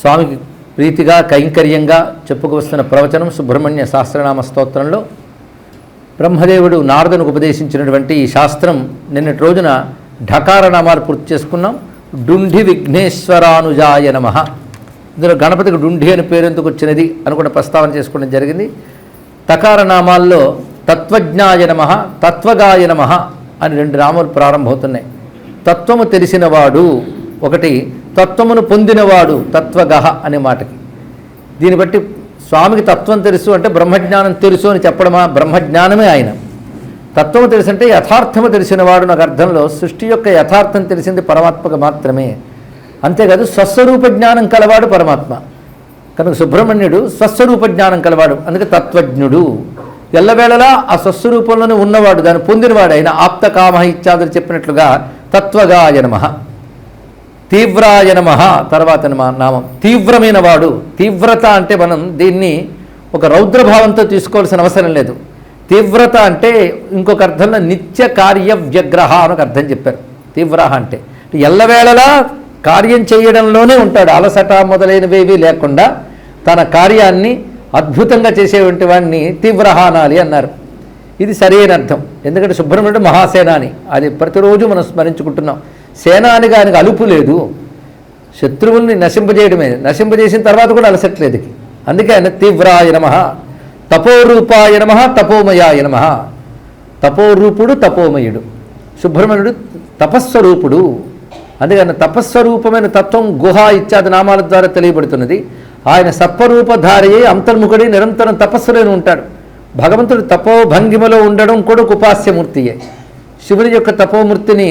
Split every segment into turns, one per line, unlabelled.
స్వామికి ప్రీతిగా కైంకర్యంగా చెప్పుకువస్తున్న ప్రవచనం సుబ్రహ్మణ్య సహస్రనామ స్తోత్రంలో బ్రహ్మదేవుడు నారదునికి ఉపదేశించినటువంటి ఈ శాస్త్రం నిన్నటి రోజున ఢకార నామాలు పూర్తి చేసుకున్నాం. డుంఢి విఘ్నేశ్వరానుజాయ నమః. ఇందులో గణపతికి డుంఢి అని పేరు ఎందుకు వచ్చినది అని కూడా ప్రస్తావన చేసుకోవడం జరిగింది. తకార నామాల్లో తత్వజ్ఞాయ నమః, తత్వగాయ నమః అని రెండు నామాలు ప్రారంభమవుతున్నాయి. తత్వము తెలిసినవాడు ఒకటి, తత్వమును పొందినవాడు తత్వగహ అనే మాటకి. దీన్ని బట్టి స్వామికి తత్వం తెలుసు అంటే బ్రహ్మజ్ఞానం తెలుసు అని చెప్పడమా? బ్రహ్మజ్ఞానమే ఆయన. తత్వము తెలుసు అంటే యథార్థము తెలిసినవాడు. నాకు అర్థంలో సృష్టి యొక్క యథార్థం తెలిసింది పరమాత్మకు మాత్రమే. అంతేకాదు స్వస్వరూప జ్ఞానం కలవాడు పరమాత్మ. కనుక సుబ్రహ్మణ్యుడు స్వస్వరూప జ్ఞానం కలవాడు, అందుకే తత్వజ్ఞుడు. ఎల్లవేళలా ఆ స్వస్వరూపంలోనే ఉన్నవాడు, దాన్ని పొందినవాడు. ఆయన ఆప్తకామ ఇత్యాదులు చెప్పినట్లుగా తత్వగాయ నమః. తీవ్రాయ నమః తర్వాత నామం తీవ్రమైన వాడు. తీవ్రత అంటే మనం దీన్ని ఒక రౌద్రభావంతో తీసుకోవాల్సిన అవసరం లేదు. తీవ్రత అంటే ఇంకొక అర్థంలో నిత్య కార్య వ్యగ్రహ అని ఒక అర్థం చెప్పారు. తీవ్ర అంటే ఎల్లవేళలా కార్యం చేయడంలోనే ఉంటాడు, అలసట మొదలైనవేవి లేకుండా తన కార్యాన్ని అద్భుతంగా చేసేటువంటి వాడిని తీవ్రహ అనాలి అన్నారు. ఇది సరైన అర్థం. ఎందుకంటే సుబ్రహ్మణ్యుడు మహాసేనాని, అది ప్రతిరోజు మనం స్మరించుకుంటున్నాం. సేనానికి ఆయనకు అలుపు లేదు, శత్రువుల్ని నశింపజేయడమే. నశింపజేసిన తర్వాత కూడా అలసట్లేదు. అందుకే ఆయన తీవ్రాయ నమః, తపోరూపాయ నమః, తపోమయాయ నమః. తపోరూపుడు, తపోమయుడు. సుబ్రహ్మణ్యుడు తపస్వరూపుడు. అందుకే ఆయన తపస్వరూపమైన తత్వం గుహ ఇత్యాది నామాల ద్వారా తెలియబడుతున్నది. ఆయన సత్వరూపధారియే అంతర్ముఖుడి నిరంతరం తపస్సులోనే ఉంటాడు. భగవంతుడు తపోభంగిమలో ఉండడం కూడా ఒక ఉపాస్యమూర్తియే. శివుని యొక్క తపోమూర్తిని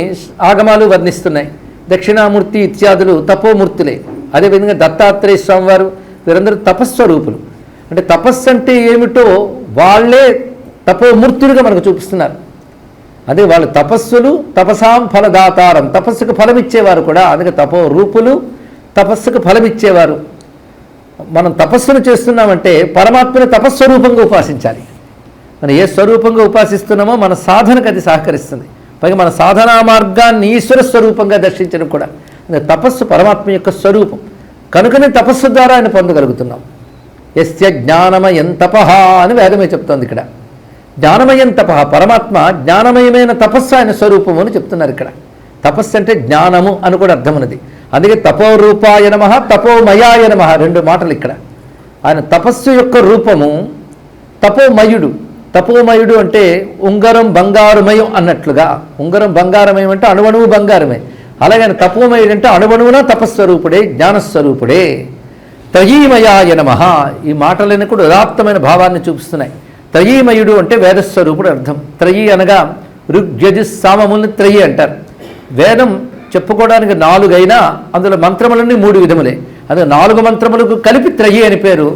ఆగమాలు వర్ణిస్తున్నాయి. దక్షిణామూర్తి ఇత్యాదులు తపోమూర్తులే. అదేవిధంగా దత్తాత్రేయ స్వామివారు వీరందరూ తపస్వరూపులు. అంటే తపస్సు అంటే ఏమిటో వాళ్ళే తపోమూర్తులుగా మనకు చూపిస్తున్నారు. అదే వాళ్ళ తపస్సులు తపసాం ఫలదాతారం, తపస్సుకు ఫలమిచ్చేవారు కూడా. అందుకే తపోరూపులు, తపస్సుకు ఫలమిచ్చేవారు. మనం తపస్సును చేస్తున్నామంటే పరమాత్మని తపస్వరూపంగా ఉపాసించాలి. మనం ఏ స్వరూపంగా ఉపాసిస్తున్నామో మన సాధనకు అది సహకరిస్తుంది. పైగా మన సాధనా మార్గాన్ని ఈశ్వర స్వరూపంగా దర్శించడం కూడా. తపస్సు పరమాత్మ యొక్క స్వరూపం కనుకనే తపస్సు ద్వారా ఆయన పొందగలుగుతున్నాం. యస్య జ్ఞానమయం తపః అని వేదమే చెప్తోంది. ఇక్కడ జ్ఞానమయం తపః, పరమాత్మ జ్ఞానమయమైన తపస్సు ఆయన స్వరూపము అని చెప్తున్నారు. ఇక్కడ తపస్సు అంటే జ్ఞానము అని కూడా అర్థం ఉన్నది. అందుకే తపోరూపాయ నమః, తపోమయాయ నమః రెండు మాటలు ఇక్కడ. ఆయన తపస్సు యొక్క రూపము తపోమయుడు. తపోమయుడు అంటే ఉంగరం బంగారుమయం అన్నట్లుగా. ఉంగరం బంగారమయం అంటే అణువణువు బంగారమే. అలాగే తపోమయుడు అంటే అణువణువున తపస్వరూపుడే, జ్ఞానస్వరూపుడే. త్రయీమయాయ నమః. ఈ మాటలన్నీ కూడా ఉదాత్తమైన భావాన్ని చూపిస్తున్నాయి. త్రయీమయుడు అంటే వేదస్వరూపుడు అర్థం. త్రయీ అనగా ఋగ్యజు సామముల్ని త్రయీ అంటారు. వేదం చెప్పుకోవడానికి 4 అయినా అందులో మంత్రములన్నీ 3 విధములే. అందులో 4 మంత్రములకు కలిపి త్రయీ అని పేరు.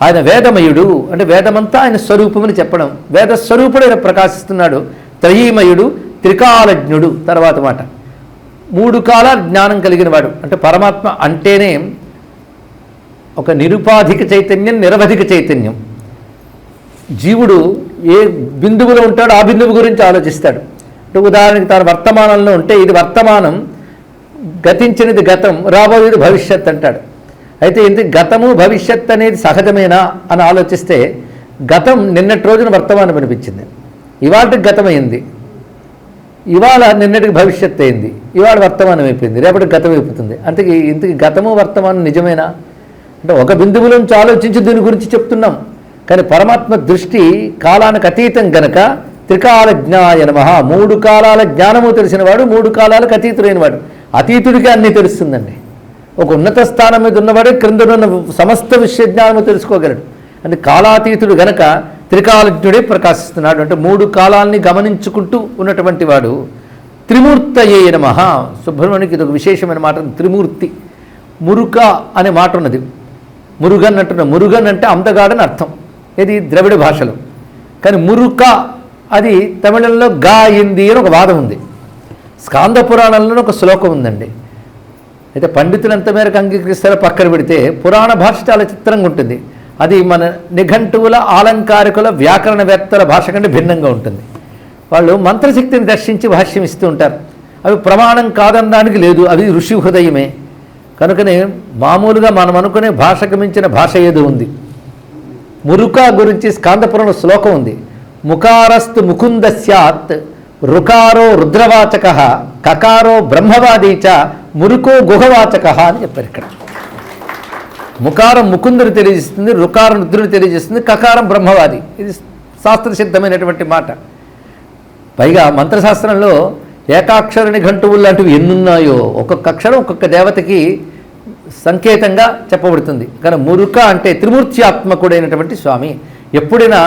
ఆయన వేదమయుడు అంటే వేదమంతా ఆయన స్వరూపమని చెప్పడం. వేద స్వరూపుడు ఆయన ప్రకాశిస్తున్నాడు. త్రయీమయుడు, త్రికాలజ్ఞుడు. తర్వాత మాట 3 కాలాల జ్ఞానం కలిగిన వాడు. అంటే పరమాత్మ అంటేనే ఒక నిరుపాధిక చైతన్యం, నిరవధిక చైతన్యం. జీవుడు ఏ బిందువులో ఉంటాడో ఆ బిందువు గురించి ఆలోచిస్తాడు. అంటే ఉదాహరణకి తాను వర్తమానంలో ఉంటే ఇది వర్తమానం, గతించినది గతం, రాబోయేది భవిష్యత్ అంటాడు. అయితే ఇంత గతము భవిష్యత్ అనేది సహజమేనా అని ఆలోచిస్తే గతం నిన్నటి రోజున వర్తమానం అనిపించింది, ఇవాళకి గతమైంది, ఇవాళ నిన్నటికి భవిష్యత్ అయింది, ఇవాళ వర్తమానం అయిపోయింది, రేపటికి గతం అయిపోతుంది. అంతకి ఇంతకి గతము వర్తమానం నిజమేనా అంటే ఒక బిందువులోంచి ఆలోచించి దీని గురించి చెప్తున్నాం. కానీ పరమాత్మ దృష్టి కాలానికి అతీతం గనక త్రికాలజ్ఞాయ నమః. 3 కాలాల జ్ఞానము తెలిసినవాడు, 3 కాలాలకు అతీతుడైన వాడు. అతీతుడికి అన్నీ తెలుస్తుందండి. ఒక ఉన్నత స్థానం మీద ఉన్నవాడే క్రిందనున్న సమస్త విషయ జ్ఞానము తెలుసుకోగలడు. అంటే కాలాతీతుడు గనక త్రికాలజ్ఞుడే ప్రకాశిస్తున్నాడు. అంటే 3 కాలాల్ని గమనించుకుంటూ ఉన్నటువంటి వాడు. త్రిమూర్తయే నమః. సుబ్రహ్మణ్యునికి ఇది ఒక విశేషమైన మాట. త్రిమూర్తి. మురుక అనే మాట ఉన్నది. మురుగన్ అంటున్న, మురుగన్ అంటే అందగాడని అర్థం. ఇది ద్రవిడ భాషలో. కానీ మురుక అది తమిళంలో గా అయింది అని ఒక వాదం ఉంది. స్కాంద పురాణంలో ఒక శ్లోకం ఉందండి. అయితే పండితులు ఎంత మేరకు అంగీకరిస్తారో పక్కన పెడితే పురాణ భాష చాలా చిత్రంగా ఉంటుంది. అది మన నిఘంటువుల, ఆలంకారికుల, వ్యాకరణవేత్తల భాష కంటే భిన్నంగా ఉంటుంది. వాళ్ళు మంత్రశక్తిని దర్శించి భాష్యం ఇస్తూ ఉంటారు. అవి ప్రమాణం కాదనడానికి లేదు, అవి ఋషి హృదయమే. కనుకనే మామూలుగా మనం అనుకునే భాషకు మించిన భాష ఏదో ఉంది. మురుక గురించి స్కాందపురంలో శ్లోకం ఉంది. ముకారస్తు ముకుంద స్యాత్, రుకారో రుద్రవాచక, కకారో బ్రహ్మవాదీచ, మురుకో గుహవాచక అని చెప్పారు ఇక్కడ. ముకారం ముకుందుని తెలియజేస్తుంది, రుకారం రుద్రుని తెలియజేస్తుంది, కకారం బ్రహ్మవాది. ఇది శాస్త్రసిద్ధమైనటువంటి మాట. పైగా మంత్రశాస్త్రంలో ఏకాక్షర నిఘంటువులు లాంటివి ఎన్నున్నాయో ఒక్కొక్క అక్షరం ఒక్కొక్క దేవతకి సంకేతంగా చెప్పబడుతుంది. కానీ మురుక అంటే త్రిమూర్త్యాత్మకుడైనటువంటి స్వామి. ఎప్పుడైనా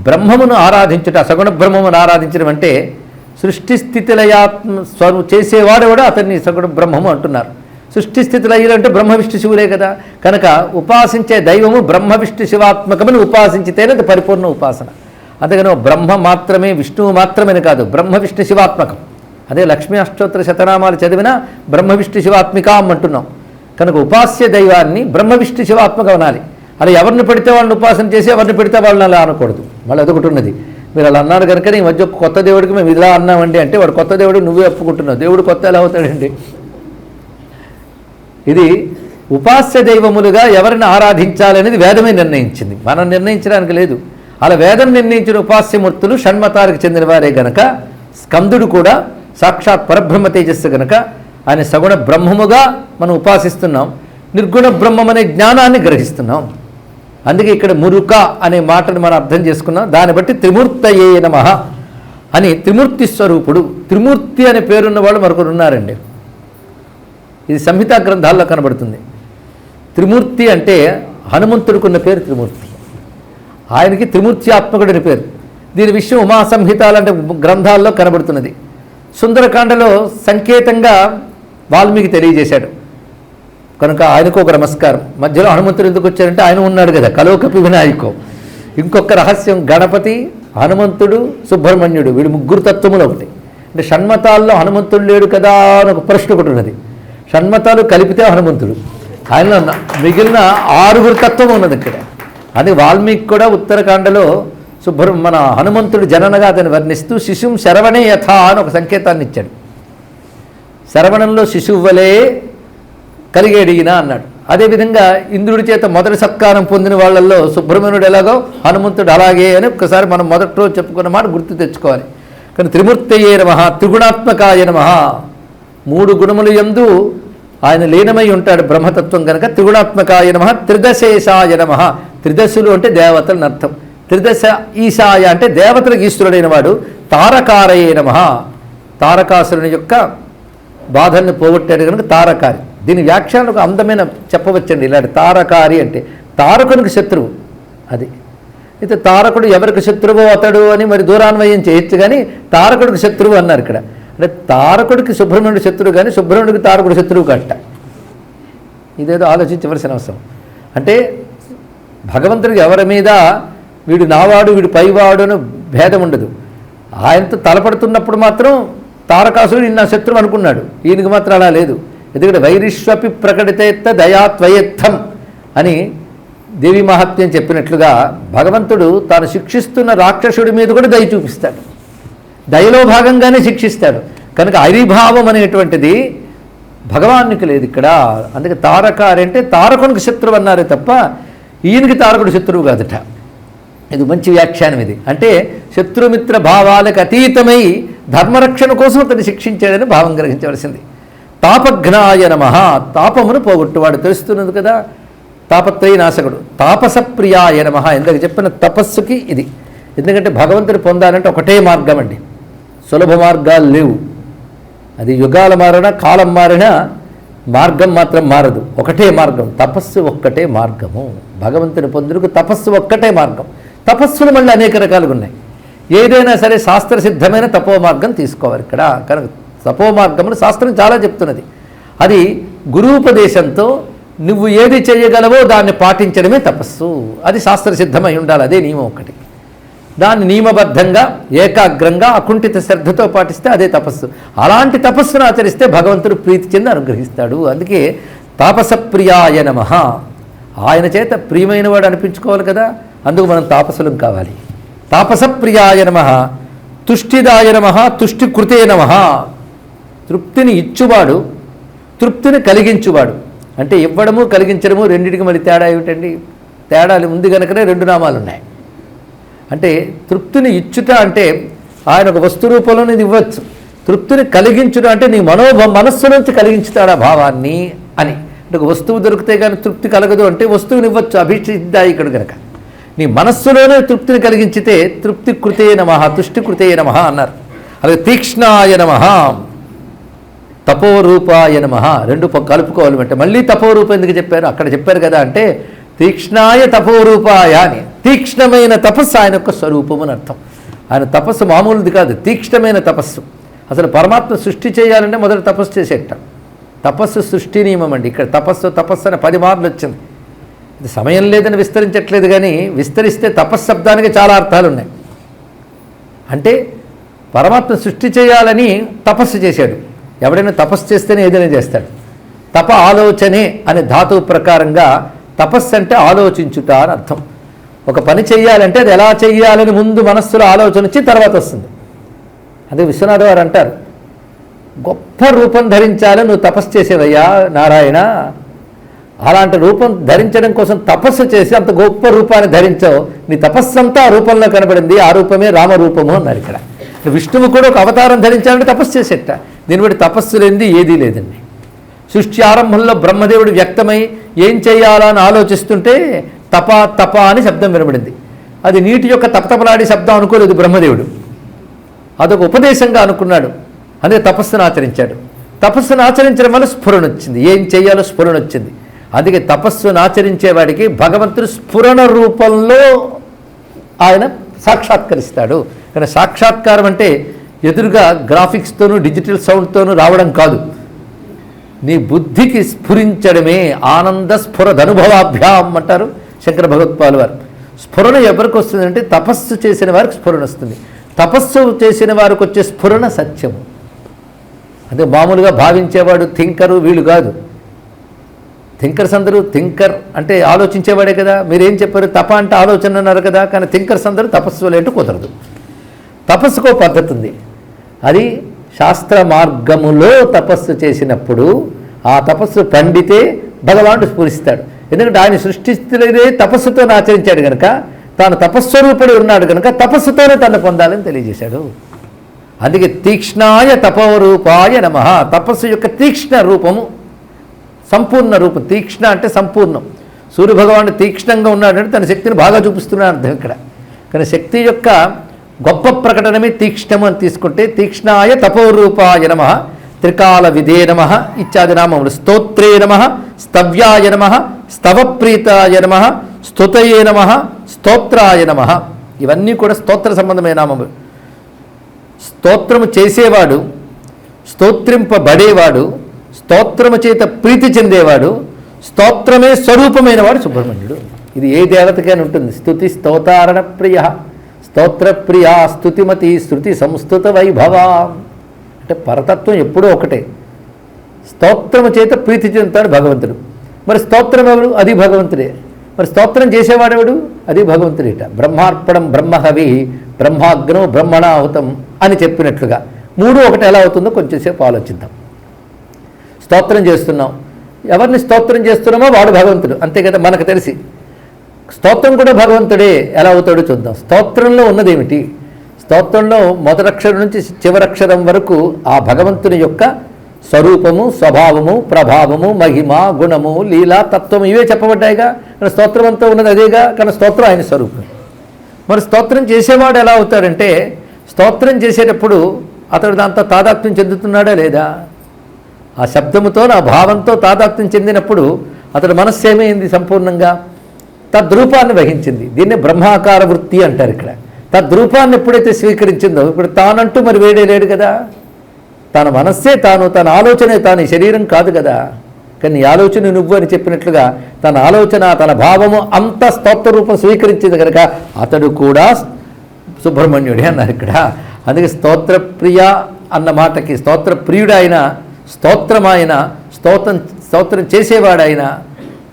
బ్రహ్మమును ఆరాధించుట, సగుణ బ్రహ్మమును ఆరాధించడం అంటే సృష్టి స్థితిలయాత్మ చేసేవాడు కూడా అతన్ని సగుణ బ్రహ్మము అంటున్నారు. సృష్టి స్థితిలయులు అంటే బ్రహ్మ విష్ణు శివులే కదా. కనుక ఉపాసించే దైవము బ్రహ్మ విష్ణు శివాత్మకమని ఉపాసించితేనే అది పరిపూర్ణ ఉపాసన. అందుకని బ్రహ్మ మాత్రమే విష్ణువు మాత్రమేని కాదు, బ్రహ్మ విష్ణు శివాత్మకం. అదే లక్ష్మీ అష్టోత్తర శతనామాలు చదివినా బ్రహ్మ విష్ణు శివాత్మికాం అంటున్నాం. కనుక ఉపాస్య దైవాన్ని బ్రహ్మ విష్ణు శివాత్మకం అనాలి. అలా ఎవరిని పెడితే వాళ్ళని ఉపాసన చేసి ఎవరిని పెడితే వాళ్ళని అలా అనకూడదు. మళ్ళీ అదొకటి ఉన్నది. మీరు అలా అన్నారు కనుక ఈ మధ్య కొత్త దేవుడికి మేము ఇలా అన్నామండి అంటే వాడు కొత్త దేవుడు నువ్వే ఒప్పుకుంటున్నావు. దేవుడు కొత్త ఎలా అవుతాడండి? ఇది ఉపాస్య దైవములుగా ఎవరిని ఆరాధించాలనేది వేదమే నిర్ణయించింది, మనం నిర్ణయించడానికి లేదు. అలా వేదం నిర్ణయించిన ఉపాస్యమూర్తులు షణ్మతాలకు చెందిన వారే గనక స్కందుడు కూడా సాక్షాత్ పరబ్రహ్మ తేజస్సు గనక ఆయన సగుణ బ్రహ్మముగా మనం ఉపాసిస్తున్నాం, నిర్గుణ బ్రహ్మం అనే జ్ఞానాన్ని గ్రహిస్తున్నాం. అందుకే ఇక్కడ మురుక అనే మాటను మనం అర్థం చేసుకున్నాం. దాన్ని బట్టి త్రిమూర్తయే నమః అని త్రిమూర్తి స్వరూపుడు. త్రిమూర్తి అనే పేరున్న వాళ్ళు మరొకరు ఉన్నారండి. ఇది సంహితా గ్రంథాల్లో కనబడుతుంది. త్రిమూర్తి అంటే హనుమంతుడికున్న పేరు త్రిమూర్తి, ఆయనకి త్రిమూర్త్యాత్మకుడని పేరు. దీని విషయం ఉమా సంహిత లాంటి గ్రంథాల్లో కనబడుతున్నది. సుందరకాండలో సంకేతంగా వాల్మీకి తెలియజేశాడు కనుక ఆయనకు ఒక నమస్కారం. మధ్యలో హనుమంతుడు ఎందుకు వచ్చారంటే ఆయన ఉన్నాడు కదా, కలోకపి వినాయకో. ఇంకొక రహస్యం, గణపతి, హనుమంతుడు, సుబ్రహ్మణ్యుడు, వీడు ముగ్గురు తత్వములు ఒకటి. అంటే షణ్మతాల్లో హనుమంతుడు లేడు కదా అని ఒక ప్రశ్న ఒకటి ఉన్నది. షణ్మతాలు కలిపితే హనుమంతుడు, ఆయన మిగిలిన 6 తత్వం ఉన్నది ఇక్కడ. అది వాల్మీకి కూడా ఉత్తరకాండలో మన హనుమంతుడు జననగా అతన్ని వర్ణిస్తూ శిశుం శరవణే యథా అని ఒక సంకేతాన్ని ఇచ్చాడు. శరవణంలో శిశువు వలే కలిగేడిగిన అన్నాడు. అదేవిధంగా ఇంద్రుడి చేత మొదటి సత్కారం పొందిన వాళ్ళల్లో సుబ్రహ్మణ్యుడు ఎలాగో హనుమంతుడు అలాగే అని ఒకసారి మనం మొదటి రోజు చెప్పుకున్న మాట గుర్తు తెచ్చుకోవాలి. కానీ త్రిమూర్తయే నమః, త్రిగుణాత్మకాయ నమః, 3 గుణములు యందు ఆయన లీనమై ఉంటాడు బ్రహ్మతత్వం కనుక త్రిగుణాత్మకాయ నమః, త్రిదశేషాయ నమః. త్రిదశులు అంటే దేవతలని అర్థం. త్రిదశ ఈశాయ అంటే దేవతలకు ఈశ్వరుడైన వాడు. తారకారయే నమః, తారకాసురుని యొక్క బాధల్ని పోగొట్టాడు కనుక తారకారి. దీని వ్యాఖ్యానం ఒక అందమైన చెప్పవచ్చండి. ఇలాంటి తారకారి అంటే తారకునికి శత్రువు. అది అయితే తారకుడు ఎవరికి శత్రువో అతడు అని మరి దూరాన్వయం చేయొచ్చు, కానీ తారకుడికి శత్రువు అన్నారు ఇక్కడ. అంటే తారకుడికి సుబ్రహ్మణ్యుడు శత్రువు, కానీ సుబ్రహ్మణ్యుడికి తారకుడు శత్రువు కట్ట. ఇదేదో ఆలోచించవలసిన అవసరం. అంటే భగవంతుడికి ఎవరి మీద వీడు నావాడు వీడు పైవాడు అని భేదం ఉండదు. ఆయనతో తలపడుతున్నప్పుడు మాత్రం తారకాసురుడు నా శత్రువు అనుకున్నాడు, ఈయనకి మాత్రం అలా లేదు. ఎందుకంటే వైరిష్వపి ప్రకటితేత్త దయాత్వయత్థం అని దేవి మహాత్మ్యం చెప్పినట్లుగా భగవంతుడు తాను శిక్షిస్తున్న రాక్షసుడి మీద కూడా దయ చూపిస్తాడు, దయలో భాగంగానే శిక్షిస్తాడు. కనుక ఐరిభావం అనేటువంటిది భగవానికి లేదు ఇక్కడ. అందుకే తారకారి అంటే తారకునికి శత్రువు అన్నారే తప్ప ఈయనకి తారకుడు శత్రువు కాదట. ఇది మంచి వ్యాఖ్యానం. ఇది అంటే శత్రుమిత్ర భావాలకు అతీతమై ధర్మరక్షణ కోసం అతన్ని శిక్షించాడని భావం గ్రహించవలసింది. తాపఘ్నాయ నమః, తాపమును పోగొట్టువాడు, తెలుస్తున్నది కదా, తాపత్రయ నాశకుడు. తాపసప్రియాయ నమః, ఇందాక చెప్పిన తపస్సుకి ఇది. ఎందుకంటే భగవంతుడు పొందాలంటే ఒకటే మార్గం అండి, సులభ మార్గాలు లేవు. అది యుగాల మారినా కాలం మారినా మార్గం మాత్రం మారదు, ఒకటే మార్గం. తపస్సు ఒక్కటే మార్గము. భగవంతుని పొందుటకు తపస్సు ఒక్కటే మార్గం. తపస్సులు మళ్ళీ అనేక రకాలుగా ఉన్నాయి. ఏదైనా సరే శాస్త్రసిద్ధమైన తపో మార్గం తీసుకోవాలి ఇక్కడ. కనుక తపో మార్గమును శాస్త్రం చాలా చెప్తున్నది. అది గురూపదేశంతో నువ్వు ఏది చేయగలవో దాన్ని పాటించడమే తపస్సు. అది శాస్త్రసిద్ధమై ఉండాలి, అదే నియమం ఒకటి. దాన్ని నియమబద్ధంగా ఏకాగ్రంగా అకుంఠిత శ్రద్ధతో పాటిస్తే అదే తపస్సు. అలాంటి తపస్సును ఆచరిస్తే భగవంతుడు ప్రీతి చెంది అనుగ్రహిస్తాడు. అందుకే తాపసప్రియాయ నమః, ఆయన చేత ప్రియమైన వాడు అనిపించుకోవాలి కదా, అందుకు మనం తాపసులం కావాలి. తాపసప్రియాయ నమః, తుష్టిదాయ నమః, తుష్టికృతే నమః. తృప్తిని ఇచ్చువాడు, తృప్తిని కలిగించువాడు. అంటే ఇవ్వడము కలిగించడము రెండింటికి మరి తేడా ఏమిటండి? తేడాలు ఉంది కనుకనే రెండు నామాలు ఉన్నాయి. అంటే తృప్తిని ఇచ్చుట అంటే ఆయన ఒక వస్తు రూపంలో ఇది ఇవ్వచ్చు. తృప్తిని కలిగించుట అంటే నీ మనస్సు నుంచి కలిగించుతాడు ఆ భావాన్ని అని. అంటే ఒక వస్తువు దొరికితే కానీ తృప్తి కలగదు అంటే వస్తువుని ఇవ్వచ్చు, అభిషిద్దాయికుడు కనుక. నీ మనస్సులోనే తృప్తిని కలిగించితే తృప్తి కృతే నమః, తుష్టి కృతే నమః అన్నారు. అలాగే తీక్ష్ణాయ నమః, తపోరూపాయ నమః, రెండు కలుపుకోవాలి. అంటే మళ్ళీ తపోరూపం ఎందుకు చెప్పారు? అక్కడ చెప్పారు కదా. అంటే తీక్ష్ణాయ తపోరూపాయ అని, తీక్ష్ణమైన తపస్సు ఆయన యొక్క స్వరూపం అని అర్థం. ఆయన తపస్సు మామూలుది కాదు, తీక్ష్ణమైన తపస్సు. అసలు పరమాత్మ సృష్టి చేయాలంటే మొదట తపస్సు చేసేట. తపస్సు సృష్టి నియమం అండి. ఇక్కడ తపస్సు అని 10 మార్లు వచ్చింది. ఇది సమయం లేదని విస్తరించట్లేదు, కానీ విస్తరిస్తే తపశ్శబ్దానికి చాలా అర్థాలు ఉన్నాయి. అంటే పరమాత్మ సృష్టి చేయాలని తపస్సు చేశాడు. ఎవడైనా తపస్సు చేస్తేనే ఏదైనా చేస్తాడు. తప ఆలోచనే అనే ధాతువు ప్రకారంగా తపస్సు అంటే ఆలోచించుట అని అర్థం. ఒక పని చేయాలంటే అది ఎలా చేయాలని ముందు మనస్సులో ఆలోచన వచ్చి తర్వాత వస్తుంది. అదే విశ్వనాథ వారు అంటారు, గొప్ప రూపం ధరించాలని నువ్వు తపస్సు చేసేవయ్యా నారాయణ, అలాంటి రూపం ధరించడం కోసం తపస్సు చేసి అంత గొప్ప రూపాన్ని ధరించావు, నీ తపస్సంతా ఆ రూపంలో కనబడింది, ఆ రూపమే రామరూపము అన్నారు. ఇక్కడ విష్ణువు కూడా ఒక అవతారం ధరించాలంటే తపస్సు చేసేట. దీన్ని బట్టి తపస్సు లేనిది ఏదీ లేదండి. సృష్టి ఆరంభంలో బ్రహ్మదేవుడు వ్యక్తమై ఏం చేయాలని ఆలోచిస్తుంటే తప తప అని శబ్దం వినబడింది. అది నీటి యొక్క తపతపలాడి శబ్దం అనుకోలేదు బ్రహ్మదేవుడు, అదొక ఉపదేశంగా అనుకున్నాడు. అదే తపస్సును ఆచరించాడు. తపస్సును ఆచరించడం వల్ల స్ఫురణ వచ్చింది, ఏం చేయాలో స్ఫురణ వచ్చింది. అందుకే తపస్సును ఆచరించేవాడికి భగవంతుడు స్ఫురణ రూపంలో ఆయన సాక్షాత్కరిస్తాడు. కానీ సాక్షాత్కారం అంటే ఎదురుగా గ్రాఫిక్స్తోనూ డిజిటల్ సౌండ్తోనూ రావడం కాదు, నీ బుద్ధికి స్ఫురించడమే. ఆనంద స్ఫురదనుభవాభ్యాం అంటారు శంకర భగవత్పాల్ వారు. స్ఫురణ ఎవరికి వస్తుందంటే తపస్సు చేసిన వారికి స్ఫురణ వస్తుంది. తపస్సు చేసిన వారికి వచ్చే స్ఫురణ సత్యము. అదే మామూలుగా భావించేవాడు థింకరు వీళ్ళు కాదు. థింకర్స్ అందరూ థింకర్ అంటే ఆలోచించేవాడే కదా. మీరేం చెప్పారు? తప అంటే ఆలోచన అన్నారు కదా. కానీ థింకర్స్ అందరూ తపస్సు లేంటూ కుదరదు. తపస్సుకో పద్ధతి ఉంది. అది శాస్త్ర మార్గములో తపస్సు చేసినప్పుడు ఆ తపస్సు పండితే భగవానుడు స్ఫురిస్తాడు. ఎందుకంటే ఆయన సృష్టిస్తున్నదే తపస్సుతో ఆచరించాడు కనుక, తాను తపస్వరూపుడు ఉన్నాడు కనుక తపస్సుతోనే తను పొందాలని తెలియజేశాడు. అందుకే తీక్ష్ణాయ తపోరూపాయ నమః, తపస్సు యొక్క తీక్ష్ణ రూపము, సంపూర్ణ రూపం. తీక్ష్ణ అంటే సంపూర్ణం. సూర్యభగవానుడు తీక్ష్ణంగా ఉన్నాడంటే తన శక్తిని బాగా చూపిస్తున్నాడు అర్థం ఇక్కడ. కానీ శక్తి యొక్క గొప్ప ప్రకటనమే తీక్ష్ణము అని తీసుకుంటే తీక్ష్ణాయ తపోరూపాయ నమః, త్రికాల విదే నమః ఇత్యాది నామములు. స్తోత్రే నమః, స్తవ్యాయ నమః, స్తవప్రీతాయ నమః, స్తుతయే నమః, స్తోత్రాయ నమః. ఇవన్నీ కూడా స్తోత్ర సంబంధమైన నామములు. స్తోత్రము చేసేవాడు, స్తోత్రింపబడేవాడు, స్తోత్రము చేత ప్రీతి చెందేవాడు, స్తోత్రమే స్వరూపమైన వాడు సుబ్రహ్మణ్యుడు. ఇది ఏ దేవతకైనా ఉంటుంది. స్తుతి స్తోతారణ ప్రియ, స్తోత్రప్రియా స్తుతిమతి, శృతి సంస్తుత వైభవ. అంటే పరతత్వం ఎప్పుడూ ఒకటే. స్తోత్రము చేత ప్రీతి చెందుతాడు భగవంతుడు. మరి స్తోత్రం ఎవరు? అది భగవంతుడే. మరి స్తోత్రం చేసేవాడెవడు? అది భగవంతుడేట. బ్రహ్మార్పణం బ్రహ్మహవి బ్రహ్మాగ్నో బ్రహ్మణాహుతం అని చెప్పినట్లుగా మూడు ఒకటి ఎలా అవుతుందో కొంచెంసేపు ఆలోచిద్దాం. స్తోత్రం చేస్తున్నాం, ఎవరిని స్తోత్రం చేస్తున్నామో వాడు భగవంతుడు, అంతే కదా మనకు తెలిసి. స్తోత్రం కూడా భగవంతుడే, ఎలా అవుతాడో చూద్దాం. స్తోత్రంలో ఉన్నదేమిటి? స్తోత్రంలో మొదటక్షరం నుంచి చివరక్షరం వరకు ఆ భగవంతుని యొక్క స్వరూపము, స్వభావము, ప్రభావము, మహిమ, గుణము, లీలా, తత్వం ఇవే చెప్పబడ్డాయిగా. కానీ స్తోత్రం అంతా ఉన్నది అదేగా. కానీ స్తోత్రం ఆయన స్వరూపం. మరి స్తోత్రం చేసేవాడు ఎలా అవుతాడంటే, స్తోత్రం చేసేటప్పుడు అతడు దాంతో తాదాత్మ్యం చెందుతున్నాడా లేదా? ఆ శబ్దముతో ఆ భావంతో తాదాత్మ్యం చెందినప్పుడు అతడు మనస్సు ఏమైంది? సంపూర్ణంగా తద్రూపాన్ని వహించింది. దీన్నే బ్రహ్మాకార వృత్తి అంటారు ఇక్కడ. తద్రూపాన్ని ఎప్పుడైతే స్వీకరించిందో, ఇప్పుడు తానంటూ మరి వేడే లేడు కదా. తన మనస్సే తాను, తన ఆలోచనే తాను, శరీరం కాదు కదా. కానీ ఆలోచన నువ్వు అని చెప్పినట్లుగా తన ఆలోచన, తన భావము అంత స్తోత్ర రూపం స్వీకరించింది కనుక అతడు కూడా సుబ్రహ్మణ్యుడే అన్నారు ఇక్కడ. అందుకే స్తోత్రప్రియ అన్న మాటకి స్తోత్రప్రియుడైన, స్తోత్రమాయన, స్తోత్రం చేసేవాడైన,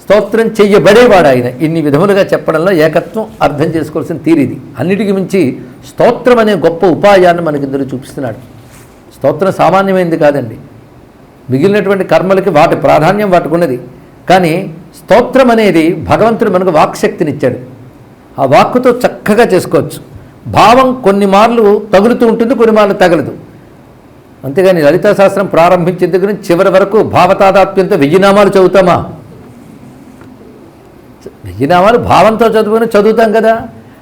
స్తోత్రం చెయ్యబడేవాడైన, ఇన్ని విధములుగా చెప్పడంలో ఏకత్వం అర్థం చేసుకోవాల్సిన తీరిది. అన్నిటికీ మించి స్తోత్రం అనే గొప్ప ఉపాయాన్ని మనకి ఇందులో చూపిస్తున్నాడు. స్తోత్రం సామాన్యమైనది కాదండి. మిగిలినటువంటి కర్మలకి వాటి ప్రాధాన్యం వాటికి ఉన్నది. కానీ స్తోత్రం అనేది భగవంతుడు మనకు వాక్శక్తినిచ్చాడు. ఆ వాక్కుతో చక్కగా చేసుకోవచ్చు. భావం కొన్ని మార్లు తగులుతూ ఉంటుంది, కొన్ని మార్లు తగలదు. అంతేగాని లలితా శాస్త్రం ప్రారంభించిన దగ్గర నుంచి చివరి వరకు భావతాదాత్మ్యంతో 1000 నామాలు చదువుతామా? 1000 నామాలు భావంతో చదువుతాం కదా.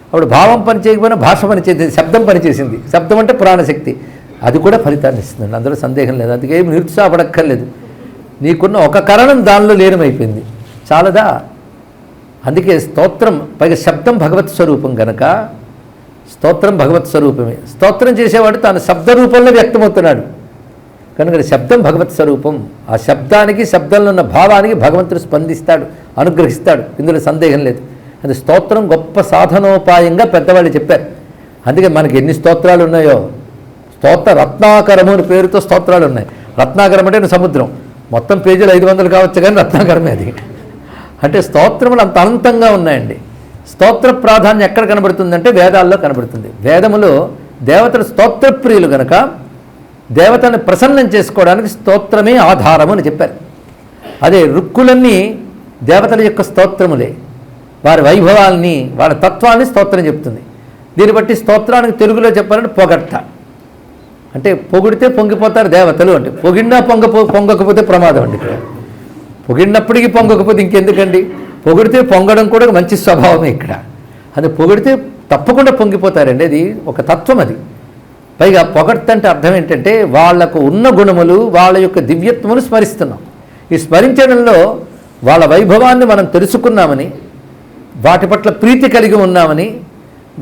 అప్పుడు భావం పని చేయకపోయినా భాష పని చేసింది, శబ్దం పనిచేసింది. శబ్దం అంటే ప్రాణశక్తి, అది కూడా ఫలితాన్ని ఇస్తుందండి, అందులో సందేహం లేదు. అందుకే ఏమి నిరుత్సాహపడక్కర్లేదు. నీకున్న ఒక కారణం దానిలో లీనమైపోయింది, చాలదా? అందుకే స్తోత్రం, పైగా శబ్దం భగవత్ స్వరూపం కనుక స్తోత్రం భగవత్ స్వరూపమే. స్తోత్రం చేసేవాడు తాను శబ్ద రూపంలో వ్యక్తమవుతున్నాడు కనుక శబ్దం భగవత్ స్వరూపం. ఆ శబ్దానికి, శబ్దంలో ఉన్న భావానికి భగవంతుడు స్పందిస్తాడు, అనుగ్రహిస్తాడు, ఇందులో సందేహం లేదు. అది స్తోత్రం గొప్ప సాధనోపాయంగా పెద్దవాళ్ళు చెప్పారు. అందుకే మనకి ఎన్ని స్తోత్రాలు ఉన్నాయో, స్తోత్ర రత్నాకరము అని పేరుతో స్తోత్రాలు ఉన్నాయి. రత్నాకరం అంటే సముద్రం, మొత్తం పేజీలు 500 కావచ్చు కానీ రత్నాకరమే అది. అంటే స్తోత్రములు అంత అనంతంగా ఉన్నాయండి. స్తోత్ర ప్రాధాన్యం ఎక్కడ కనబడుతుందంటే వేదాల్లో కనబడుతుంది. వేదములో దేవతలు స్తోత్రప్రియులు కనుక దేవతను ప్రసన్నం చేసుకోవడానికి స్తోత్రమే ఆధారము అని చెప్పారు. అదే రుక్కులన్నీ దేవతల యొక్క స్తోత్రములే, వారి వైభవాల్ని, వాళ్ళ తత్వాన్ని స్తోత్రం చెప్తుంది. దీన్ని బట్టి స్తోత్రానికి తెలుగులో చెప్పాలంటే పొగట్ట. అంటే పొగిడితే పొంగిపోతారు దేవతలు అంటే, పొగిడినా పొంగకపోతే ప్రమాదం అండి. ఇక్కడ పొగిడినప్పటికీ పొంగకపోతే ఇంకెందుకండి? పొగిడితే పొంగడం కూడా మంచి స్వభావమే ఇక్కడ. అది పొగిడితే తప్పకుండా పొంగిపోతారండి, అది ఒక తత్వం. అది పైగా పొగడ్తంటే అర్థం ఏంటంటే వాళ్లకు ఉన్న గుణములు, వాళ్ళ యొక్క దివ్యత్వములు స్మరిస్తున్నాం. ఈ స్మరించడంలో వాళ్ళ వైభవాన్ని మనం తెలుసుకున్నామని, వాటి పట్ల ప్రీతి కలిగి ఉన్నామని,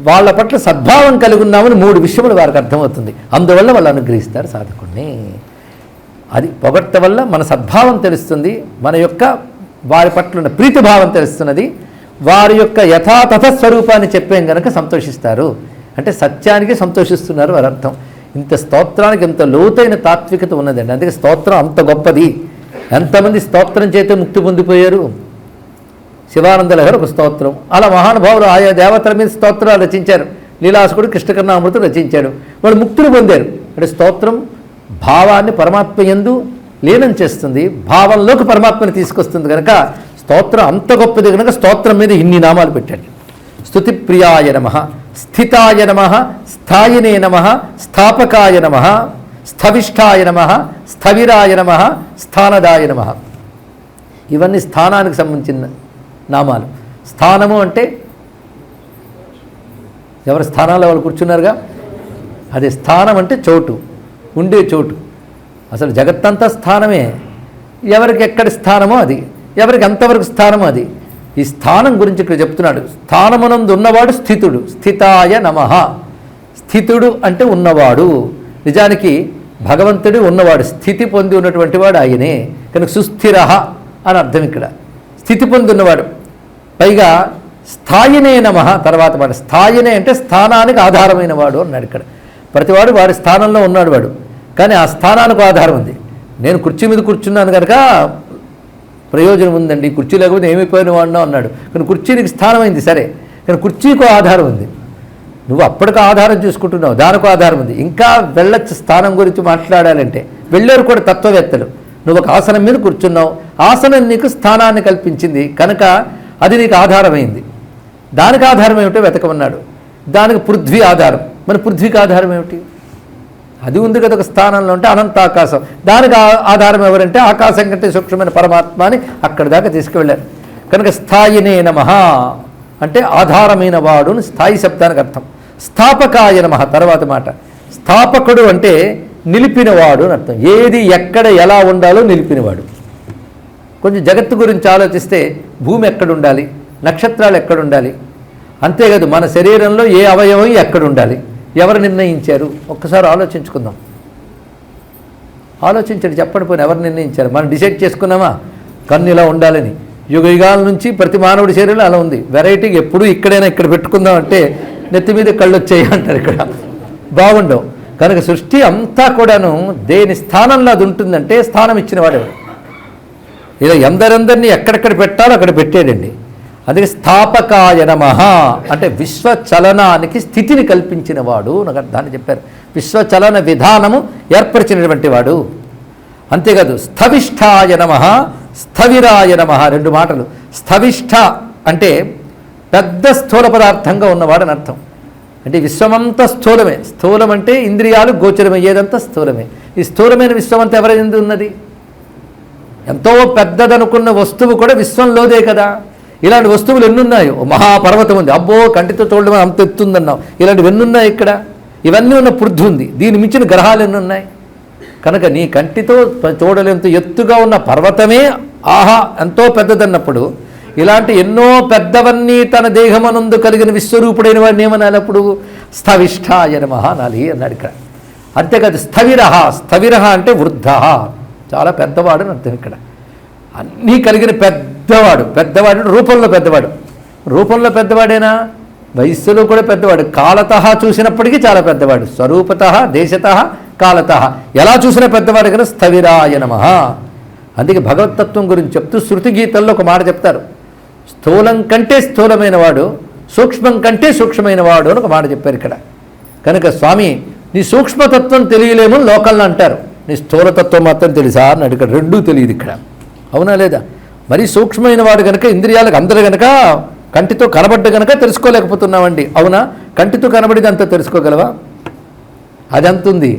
వాళ్ళ పట్ల సద్భావం కలిగి ఉన్నామని 3 విషయములు వారికి అర్థమవుతుంది. అందువల్ల వాళ్ళు అనుగ్రహిస్తారు సాధకుడిని. అది పొగడ్త వల్ల మన సద్భావం తెలుస్తుంది, మన యొక్క వారి పట్ల ఉన్న ప్రీతిభావం తెలుస్తున్నది, వారి యొక్క యథాతథ స్వరూపాన్ని చెప్పేం కనుక సంతోషిస్తారు. అంటే సత్యానికి సంతోషిస్తున్నారు వారి అర్థం. ఇంత స్తోత్రానికి ఎంత లోతైన తాత్వికత ఉన్నదండి. అందుకే స్తోత్రం అంత గొప్పది. ఎంతమంది స్తోత్రం చేతే ముక్తి పొందిపోయారు. శివానంద లహరి ఒక స్తోత్రం. అలా మహానుభావులు ఆయా దేవతల మీద స్తోత్రాలు రచించారు. లీలాసుకుడు కృష్ణకర్ణామృతం రచించాడు, వాళ్ళు ముక్తులు పొందారు. అంటే స్తోత్రం భావాన్ని పరమాత్మ యందు లీనం చేస్తుంది, భావంలోకి పరమాత్మని తీసుకొస్తుంది కనుక స్తోత్రం అంత గొప్పది కనుక స్తోత్రం మీద ఇన్ని నామాలు పెట్టాడు. స్తుతి ప్రియాయ నమః, స్థితాయ నమః, స్థాయినే నమః, స్థాపకాయ నమః, స్థవిష్ఠాయ నమః, స్థవిరాయ నమః, స్థానదాయ నమః. ఇవన్నీ స్థానానికి సంబంధించిన నామాలు. స్థానము అంటే ఎవరి స్థానాల్లో వాళ్ళు కూర్చున్నారుగా, అదే స్థానం అంటే చోటు, ఉండే చోటు. అసలు జగత్తంతా స్థానమే. ఎవరికి ఎక్కడి స్థానమో అది, ఎవరికి ఎంతవరకు స్థానమో అది. ఈ స్థానం గురించి ఇక్కడ చెప్తున్నాడు. స్థానమునందు ఉన్నవాడు స్థితుడు, స్థితాయ నమః. స్థితుడు అంటే ఉన్నవాడు. నిజానికి భగవంతుడు ఉన్నవాడు, స్థితి పొంది ఉన్నటువంటి వాడు ఆయనే కనుక సుస్థిర అని అర్థం. ఇక్కడ స్థితి పొంది ఉన్నవాడు. పైగా స్థాయినే నమః తర్వాత వాడు. స్థాయినే అంటే స్థానానికి ఆధారమైన వాడు అన్నాడు. ఇక్కడ ప్రతివాడు వాడి స్థానంలో ఉన్నాడు వాడు, కానీ ఆ స్థానానికి ఆధారం ఉంది. నేను కుర్చీ మీద కూర్చున్నాను కనుక ప్రయోజనం ఉందండి, కుర్చీ లేకపోతే ఏమైపోయిన వాడినా అన్నాడు. కానీ కుర్చీనికి స్థానమైంది సరే, కానీ కుర్చీకో ఆధారం ఉంది. నువ్వు అప్పటికి ఆధారం చూసుకుంటున్నావు, దానికో ఆధారం ఉంది. ఇంకా వెళ్ళొచ్చు స్థానం గురించి మాట్లాడాలంటే. వెళ్ళారు కూడా తత్వవేత్తలు. నువ్వు ఒక ఆసనం మీద కూర్చున్నావు, ఆసనం నీకు స్థానాన్ని కల్పించింది కనుక అది నీకు ఆధారమైంది. దానికి ఆధారం ఏమిటో వెతకమన్నాడు. దానికి పృథ్వీ ఆధారం. మరి పృథ్వీకి ఆధారం ఏమిటి? అది ఉంది కదా ఒక స్థానంలో ఉంటే అనంత ఆకాశం. దానికి ఆధారం ఎవరంటే ఆకాశం కంటే సూక్ష్మమైన పరమాత్మ అని అక్కడి దాకా తీసుకువెళ్ళారు. కనుక స్థాయినే నమః అంటే ఆధారమైన వాడు స్థాయి శబ్దానికి అర్థం. స్థాపకాయ నమః తర్వాత మాట. స్థాపకుడు అంటే నిలిపినవాడు అని అర్థం. ఏది ఎక్కడ ఎలా ఉండాలో నిలిపినవాడు. కొంచెం జగత్తు గురించి ఆలోచిస్తే భూమి ఎక్కడ ఉండాలి, నక్షత్రాలు ఎక్కడ ఉండాలి, అంతేకాదు మన శరీరంలో ఏ అవయవం ఎక్కడ ఉండాలి, ఎవరు నిర్ణయించారు? ఒక్కసారి ఆలోచించుకుందాం. ఆలోచించండి, చెప్పండి పోయిన ఎవరు నిర్ణయించారు? మనం డిసైడ్ చేసుకున్నామా కన్ను ఇలా ఉండాలని? యుగ యుగాల నుంచి ప్రతి మానవుడి శరీరంలో అలా ఉంది. వెరైటీగా ఎప్పుడు ఇక్కడైనా ఇక్కడ పెట్టుకుందాం అంటే నెత్తి మీద కళ్ళు వచ్చాయి అంటారు. ఇక్కడ బాగుండవు. కనుక సృష్టి అంతా కూడాను దేని స్థానంలో అది ఉంటుందంటే స్థానం ఇచ్చిన వాడేవాడు. ఇలా ఎందరందరినీ ఎక్కడెక్కడ పెట్టాలో అక్కడ పెట్టాడండి. అందుకే స్థాపకాయ నమః అంటే విశ్వచలనానికి స్థితిని కల్పించిన వాడు నాకు అర్థాన్ని చెప్పారు. విశ్వచలన విధానము ఏర్పరిచినటువంటి వాడు. అంతేకాదు స్థవిష్ఠాయ నమః స్థవిరాయ నమ. 2 మాటలు. స్థవిష్ఠ అంటే పెద్ద స్థూల పదార్థంగా ఉన్నవాడని అర్థం. అంటే విశ్వమంతా స్థూలమే. స్థూలం అంటే ఇంద్రియాలు గోచరమయ్యేదంతా స్థూలమే. ఈ స్థూలమైన విశ్వమంతా ఎవరైంది ఉన్నది? ఎంతో పెద్దదనుకున్న వస్తువు కూడా విశ్వంలోదే కదా. ఇలాంటి వస్తువులు ఎన్నున్నాయో, మహాపర్వతం ఉంది, అబ్బో కంటితో చూడడం అంత ఎత్తుందన్నాం, ఇలాంటివి ఎన్నున్నాయి ఇక్కడ. ఇవన్నీ ఉన్న పృథ్వీ ఉంది, దీని మించిన గ్రహాలు ఎన్నున్నాయి. కనుక నీ కంటితో చూడలేంత ఎత్తుగా ఉన్న పర్వతమే ఆహా ఎంతో పెద్దదన్నప్పుడు, ఇలాంటి ఎన్నో పెద్దవన్నీ తన దేహమనందు కలిగిన విశ్వరూపుడైన వాడిని ఏమనాలి? అప్పుడు స్థవిష్ఠాయ నమః అనాలి అన్నాడు ఇక్కడ. అంతేకాదు స్థవిరః. స్థవిరః అంటే వృద్ధ, చాలా పెద్దవాడు అని అర్థం ఇక్కడ. అన్నీ కలిగిన పెద్దవాడు. పెద్దవాడు రూపంలో పెద్దవాడు. రూపంలో పెద్దవాడేనా? వయస్సులో కూడా పెద్దవాడు. కాలతః చూసినప్పటికీ చాలా పెద్దవాడు. స్వరూపతః, దేశతః, కాలతః ఎలా చూసినా పెద్దవాడు కదా. స్థవిరాయ నమః. అందుకే భగవతత్వం గురించి చెప్తూ శృతి గీతల్లో ఒక మాట చెప్తారు. స్థూలం కంటే స్థూలమైన వాడు, సూక్ష్మం కంటే సూక్ష్మమైన వాడు అని ఒక మాట చెప్పారు ఇక్కడ. కనుక స్వామి నీ సూక్ష్మతత్వం తెలియలేము లోకల్లో అంటారు, నీ స్థూలతత్వం మాత్రం తెలుసా అని అడిగాడు. రెండూ తెలియదు ఇక్కడ. అవునా లేదా? మరీ సూక్ష్మమైన వాడు కనుక ఇంద్రియాలకు అందరూ కనుక కంటితో కనబడ్డ కనుక తెలుసుకోలేకపోతున్నామండి. అవునా? కంటితో కనబడిది అంతా తెలుసుకోగలవా? అది అంతుంది.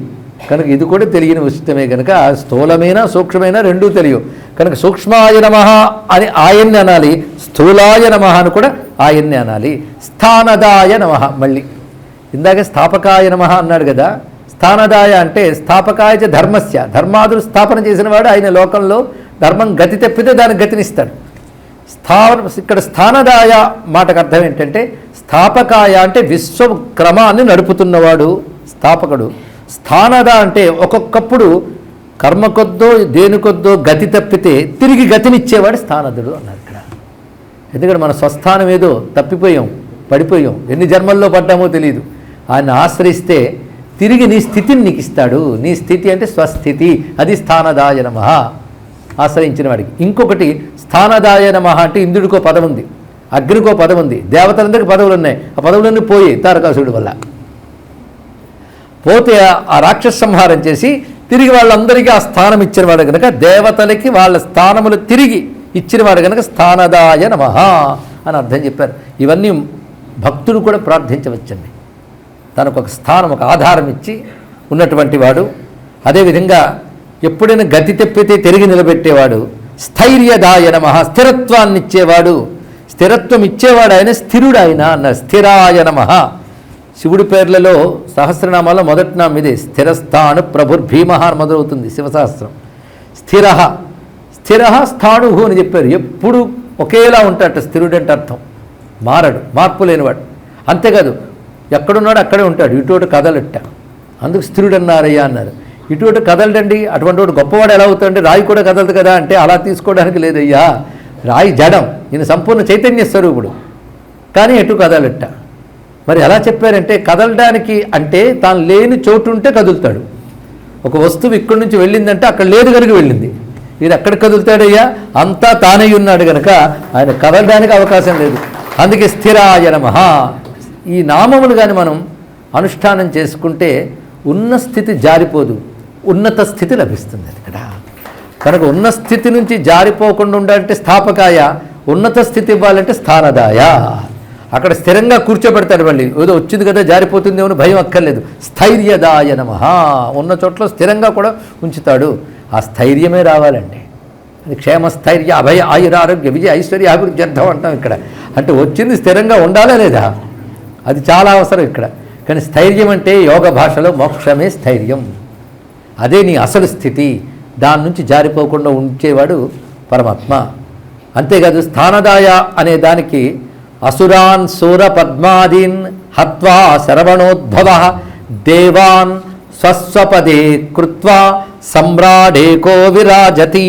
కనుక ఇది కూడా తెలియని ఉచితమే. కనుక స్థూలమైన సూక్ష్మమైన రెండూ తెలియవు. కనుక సూక్ష్మాయ నమః అని ఆయన్ని అనాలి, స్థూలాయ నమః అని కూడా ఆయన్ని అనాలి. స్థానదాయ నమః. మళ్ళీ ఇందాక స్థాపకాయ నమః అన్నాడు కదా. స్థానదాయ అంటే స్థాపకాయ ధర్మస్య, ధర్మాదులు స్థాపన చేసిన వాడు ఆయన. లోకంలో ధర్మం గతి తప్పితే దానికి గతినిస్తాడు. ఇక్కడ స్థానదాయ మాటకు అర్థం ఏంటంటే స్థాపకాయ అంటే విశ్వక్రమాన్ని నడుపుతున్నవాడు స్థాపకుడు. స్థానద అంటే ఒక్కొక్కప్పుడు కర్మ కొద్దో దేని కొద్దో గతి తప్పితే తిరిగి గతినిచ్చేవాడు స్థానదుడు అన్నారు ఇక్కడ. ఎందుకంటే మన స్వస్థానం ఏదో తప్పిపోయాం, పడిపోయాం, ఎన్ని జన్మల్లో పడ్డామో తెలియదు. ఆయన ఆశ్రయిస్తే తిరిగి నీ స్థితిని నీకు ఇస్తాడు. నీ స్థితి అంటే స్వస్థితి, అది స్థానదాయ నమః. ఆశ్రయించిన వాడికి. ఇంకొకటి స్థానదాయ నమః అంటే ఇంద్రుడికో పదం ఉంది, అగ్నికో పదం ఉంది, దేవతలందరికీ పదవులు ఉన్నాయి. ఆ పదవులన్నీ పోయి తారకాసుడి వల్ల పోతే ఆ రాక్షస సంహారం చేసి తిరిగి వాళ్ళందరికీ ఆ స్థానం ఇచ్చినవాడు కనుక, దేవతలకి వాళ్ళ స్థానములు తిరిగి ఇచ్చినవాడు కనుక స్థానదాయ నమః అని అర్థం చెప్పారు. ఇవన్నీ భక్తుడు కూడా ప్రార్థించవచ్చండి. తనకు ఒక స్థానం, ఒక ఆధారం ఇచ్చి ఉన్నటువంటి వాడు. అదేవిధంగా ఎప్పుడైనా గతి తెప్పితే తిరిగి నిలబెట్టేవాడు. స్థైర్యదాయ నమః. స్థిరత్వాన్ని ఇచ్చేవాడు. స్థిరత్వం ఇచ్చేవాడు ఆయన, స్థిరుడు ఆయన అన్నారు. స్థిరాయ నమః. శివుడి పేర్లలో సహస్రనామాల్లో మొదటి నామం ఇదే. స్థిరస్థాను ప్రభుర్భీమః అని మొదలవుతుంది శివసహస్రం. స్థిర స్థిర స్థాణుహు అని చెప్పారు. ఎప్పుడు ఒకేలా ఉంటాడట స్థిరుడు అంటే అర్థం. మారడు, మార్పు లేనివాడు. అంతేకాదు ఎక్కడున్నాడు అక్కడే ఉంటాడు, ఇటువంటి కదలట్ట. అందుకు స్థిరుడు అన్నారయ్యా అన్నారు. ఇటువంటి కదలడండి, అటువంటి వాడు గొప్పవాడు ఎలా అవుతాడంటే రాయి కూడా కదలదు కదా అంటే అలా తీసుకోవడానికి లేదయ్యా. రాయి జడం, ఈయన సంపూర్ణ చైతన్య స్వరూపుడు, కానీ ఎటు కదలట్ట. మరి ఎలా చెప్పారంటే కదలడానికి అంటే తాను లేని చోటు ఉంటే కదులుతాడు. ఒక వస్తువు ఇక్కడి నుంచి వెళ్ళిందంటే అక్కడ లేదు కనుక వెళ్ళింది. ఇది ఎక్కడ కదులుతాడయ్యా? అంతా తానై ఉన్నాడు కనుక ఆయన కదలడానికి అవకాశం లేదు. అందుకే స్థిరాయ నమః. ఈ నామములు కానీ మనం అనుష్ఠానం చేసుకుంటే ఉన్న స్థితి జారిపోదు, ఉన్నత స్థితి లభిస్తుంది ఇక్కడ. కనుక ఉన్న స్థితి నుంచి జారిపోకుండా ఉండాలంటే స్థాపకాయ, ఉన్నత స్థితి ఇవ్వాలంటే స్థానదాయ. అక్కడ స్థిరంగా కూర్చోబెడతాడు. మళ్ళీ ఏదో వచ్చింది కదా జారిపోతుందేమో భయం అక్కర్లేదు. స్థైర్యదాయ నమః. ఉన్న చోట్ల స్థిరంగా కూడా ఉంచుతాడు. ఆ స్థైర్యమే రావాలండి. అది క్షేమ స్థైర్య అభయ ఆయురారోగ్య విజయ ఐశ్వర్య అభివృద్ధి అర్థం అంటాం ఇక్కడ. అంటే వచ్చింది స్థిరంగా ఉండాలా లేదా? అది చాలా అవసరం ఇక్కడ. కానీ స్థైర్యం అంటే యోగ భాషలో మోక్షమే స్థైర్యం. అదే నీ అసలు స్థితి. దాని నుంచి జారిపోకుండా ఉంచేవాడు పరమాత్మ. అంతేకాదు స్థానదాయ అనే దానికి అసురాన్ సూర పద్మాదీన్ హత్వా శరవణోద్భవ దేవాన్ స్వస్వపదే కృత్వా సమ్రాడేకో విరాజతి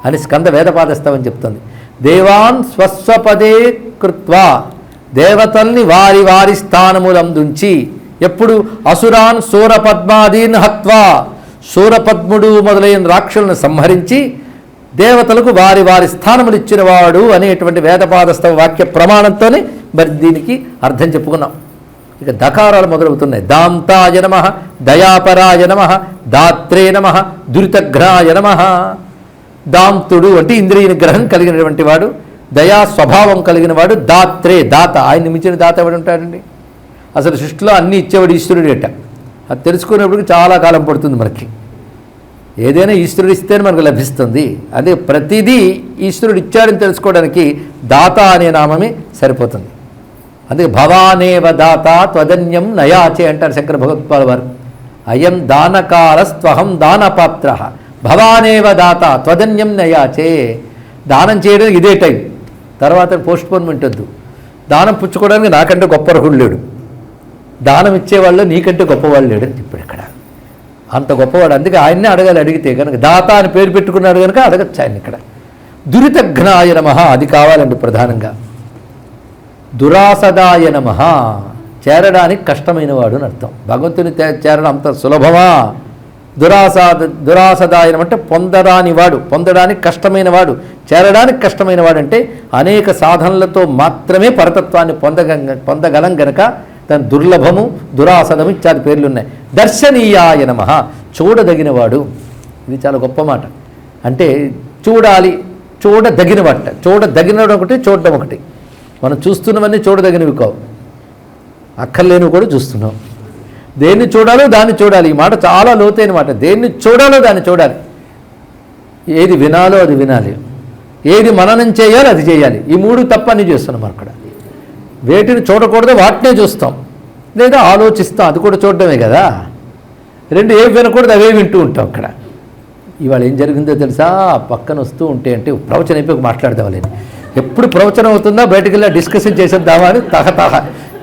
అని స్కంద వేదపాదస్తవని చెప్తుంది. దేవాన్ స్వస్వపదే కృత్వా, దేవతల్ని వారి వారి స్థానములందుంచి. ఎప్పుడు? అసురాన్ సూరపద్మాదీన్ హత్వా, సూరపద్ముడు మొదలైన రాక్షసులను సంహరించి దేవతలకు వారి వారి స్థానములు ఇచ్చినవాడు అనేటువంటి వేదపాదస్తవ వాక్య ప్రమాణంతోనే మరి దీనికి అర్థం చెప్పుకున్నాం. ఇక దకారాలు మొదలవుతున్నాయి. దాంతాయ నమః, దయాపరాయ నమః, దాత్రే నమః, దురితఘ్నాయ నమః. దాంతుడు అంటే ఇంద్రియ నిగ్రహం కలిగినటువంటి వాడు, దయా స్వభావం కలిగిన వాడు, దాత్రే దాత. ఆయన్ని మించిన దాత ఎవడు ఉంటాడండి? అసలు సృష్టిలో అన్నీ ఇచ్చేవాడు ఈశ్వరుడేట. అది తెలుసుకునేప్పటికి చాలా కాలం పడుతుంది మనకి. ఏదైనా ఈశ్వరుడు ఇస్తేనే మనకు లభిస్తుంది. అదే ప్రతిదీ ఈశ్వరుడు ఇచ్చాడని తెలుసుకోవడానికి దాత అనే నామమే సరిపోతుంది. అందుకే భవానేవ దాత త్వదన్యం నయాచే అంటారు శంకర భగవత్పాద వారు. అయం దానకారస్త్వహం దానపాత్ర భవానేవ దాత త్వదన్యం నయాచే. దానం చేయడం ఇదే టైం, తర్వాత పోస్ట్పోన్మెంట్ వద్దు. దానం పుచ్చుకోవడానికి నాకంటే గొప్ప అర్హుడు లేడు, దానం ఇచ్చేవాళ్ళు నీకంటే గొప్పవాళ్ళు లేడు అని చెప్పాడు ఇక్కడ. అంత గొప్పవాడు. అందుకే ఆయన్నే అడగాలి. అడిగితే కనుక దాత అని పేరు పెట్టుకున్నాడు కనుక అడగచ్చు ఆయన ఇక్కడ. దురితఘ్నాయ నమః అది కావాలండి ప్రధానంగా. దురాసదాయ నమః చేరడానికి కష్టమైన వాడు అని అర్థం. భగవంతుని చేరడం అంత సులభమా? దురాసదాయనం అంటే పొందరాని వాడు, పొందడానికి కష్టమైన వాడు, చేరడానికి కష్టమైన వాడు. అంటే అనేక సాధనలతో మాత్రమే పరతత్వాన్ని పొందగలం గనక దాని దుర్లభము, దురాసదము ఇత్యాది పేర్లు ఉన్నాయి. దర్శనీయాయ నమః చూడదగినవాడు. ఇది చాలా గొప్ప మాట. అంటే చూడాలి, చూడదగినవాట. చూడదగినవాడు ఒకటి, చూడడం ఒకటి. మనం చూస్తున్నవన్నీ చూడదగినవి కావు, అక్కర్లేనివి కూడా చూస్తున్నాం. దేన్ని చూడాలో దాన్ని చూడాలి. ఈ మాట చాలా లోతైన మాట. దేన్ని చూడాలో దాన్ని చూడాలి. ఏది వినాలో అది వినాలి, ఏది మననం చేయాలో అది చేయాలి. ఈ మూడు తప్ప అన్నీ చేస్తున్నాం అక్కడ. వేటిని చూడకూడదో వాటినే చూస్తాం, లేదా ఆలోచిస్తాం, అది కూడా చూడడమే కదా. రెండు ఏవి వినకూడదు అవే వింటూ ఉంటాం అక్కడ. ఇవాళ ఏం జరిగిందో తెలుసా? పక్కన వస్తూ ఉంటే అంటే ప్రవచనం అయిపోయి మాట్లాడదామని, ఎప్పుడు ప్రవచనం అవుతుందా బయటకు వెళ్ళి డిస్కషన్ చేసేద్దామా అని తహతహ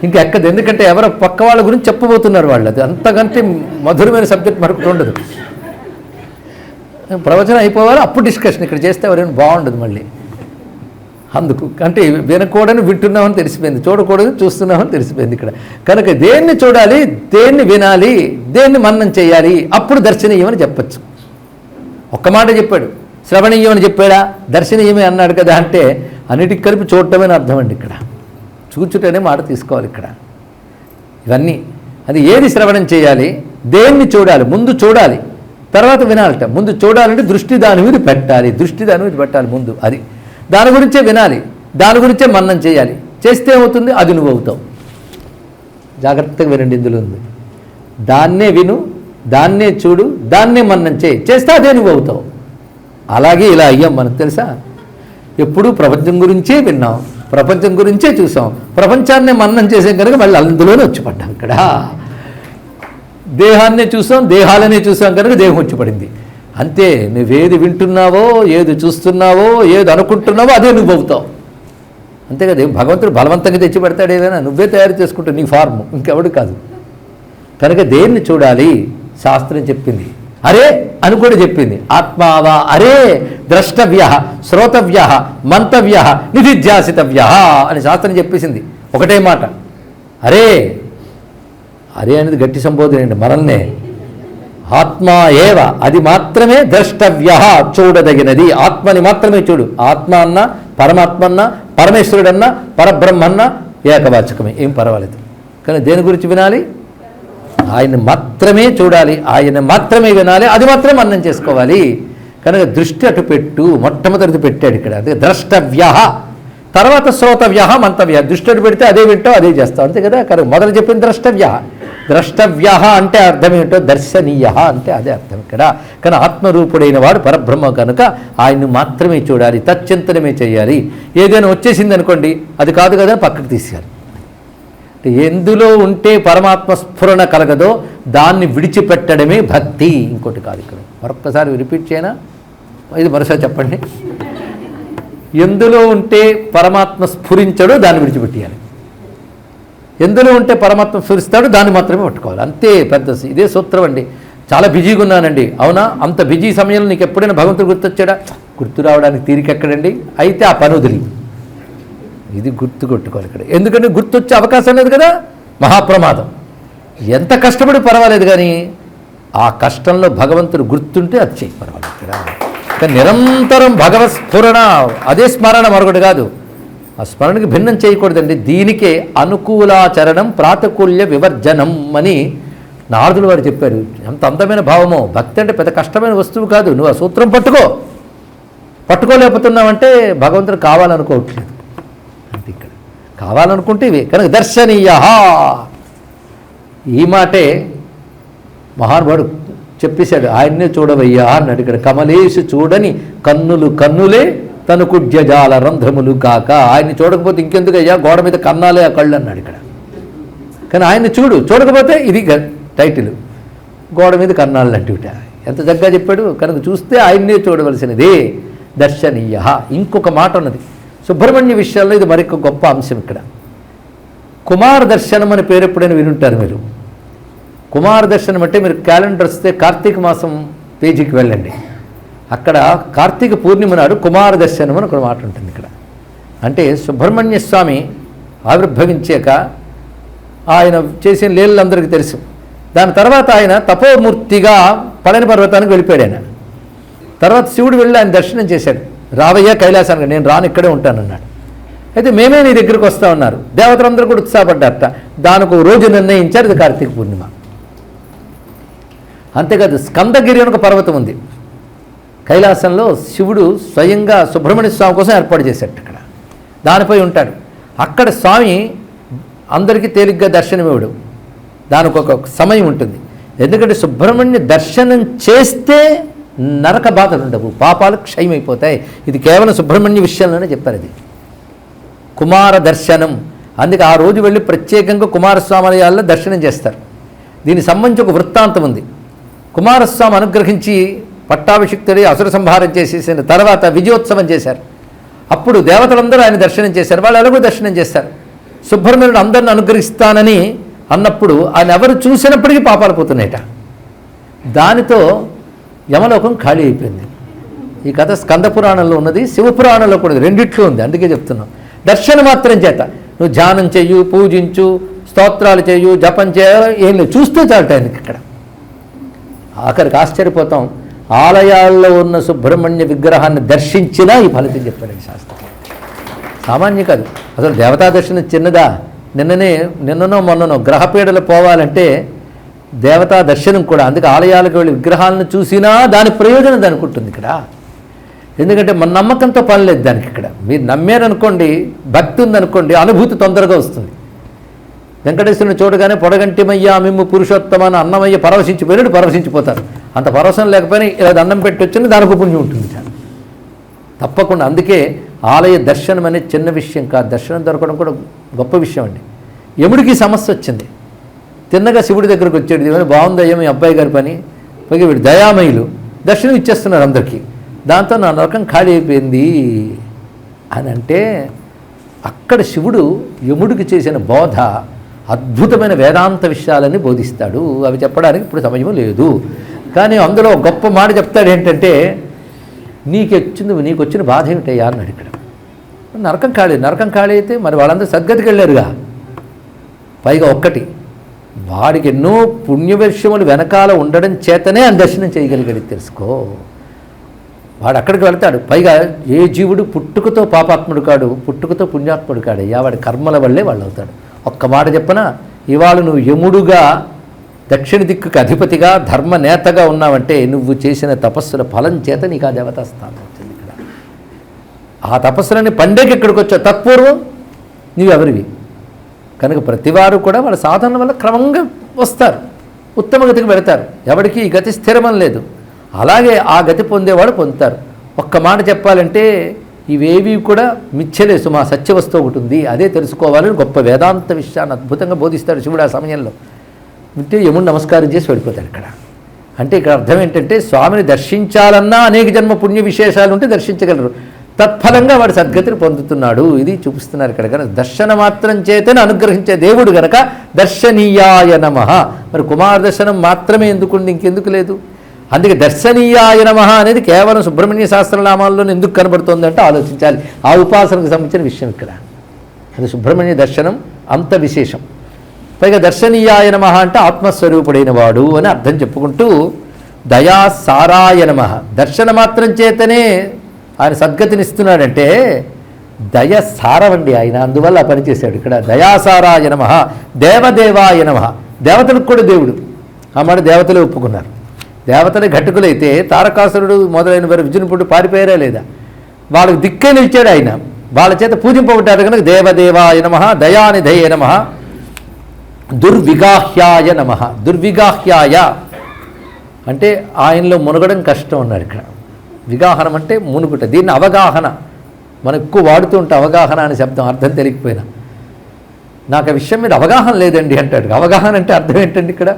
ఇంకా ఎక్కదు. ఎందుకంటే ఎవరో పక్క వాళ్ళ గురించి చెప్పబోతున్నారు వాళ్ళు. అది అంతకంటే మధురమైన సబ్జెక్ట్ మరొకటి ఉండదు. ప్రవచనం అయిపోవాలి అప్పుడు డిస్కషన్ ఇక్కడ చేస్తే ఎవరైనా బాగుండదు మళ్ళీ. అందుకు అంటే వినకూడని వింటున్నామని తెలిసిపోయింది, చూడకూడదని చూస్తున్నామని తెలిసిపోయింది ఇక్కడ. కనుక దేన్ని చూడాలి, దేన్ని వినాలి, దేన్ని మననం చేయాలి, అప్పుడు దర్శనీయమని చెప్పచ్చు. ఒక్క మాట చెప్పాడు, శ్రవణీయం అని చెప్పాడా? దర్శనీయమే అన్నాడు కదా. అంటే అన్నిటికి కలిపి చూడటమని అర్థం అండి ఇక్కడ. చూచుటనే మాట తీసుకోవాలి ఇక్కడ. ఇవన్నీ అది ఏది శ్రవణం చేయాలి, దేన్ని చూడాలి, ముందు చూడాలి తర్వాత వినాలట. ముందు చూడాలంటే దృష్టి దాని మీద పెట్టాలి, దృష్టి దాని మీద పెట్టాలి ముందు. అది దాని గురించే వినాలి, దాని గురించే మననం చేయాలి. చేస్తే ఏమవుతుంది? అది నువ్వు అవుతావు. జాగ్రత్తగా వినండి, ఇందులో ఉంది. దాన్నే విను, దాన్నే చూడు, దాన్నే మననం చేయి, చేస్తే అదే నువ్వు అవుతావు. అలాగే ఇలా అయ్యాం మనకు తెలుసా. ఎప్పుడూ ప్రపంచం గురించే విన్నాం, ప్రపంచం గురించే చూసాం, ప్రపంచాన్నే మననం చేసాం కనుక మళ్ళీ అందులోనే వచ్చి పడ్డాం ఇక్కడ. దేహాన్నే చూసాం, దేహాలనే చూసాం కనుక దేహం వచ్చి పడింది. అంతే. నువ్వేది వింటున్నావో, ఏది చూస్తున్నావో, ఏది అనుకుంటున్నావో అదే నువ్వు అవుతావు. అంతే కదా. భగవంతుడు బలవంతంగా తెచ్చి పెడతాడు ఏదైనా, నువ్వే తయారు చేసుకుంటావు నీ ఫార్మ్, ఇంకెవడు కాదు. కనుక దేన్ని చూడాలి శాస్త్రం చెప్పింది. అరే అని కూడా చెప్పింది. ఆత్మావా అరే ద్రష్టవ్య శ్రోతవ్య మంతవ్య నిధిధ్యాసితవ్య అని శాస్త్రం చెప్పేసింది. ఒకటే మాట, అరే. అరే అనేది గట్టి సంబోధన అండి మనల్నే. ఆత్మా ఏవ అది మాత్రమే ద్రష్టవ్య చూడదగినది. ఆత్మని మాత్రమే చూడు. ఆత్మ అన్నా, పరమాత్మ అన్నా, పరమేశ్వరుడన్నా, పరబ్రహ్మన్నా ఏకవాచకమే, ఏం పర్వాలేదు. కానీ దేని గురించి వినాలి? ఆయన్ని మాత్రమే చూడాలి, ఆయన మాత్రమే వినాలి, అది మాత్రమే మననం చేసుకోవాలి. కనుక దృష్టి అటు పెట్టు, మొట్టమొదటిది పెట్టాడు ఇక్కడ. అదే ద్రష్టవ్య, తర్వాత శ్రోతవ్య మంతవ్య. దృష్టి అటు పెడితే అదే వింటావు, అదే చేస్తావు, అంతే కదా. కనుక మొదలు చెప్పింది ద్రష్టవ్య. ద్రష్టవ్య అంటే అర్థం ఏంటో, దర్శనీయ అంటే అదే అర్థం ఇక్కడ. కానీ ఆత్మరూపుడైన వాడు పరబ్రహ్మ కనుక ఆయన్ని మాత్రమే చూడాలి, తచ్చింతనమే చేయాలి. ఏదైనా వచ్చేసింది అనుకోండి, అది కాదు కదా పక్కకు తీసేయాలి. ఎందులో ఉంటే పరమాత్మ స్ఫురణ కలగదో దాన్ని విడిచిపెట్టడమే భక్తి, ఇంకోటి కాదు. ఇక్కడ మరొక్కసారి రిపీట్ చేయనా, ఇది మరోసారి చెప్పండి. ఎందులో ఉంటే పరమాత్మ స్ఫురించడో దాన్ని విడిచిపెట్టేయాలి. ఎందులో ఉంటే పరమాత్మ స్ఫురిస్తాడో దాన్ని మాత్రమే పట్టుకోవాలి, అంతే. పెద్ద ఇదే సూత్రం అండి. చాలా బిజీగా ఉన్నానండి, అవునా? అంత బిజీ సమయంలో నీకు ఎప్పుడైనా భగవంతుడు గుర్తొచ్చాడా? గుర్తు రావడానికి తీరికెక్కడండి. అయితే ఆ పని వదిలి ఇది గుర్తు కొట్టుకోవాలి ఇక్కడ. ఎందుకంటే గుర్తొచ్చే అవకాశం లేదు కదా, మహాప్రమాదం. ఎంత కష్టపడి పర్వాలేదు, కానీ ఆ కష్టంలో భగవంతుడు గుర్తుంటే అది చేయి పర్వాలేదు ఇక్కడ. కానీ నిరంతరం భగవత్ స్ఫురణ, అదే స్మరణ, మరొకటి కాదు. ఆ స్మరణకి భిన్నం చేయకూడదండి. దీనికే అనుకూలాచరణం ప్రాతికూల్య వివర్జనం అని నారదులు వారు చెప్పారు. ఎంత అందమైన భావమో. భక్తి అంటే పెద్ద కష్టమైన వస్తువు కాదు. నువ్వు ఆ సూత్రం పట్టుకో, పట్టుకోలేకపోతున్నామంటే భగవంతుడు కావాలనుకోవట్లేదు. అంటే ఇక్కడ కావాలనుకుంటే ఇవే కనుక దర్శనీయ. ఈ మాటే మహానుభావుడు చెప్పేశాడు, ఆయన్నే చూడవయ్యా అన్నాడు. ఇక్కడ కమలేశు చూడని కన్నులే తను కుడ్యజాల రంధ్రములు కాక. ఆయన్ని చూడకపోతే ఇంకెందుకయ్యా గోడ మీద కన్నాలే ఆ కళ్ళు అన్నాడు ఇక్కడ. కానీ ఆయన్ని చూడకపోతే ఇది టైటిల్, గోడ మీద కన్నాలు లాంటివిట. ఎంత చక్కగా చెప్పాడు. కనుక చూస్తే ఆయన్నే చూడవలసినదే దర్శనీయ. ఇంకొక మాట ఉన్నది సుబ్రహ్మణ్య విషయాల్లో, ఇది మరొక గొప్ప అంశం. ఇక్కడ కుమార దర్శనం అనే పేరు ఎప్పుడైనా వినుంటారు మీరు. కుమార దర్శనం అంటే మీరు క్యాలెండర్ వస్తే కార్తీక మాసం పేజీకి వెళ్ళండి. అక్కడ కార్తీక పూర్ణిమ నాడు కుమార దర్శనం అని ఒక మాట ఉంటుంది. ఇక్కడ అంటే సుబ్రహ్మణ్య స్వామి ఆవిర్భవించాక ఆయన చేసిన లీలలందరికీ తెలుసు. దాని తర్వాత ఆయన తపోమూర్తిగా పళని పర్వతానికి వెళ్ళిపోయాడు. ఆయన తర్వాత శివుడు వెళ్ళి ఆయన దర్శనం చేశాడు. రావయ్య కైలాసానికి, నేను రాను ఇక్కడే ఉంటానన్నాడు. అయితే మేమే నీ దగ్గరికి వస్తా ఉన్నారు. దేవతలందరూ కూడా ఉత్సాహపడ్డారట. దానికి ఒక రోజు నిర్ణయించారు, ఇది కార్తీక పూర్ణిమ. అంతేకాదు స్కందగిరి అని ఒక పర్వతం ఉంది కైలాసంలో. శివుడు స్వయంగా సుబ్రహ్మణ్య స్వామి కోసం ఏర్పాటు చేశాడు. అక్కడ దానిపై ఉంటాడు. అక్కడ స్వామి అందరికీ తేలిగ్గా దర్శనమివ్వడు. దానికి ఒక సమయం ఉంటుంది. ఎందుకంటే సుబ్రహ్మణ్య దర్శనం చేస్తే నరక బాధలు ఉండవు, పాపాలు క్షయమైపోతాయి. ఇది కేవలం సుబ్రహ్మణ్య విషయంలోనే చెప్పారు. ఇది కుమార దర్శనం. అందుకే ఆ రోజు వెళ్ళి ప్రత్యేకంగా కుమారస్వామి దర్శనం చేస్తారు. దీనికి సంబంధించి ఒక వృత్తాంతం ఉంది. కుమారస్వామి అనుగ్రహించి పట్టాభిషిక్తుడి అసుర సంహారం చేసేసిన తర్వాత విజయోత్సవం చేశారు. అప్పుడు దేవతలందరూ ఆయన దర్శనం చేశారు. వాళ్ళు ఎలాగో దర్శనం చేస్తారు. సుబ్రహ్మణ్యుడు అందరిని అనుగ్రహిస్తానని అన్నప్పుడు ఆయన ఎవరు చూసినప్పటికీ పాపాలు పోతున్నాయట. దానితో యమలోకం ఖాళీ అయిపోయింది. ఈ కథ స్కంద పురాణంలో ఉన్నది, శివపురాణంలో కూడా రెండిట్లో ఉంది. అందుకే చెప్తున్నాం. దర్శన మాత్రం చేత నువ్వు ధ్యానం చెయ్యు, పూజించు, స్తోత్రాలు చేయు, జపం చేయ, ఏం లేదు, చూస్తే చాలట ఆయనకి. ఇక్కడ ఆఖరికి ఆశ్చర్యపోతాం. ఆలయాల్లో ఉన్న సుబ్రహ్మణ్య విగ్రహాన్ని దర్శించినా ఈ ఫలితం చెప్పాడు శాస్త్రం. సామాన్య కాదు. అసలు దేవతా దర్శనం చిన్నదా? నిన్ననో మొన్ననో గ్రహపీడలు పోవాలంటే దేవతా దర్శనం కూడా. అందుకే ఆలయాలకు వెళ్ళి విగ్రహాలను చూసినా దాని ప్రయోజనం దానికి ఉంటుంది ఇక్కడ. ఎందుకంటే మన నమ్మకంతో పని లేదు దానికి. ఇక్కడ మీరు నమ్మారనుకోండి, భక్తి ఉందనుకోండి, అనుభూతి తొందరగా వస్తుంది. వెంకటేశ్వరుని చూడగానే పొడగంటిమయ్యా మిమ్ము పురుషోత్తమాన అన్నమయ్య పరవశించిపోయినట్టు పరవశించిపోతారు. అంత పరవశం లేకపోయినా ఇలా దండం పెట్టి వచ్చిన దానికి పుణ్యం ఉంటుంది తప్పకుండా. అందుకే ఆలయ దర్శనం అనేది చిన్న విషయం కాదు. దర్శనం దొరకడం కూడా గొప్ప విషయం అండి. యముడికి సమస్య వచ్చింది. తిన్నగా శివుడి దగ్గరకు వచ్చాడు. ఏమైనా బాగుందయ్యా మీ అబ్బాయి గారి పని, పైగా వీడు దయామయులు, దర్శనం ఇచ్చేస్తున్నారు అందరికీ. దాంతో నా నరకం ఖాళీ అయిపోయింది అని అంటే, అక్కడ శివుడు యముడికి చేసిన బోధ అద్భుతమైన వేదాంత విషయాలని బోధిస్తాడు. అవి చెప్పడానికి ఇప్పుడు సమయం లేదు. కానీ అందులో గొప్ప మాట చెప్తాడు. ఏంటంటే, నీకు వచ్చిన బాధ ఏమిటయ్యా అన్నాడు. ఇక్కడ నరకం ఖాళీ అయితే మరి వాళ్ళందరూ సద్గతికి వెళ్ళారుగా. పైగా ఒక్కటి, వాడికి ఎన్నో పుణ్యవిషయములు వెనకాల ఉండడం చేతనే ఆయన దర్శనం చేయగలిగాడు. తెలుసుకో, వాడు అక్కడికి వెళ్తాడు. పైగా ఏ జీవుడు పుట్టుకతో పాపాత్ముడు కాడు, పుట్టుకతో పుణ్యాత్ముడు కాడయ్యా. వాడి కర్మల వల్లే వాళ్ళు అవుతాడు. ఒక్క మాట చెప్పనా, ఇవాళ నువ్వు యముడుగా దక్షిణ దిక్కుకి అధిపతిగా ధర్మ నేతగా ఉన్నావంటే నువ్వు చేసిన తపస్సుల ఫలం చేత నీకు ఆ దేవతా స్థానం వచ్చింది. ఇక్కడ ఆ తపస్సులని పండేకి ఇక్కడికి వచ్చావు. తత్పూర్వం నీవెవరివి? కనుక ప్రతివారు కూడా వాళ్ళ సాధన వల్ల క్రమంగా వస్తారు, ఉత్తమ గతికి వెళతారు. ఎవరికి ఈ గతి స్థిరమని లేదు. అలాగే ఆ గతి పొందేవాడు పొందుతారు. ఒక్క మాట చెప్పాలంటే ఇవేవి కూడా మిథ్యలే సుమా, సత్యవస్తువు ఒకటి ఉంది, అదే తెలుసుకోవాలని గొప్ప వేదాంత విషయాన్ని అద్భుతంగా బోధిస్తాడు శివుడు. ఆ సమయంలో వింటే యముడు నమస్కారం చేసి వెళ్ళిపోతాడు. ఇక్కడ అంటే ఇక్కడ అర్థం ఏంటంటే, స్వామిని దర్శించాలన్నా అనేక జన్మ పుణ్య విశేషాలు ఉంటే దర్శించగలరు. తత్ఫలంగా వాడు సద్గతిని పొందుతున్నాడు. ఇది చూపిస్తున్నారు ఇక్కడ. కనుక దర్శన మాత్రం చేతనే అనుగ్రహించే దేవుడు గనక దర్శనీయాయ నమః. మరి కుమార దర్శనం మాత్రమే ఎందుకుంది, ఇంకెందుకు లేదు? అందుకే దర్శనీయాయ నమః అనేది కేవలం సుబ్రహ్మణ్య సహస్రనామాల్లో ఎందుకు కనబడుతుంది అంటే ఆలోచించాలి. ఆ ఉపాసనకు సంబంధించిన విషయం ఇక్కడ. అది సుబ్రహ్మణ్య దర్శనం అంత విశేషం. పైగా దర్శనీయాయ నమః అంటే ఆత్మస్వరూపుడైన వాడు అని అర్థం చెప్పుకుంటూ, దయాసారాయ నమః. దర్శన మాత్రం చేతనే ఆయన సద్గతినిస్తున్నాడంటే దయ సారవండి ఆయన, అందువల్ల పనిచేశాడు. ఇక్కడ దయాసారాయ నమః, దేవదేవాయ నమః. దేవతలకు కూడా దేవుడు. ఆ మాట దేవతలే ఒప్పుకున్నారు. దేవతలే ఘటకులైతే తారకాసురుడు మొదలైన వారు విజృంభుడు పారిపోయారా లేదా? వాళ్ళకి దిక్కే నిలిచాడు ఆయన. వాళ్ళ చేత పూజింపబడ్డాడు కనుక దేవదేవాయ నమః, దయానిధయే నమః, దుర్విగాహ్యాయ నమః. దుర్విగాహ్యాయ అంటే ఆయనలో మునగడం కష్టం అన్నాడు ఇక్కడ. విగాహనం అంటే మునుగుట. దీన్ని అవగాహన మనం ఎక్కువ వాడుతూ ఉంటాం. అవగాహన అనే శబ్దం అర్థం తెలియకపోయినా, నాకు ఆ విషయం మీద అవగాహన లేదండి అంటాడు. అవగాహన అంటే అర్థం ఏంటండి ఇక్కడ?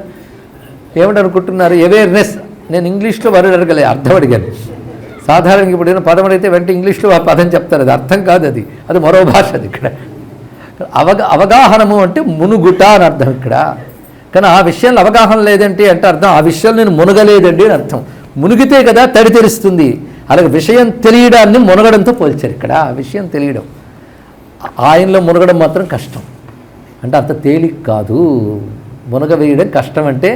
ఏమిటి అనుకుంటున్నారు? అవేర్నెస్. నేను ఇంగ్లీష్లో వర్డ్ అడగలే, అర్థం అడిగాను. సాధారణంగా ఇప్పుడు ఏదైనా పదం అడిగితే వెంటనే ఇంగ్లీష్లో ఆ పదం చెప్తారు. అది అర్థం కాదు, అది మరో భాష. అది ఇక్కడ అవగాహనము అంటే మునుగుట అని అర్థం ఇక్కడ. కానీ ఆ విషయంలో అవగాహన లేదంటే అంటే అర్థం ఆ విషయంలో నేను మునగలేదండి అని అర్థం. మునిగితే కదా తడి తెరుస్తుంది. అలాగే విషయం తెలియడాన్ని మునగడంతో పోల్చారు ఇక్కడ. ఆ విషయం తెలియడం, ఆయనలో మునగడం మాత్రం కష్టం. అంటే అంత తేలిక కాదు. మునగవేయడం కష్టం అంటే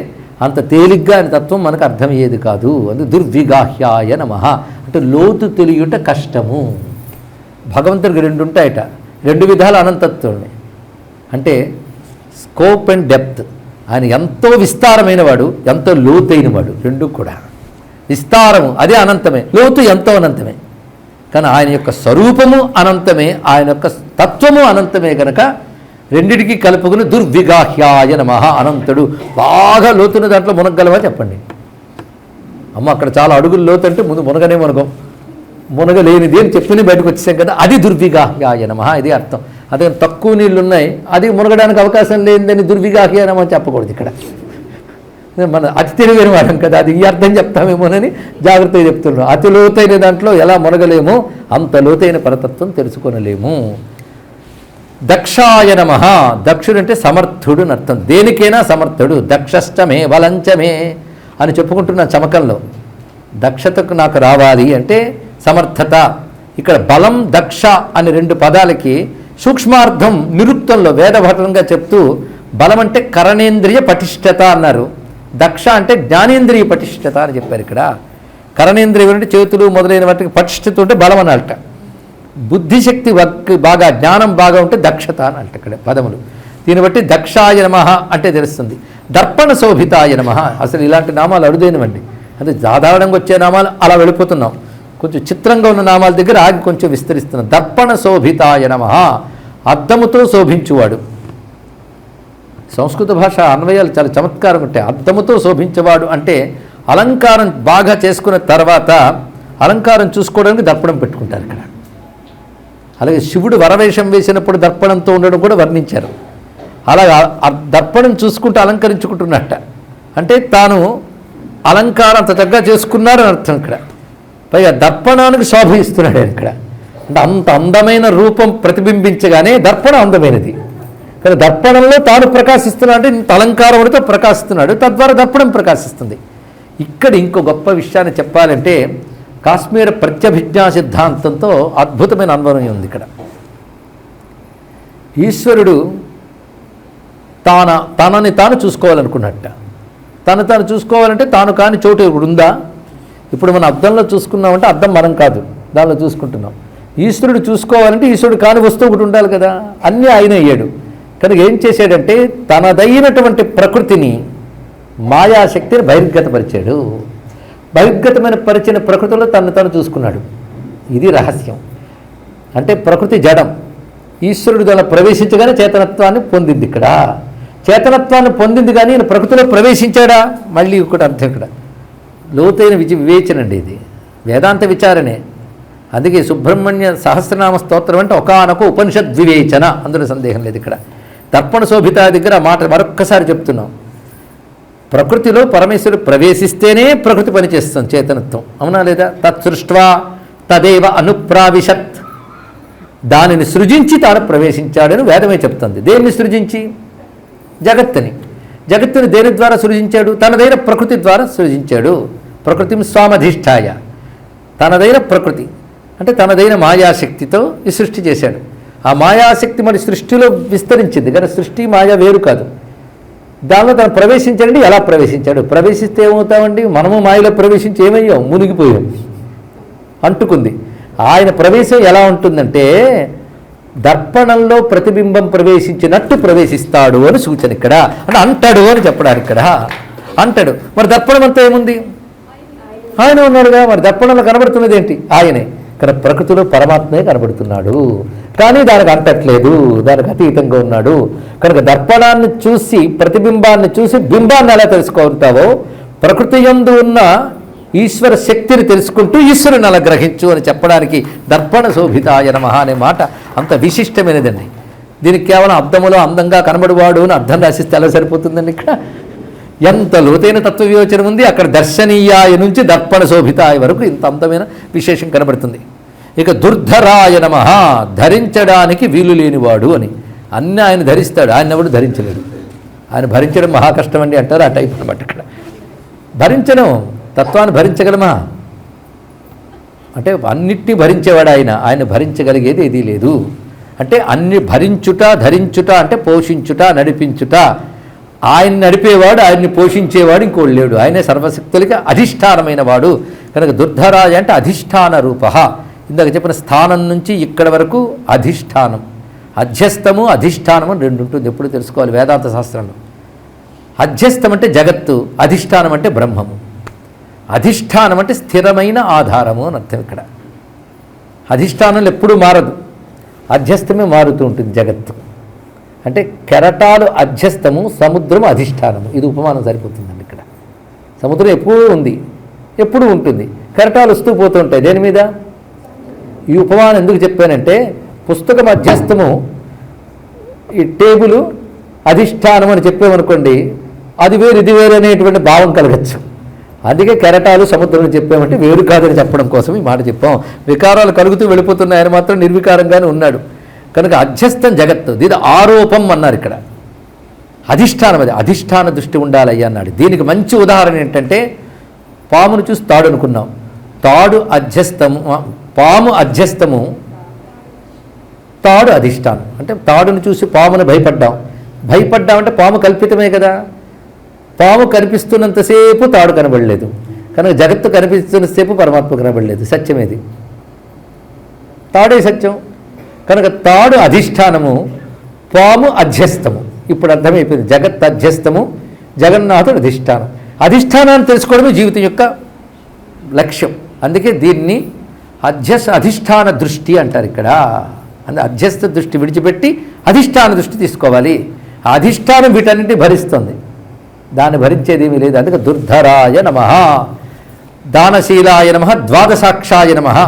అంత తేలిగ్గా ఆయన తత్వం మనకు అర్థమయ్యేది కాదు. అది దుర్విగాహ్యాయ నమః అంటే లోతు తెలియట కష్టము. భగవంతుడికి రెండు ఉంటాయట, రెండు విధాల అనంతత్వాన్ని. అంటే స్కోప్ అండ్ డెప్త్. ఆయన ఎంతో విస్తారమైన వాడు, ఎంతో లోతైన వాడు. రెండు కూడా విస్తారము అదే అనంతమే, లోతు ఎంతో అనంతమే. కానీ ఆయన యొక్క స్వరూపము అనంతమే, ఆయన యొక్క తత్వము అనంతమే కనుక రెండిటికి కలుపుకుని దుర్విగాహ్యాయ నమః. అనంతుడు. బాగా లోతున్న దాంట్లో మునగలవా చెప్పండి. అమ్మ అక్కడ చాలా అడుగులు లోతు అంటే ముందు మునగనే మునగం, మునగలేనిది అని చెప్పిన బయటకు వచ్చేసాం కదా, అది దుర్విగాహ్యాయ నమః. ఇది అర్థం. అదే తక్కువ నీళ్ళు ఉన్నాయి, అది మునగడానికి అవకాశం లేదని దుర్విగాహ్యాయ నమః చెప్పకూడదు ఇక్కడ. మన అతి తెలివైన వాడం కదా, అది ఈ అర్థం చెప్తామేమోనని జాగ్రత్తగా చెప్తున్నాం. అతి లోతైన దాంట్లో ఎలా మునగలేమో అంత లోతైన పరతత్వం తెలుసుకొనలేము. దక్షాయ నమః. దక్షుడు అంటే సమర్థుడు అని అర్థం. దేనికైనా సమర్థుడు. దక్షష్టమే వలంచమే అని చెప్పుకుంటున్న చమకంలో. దక్షతకు నాకు రావాలి అంటే సమర్థత. ఇక్కడ బలం దక్ష అని రెండు పదాలకి సూక్ష్మార్థం నిరుక్తంలో వేదభటంగా చెప్తూ బలం అంటే కరణేంద్రియ పటిష్టత అన్నారు. దక్ష అంటే జ్ఞానేంద్రియ పటిష్టత అని చెప్పారు ఇక్కడ. కరణేంద్రియం అంటే చేతులు మొదలైన వాటికి పటిష్టత ఉంటే బలం అనాలట. బుద్ధిశక్తి బాగా జ్ఞానం బాగా ఉంటే దక్షత అని అంటే ఇక్కడ పదములు. దీన్ని బట్టి దక్షాయ నమః అంటే తెలుస్తుంది. దర్పణ శోభితాయ నమః. అసలు ఇలాంటి నామాలు అరుదైనవండి. అంటే సాధారణంగా వచ్చే నామాలు అలా వెళ్ళిపోతున్నాం. కొంచెం చిత్రంగా ఉన్న నామాల దగ్గర ఆగి కొంచెం విస్తరిస్తున్నాం. దర్పణ శోభితాయ నమః. అద్దముతో శోభించువాడు. సంస్కృత భాష అన్వయాలు చాలా చమత్కారం ఉంటాయి. అద్దముతో శోభించేవాడు అంటే అలంకారం బాగా చేసుకున్న తర్వాత అలంకారం చూసుకోవడానికి దర్పణం పెట్టుకుంటారు ఇక్కడ. అలాగే శివుడు వరవేషం వేసినప్పుడు దర్పణంతో ఉండడం కూడా వర్ణించారు. అలాగా దర్పణం చూసుకుంటూ అలంకరించుకుంటున్నట్ట. అంటే తాను అలంకారం అంత చక్కగా చేసుకున్నారని అర్థం ఇక్కడ. పైగా దర్పణానికి శోభ ఇస్తున్నాడు ఇక్కడ. అంటే అంత అందమైన రూపం ప్రతిబింబించగానే దర్పణం అందమైనది. కానీ దర్పణంలో తాను ప్రకాశిస్తున్నాడు అంటే ఇంత అలంకారంతో ప్రకాశిస్తున్నాడు, తద్వారా దర్పణం ప్రకాశిస్తుంది. ఇక్కడ ఇంకో గొప్ప విషయాన్ని చెప్పాలంటే కాశ్మీర ప్రత్యభిజ్ఞా సిద్ధాంతంతో అద్భుతమైన అనుభవం ఉంది ఇక్కడ. ఈశ్వరుడు తనని తాను చూసుకోవాలనుకున్నట్ట. తాను చూసుకోవాలంటే తాను కాని చోటు ఇప్పుడు ఉందా? ఇప్పుడు మనం అద్దంలో చూసుకున్నామంటే అద్దం మనం కాదు, దానిలో చూసుకుంటున్నాం. ఈశ్వరుడు చూసుకోవాలంటే ఈశ్వరుడు కాని వస్తువు ఒకటి ఉండాలి కదా. అన్నీ ఆయన అయ్యాడు కనుక ఏం చేశాడంటే తనదైనటువంటి ప్రకృతిని, మాయాశక్తిని బహిర్గతపరిచాడు. బహిర్గతమైన పరిచిన ప్రకృతిలో తను చూసుకున్నాడు. ఇది రహస్యం. అంటే ప్రకృతి జడం, ఈశ్వరుడు దానిలో ప్రవేశించగానే చేతనత్వాన్ని పొందింది. ఇక్కడ చేతనత్వాన్ని పొందింది కానీ ఈయన ప్రకృతిలో ప్రవేశించాడా? మళ్ళీ ఒకటి అర్థం ఇక్కడ. లోతైన వివేచన అండి ఇది, వేదాంత విచారణే. అందుకే సుబ్రహ్మణ్య సహస్రనామ స్తోత్రం అంటే ఒకానొక ఉపనిషద్ వివేచన, అందులో సందేహం లేదు. ఇక్కడ దర్పణ శోభిత దగ్గర మాట మరొక్కసారి చెప్తున్నాం. ప్రకృతిలో పరమేశ్వరుడు ప్రవేశిస్తేనే ప్రకృతి పనిచేస్తుంది, చేతనత్వం. అవునా లేదా? తత్సృష్ట్వా తదేవ అనుప్రావిశత్. దానిని సృజించి తాను ప్రవేశించాడని వేదమే చెప్తుంది. దేన్ని సృజించి? జగత్తుని. జగత్తుని దేని ద్వారా సృజించాడు? తనదైన ప్రకృతి ద్వారా సృజించాడు. ప్రకృతిని స్వామధిష్టాయ. తనదైన ప్రకృతి అంటే తనదైన మాయాశక్తితో ఈ సృష్టి చేశాడు. ఆ మాయాశక్తి మరి సృష్టిలో విస్తరించింది కానీ సృష్టి మాయా వేరు కాదు. దానిలో తను ప్రవేశించాడండి. ఎలా ప్రవేశించాడు? ప్రవేశిస్తే ఏమవుతామండి? మనము మాయలో ప్రవేశించి ఏమయ్యాం? మునిగిపోయాం, అంటుకుంది. ఆయన ప్రవేశం ఎలా ఉంటుందంటే దర్పణంలో ప్రతిబింబం ప్రవేశించినట్టు ప్రవేశిస్తాడు అని సూచన ఇక్కడ. అంటే అంటాడు అని చెప్పడానికి ఇక్కడ అంటాడు. మరి దర్పణం అంతా ఏముంది? ఆయన ఉన్నాడుగా. మరి దర్పణంలో కనబడుతున్నది ఏంటి? ఆయనే. కానీ ప్రకృతిలో పరమాత్మే కనబడుతున్నాడు, కానీ దానికి అంతట్లేదు, దానికి అతీతంగా ఉన్నాడు. కనుక దర్పణాన్ని చూసి, ప్రతిబింబాన్ని చూసి బింబాన్ని ఎలా తెలుసుకుంటావో, ప్రకృతి యందు ఉన్న ఈశ్వర శక్తిని తెలుసుకుంటూ ఈశ్వరుని అలా గ్రహించు అని చెప్పడానికి దర్పణ శోభితాయ నమః అనే మాట అంత విశిష్టమైనదండి. దీనికి కేవలం అద్దములో అందంగా కనబడువాడు అని అర్థం రాసిస్తే ఎలా సరిపోతుందండి? ఇక్కడ ఎంత లోతైన తత్వ వివేచన ఉంది. అక్కడ దర్శనీయాయ నుంచి దర్పణ శోభితాయ వరకు ఇంత అందమైన విశేషం కనబడుతుంది. ఇక దుర్ధరాయ నమః, ధరించడానికి వీలు లేనివాడు అని. అన్నీ ఆయన ధరిస్తాడు, ఆయన ఎవడు ధరించలేడు. ఆయన భరించడం మహా కష్టం అండి అంటారు. ఆ టైప్ అనమాట. ఇక్కడ భరించడం, తత్వాన్ని భరించగలమా అంటే అన్నిటినీ భరించేవాడు ఆయన. ఆయన భరించగలిగేది ఏదీ లేదు. అంటే అన్ని భరించుట, ధరించుట అంటే పోషించుట, నడిపించుట. ఆయన నడిపేవాడు, ఆయన్ని పోషించేవాడు ఇంకోడు లేడు. ఆయనే సర్వశక్తులకి అధిష్టానమైన వాడు. కనుక దుర్ధరాయ అంటే అధిష్టాన రూప. ఇందాక చెప్పిన స్థానం నుంచి ఇక్కడ వరకు అధిష్టానం. అధ్యస్థము అధిష్టానము రెండు ఉంటుంది, ఎప్పుడు తెలుసుకోవాలి వేదాంత శాస్త్రంలో. అధ్యస్థం అంటే జగత్తు, అధిష్టానం అంటే బ్రహ్మము. అధిష్టానం అంటే స్థిరమైన ఆధారము అని అర్థం. ఇక్కడ అధిష్టానంలో ఎప్పుడూ మారదు, అధ్యస్థమే మారుతూ ఉంటుంది జగత్తు. అంటే కెరటాలు అధ్యస్థము, సముద్రము అధిష్టానము. ఇది ఉపమానం సరిపోతుందండి. ఇక్కడ సముద్రం ఎప్పుడూ ఉంది, ఎప్పుడు ఉంటుంది, కెరటాలు వస్తూ పోతూ ఉంటాయి. దేని మీద? ఈ ఉపమానం ఎందుకు చెప్పానంటే, పుస్తకం అధ్యస్థము, ఈ టేబుల్ అధిష్టానం అని చెప్పామనుకోండి, అది వేరు ఇది వేరు అనేటువంటి భావం కలగచ్చు. అందుకే కెరటాలు సముద్రం చెప్పామంటే వేరు కాదని చెప్పడం కోసం ఈ మాట చెప్పాం. వికారాలు కలుగుతూ వెళ్ళిపోతున్నాయి, ఆయన మాత్రం నిర్వికారంగానే ఉన్నాడు. కనుక అధ్యస్థం జగత్తు, దీని ఆరోపం అన్నారు ఇక్కడ. అధిష్టానం, అది అధిష్టాన దృష్టి ఉండాలయ్యా అన్నాడు. దీనికి మంచి ఉదాహరణ ఏంటంటే, పామును చూసి తాడు అనుకున్నాం. తాడు అధ్యస్థము, పాము అధ్యస్థము, తాడు అధిష్టానం. అంటే తాడును చూసి పామును భయపడ్డామంటే పాము కల్పితమే కదా. పాము కనిపిస్తున్నంతసేపు తాడు కనబడలేదు, కనుక జగత్తు కనిపిస్తున్నంతసేపు పరమాత్మ కనబడలేదు. సత్యమేది, తాడే సత్యం. కనుక తాడు అధిష్టానము, పాము అధ్యస్థము. ఇప్పుడు అర్థమైపోయింది. జగత్ అధ్యస్థము, జగన్నాథుడు అధిష్టానం. అధిష్టానాన్ని తెలుసుకోవడమే జీవితం యొక్క లక్ష్యం. అందుకే దీన్ని అధిష్టాన దృష్టి అంటారు ఇక్కడ. అంటే అధ్యస్థ దృష్టి విడిచిపెట్టి అధిష్టాన దృష్టి తీసుకోవాలి. ఆ అధిష్టానం వీటన్నింటినీ భరిస్తుంది, దాన్ని భరించేది ఏమీ లేదు. అందుకే దుర్ధరాయ నమః, దానశీలాయ నమః, ద్వాదశాక్షాయ నమః.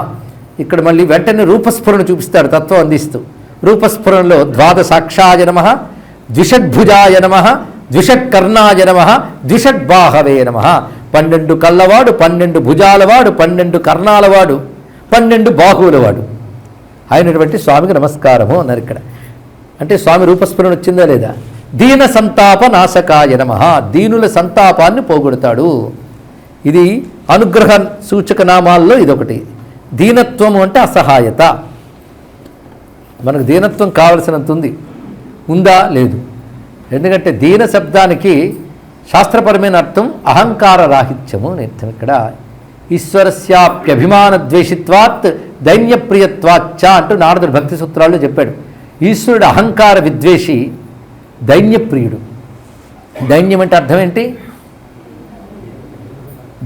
ఇక్కడ మళ్ళీ వెంటనే రూపస్ఫురణ చూపిస్తాడు తత్వం అందిస్తూ. రూపస్ఫురణలో ద్వాదశాక్షాయ నమః, ద్విషడ్భుజాయ నమః, ద్విషట్కర్ణాయ నమః, ద్విషడ్బాహవే నమః. 12 కళ్ళవాడు, 12 భుజాలవాడు, 12 కర్ణాలవాడు, 12 బాహువులవాడు అయినటువంటి స్వామికి నమస్కారము అన్నారు ఇక్కడ. అంటే స్వామి రూపస్ఫురణ వచ్చిందా లేదా? దీన సంతాప నాశకాయ నమః, దీనుల సంతాపాన్ని పోగొడతాడు. ఇది అనుగ్రహ సూచక నామాల్లో ఇదొకటి. దీనత్వము అంటే అసహాయత. మనకు దీనత్వం కావలసినంత ఉంది, ఉందా? లేదు. ఎందుకంటే దీన శబ్దానికి శాస్త్రపరమైన అర్థం అహంకార రాహిత్యము అని అర్థం. ఇక్కడ ఈశ్వరస్యాప్యభిమాన ద్వేషిత్వాత్ దైన్యప్రియత్వాచ్చ అంటూ నారదుడు భక్తి సూత్రాల్లో చెప్పాడు. ఈశ్వరుడు అహంకార విద్వేషి, దైన్యప్రియుడు. దైన్యం అంటే అర్థం ఏంటి?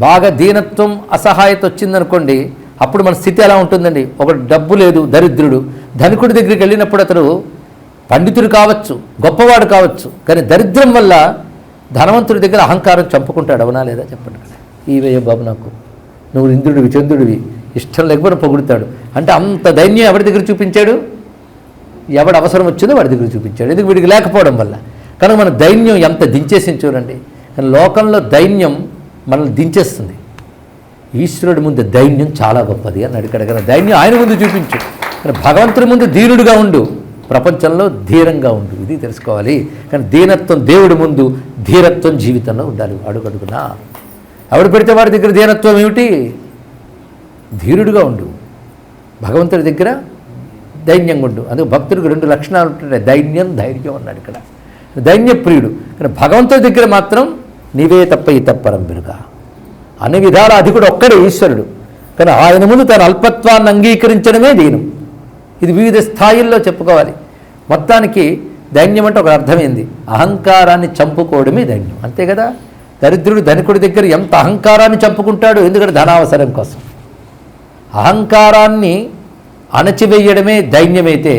బాగా దీనత్వం అసహాయత వచ్చిందనుకోండి, అప్పుడు మన స్థితి ఎలా ఉంటుందండి? ఒక డబ్బు లేదు, దరిద్రుడు. ధనికుడి దగ్గరికి వెళ్ళినప్పుడు అతడు పండితుడు కావచ్చు, గొప్పవాడు కావచ్చు, కానీ దరిద్రం వల్ల ధనవంతుడి దగ్గర అహంకారం చంపుకుంటాడు. అవునా లేదా? చెప్పండి. ఈవయ్య బాబు, నాకు నువ్వు ఇంద్రుడివి, చంద్రుడివి, ఇష్టం లేకపోతే పొగుడుతాడు. అంటే అంత దైన్యం ఎవరి దగ్గర చూపించాడు? ఎవడు అవసరం వచ్చిందో వాడి దగ్గర చూపించాడు. ఎందుకు? వీడికి లేకపోవడం వల్ల. కనుక మన దైన్యం ఎంత దించేసింది చూడండి. కానీ లోకంలో దైన్యం మనల్ని దించేస్తుంది. ఈశ్వరుడి ముందు దైన్యం చాలా గొప్పది అన్నాడు ఇక్కడ. కదా దైన్యం ఆయన ముందు చూపించు, కానీ భగవంతుడి ముందు దీనుడిగా ఉండు, ప్రపంచంలో ధీరంగా ఉండు. ఇది తెలుసుకోవాలి. కానీ దీనత్వం దేవుడి ముందు, ధీరత్వం జీవితంలో ఉండాలి. అడుగడుగునా ఎవడు పెడితే వాడి దగ్గర దీనత్వం ఏమిటి? ధీరుడుగా ఉండు, భగవంతుడి దగ్గర దైన్యంగా ఉండు. అందుకే భక్తుడికి 2 లక్షణాలు ఉంటుంటాయి, దైన్యం, ధైర్యం అన్నాడు ఇక్కడ. దైన్యప్రియుడు. కానీ భగవంతుడి దగ్గర మాత్రం నీవే తప్ప ఈ తప్పరం పెరుగా అన్ని విధాల అధికుడు ఒక్కడే ఈశ్వరుడు. కానీ ఆయన ముందు తన అల్పత్వాన్ని అంగీకరించడమే దీనం. ఇది వివిధ స్థాయిల్లో చెప్పుకోవాలి. మొత్తానికి దైన్యం అంటే ఒక అర్థమైంది, అహంకారాన్ని చంపుకోవడమే దైన్యం. అంతే కదా. దరిద్రుడు ధనికుడి దగ్గర ఎంత అహంకారాన్ని చంపుకుంటాడు, ఎందుకంటే ధనావసరం కోసం. అహంకారాన్ని అణచివేయడమే దైన్యమైతే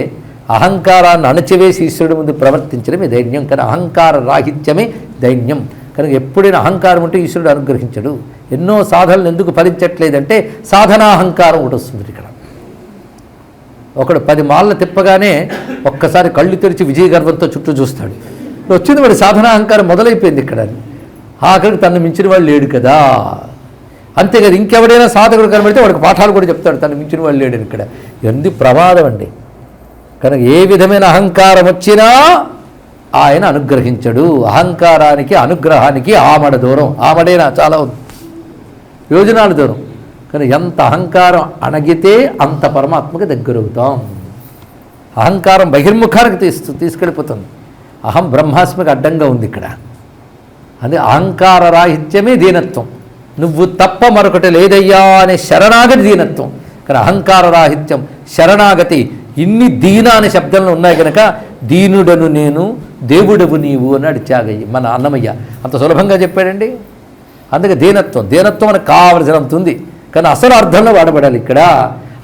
అహంకారాన్ని అణచివేసి ఈశ్వరుడి ముందు ప్రవర్తించడమే దైన్యం. కానీ అహంకార రాహిత్యమే దైన్యం. కనుక ఎప్పుడైనా అహంకారం ఉంటే ఈశ్వరుడు అనుగ్రహించడు. ఎన్నో సాధనలు ఎందుకు ఫలించట్లేదంటే సాధనాహంకారం ఒకటి వస్తుంది. ఇక్కడ ఒకడు 10 మాలలు తిప్పగానే ఒక్కసారి కళ్ళు తెరిచి విజయగర్వంతో చుట్టూ చూస్తాడు. వచ్చింది వాడి సాధనాహంకారం మొదలైపోయింది. ఇక్కడ ఆఖరికి తను మించిన వాడు లేడు కదా. అంతేకాదు, ఇంకెవడైనా సాధకుడు కనబడితే వాడికి పాఠాలు కూడా చెప్తాడు, తను మించిన వాడు లేడు. ఇక్కడ ఎందు ప్రమాదం అండి. కనుక ఏ విధమైన అహంకారం వచ్చినా ఆయన అనుగ్రహించడు. అహంకారానికి అనుగ్రహానికి ఆమడ దూరం. ఆమడేనా చాలా యోజనాల దూరం. కానీ ఎంత అహంకారం అణగితే అంత పరమాత్మకి దగ్గరవుతాం. అహంకారం బహిర్ముఖానికి తీసుకెళ్ళిపోతుంది. అహం బ్రహ్మాస్మికి అడ్డంగా ఉంది ఇక్కడ. అది అహంకార రాహిత్యమే దీనత్వం. నువ్వు తప్ప మరొకటి లేదయ్యా అనే శరణాగతి దీనత్వం. కానీ అహంకార రాహిత్యం, శరణాగతి ఇన్ని దీన అనే శబ్దంలో ఉన్నాయి కనుక దీనుడను నేను దేవుడవు నీవు అన్నాడు త్యాగయ్య మన అన్నమయ్య. అంత సులభంగా చెప్పాడండి. అందుకే దీనత్వం, దీనత్వం అని కావలసినంత ఉంది. కానీ అసలు అర్థంలో వాడబడాలి ఇక్కడ.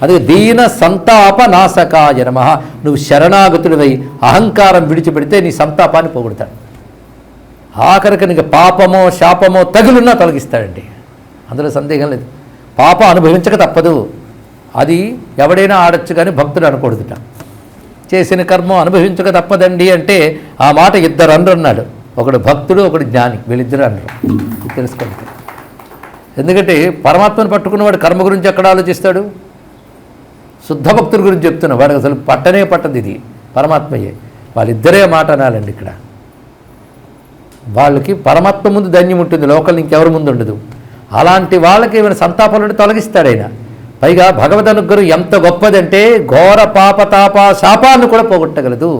అదే దీన సంతాప నాశకాయ నమః. నువ్వు శరణాగతుడివై అహంకారం విడిచిపెడితే నీ సంతాపాన్ని పోగొడతాడు. ఆఖరికి నీకు పాపమో శాపమో తగులున్నా తొలగిస్తాడండి. అందులో సందేహం లేదు. పాపం అనుభవించక తప్పదు. అది ఎవడైనా ఆడొచ్చు కానీ భక్తుడు అనకూడదుట. చేసిన కర్మ అనుభవించక తప్పదండి అంటే ఆ మాట ఇద్దరు అనరు అన్నాడు. ఒకడు భక్తుడు, ఒకడు జ్ఞాని, వీళ్ళిద్దరు అనరు. తెలుసుకోండి. ఎందుకంటే పరమాత్మను పట్టుకున్నవాడు కర్మ గురించి ఎక్కడ ఆలోచిస్తాడు? శుద్ధ భక్తుడి గురించి చెప్తున్నా. వాడికి అసలు పట్టదు ఇది పరమాత్మయే. వాళ్ళిద్దరే మాట అనాలండి ఇక్కడ. వాళ్ళకి పరమాత్మ ముందు ధన్యం ఉంటుంది, లోకల్ ఇంకెవరి ముందు ఉండదు. అలాంటి వాళ్ళకి ఏమైనా సంతాపాలు తొలగిస్తాడు ఆయన. పైగా భగవద్ అనుగ్రహం ఎంత గొప్పదంటే ఘోర పాపతాప శాపాన్ని కూడా పోగొట్టగలదు.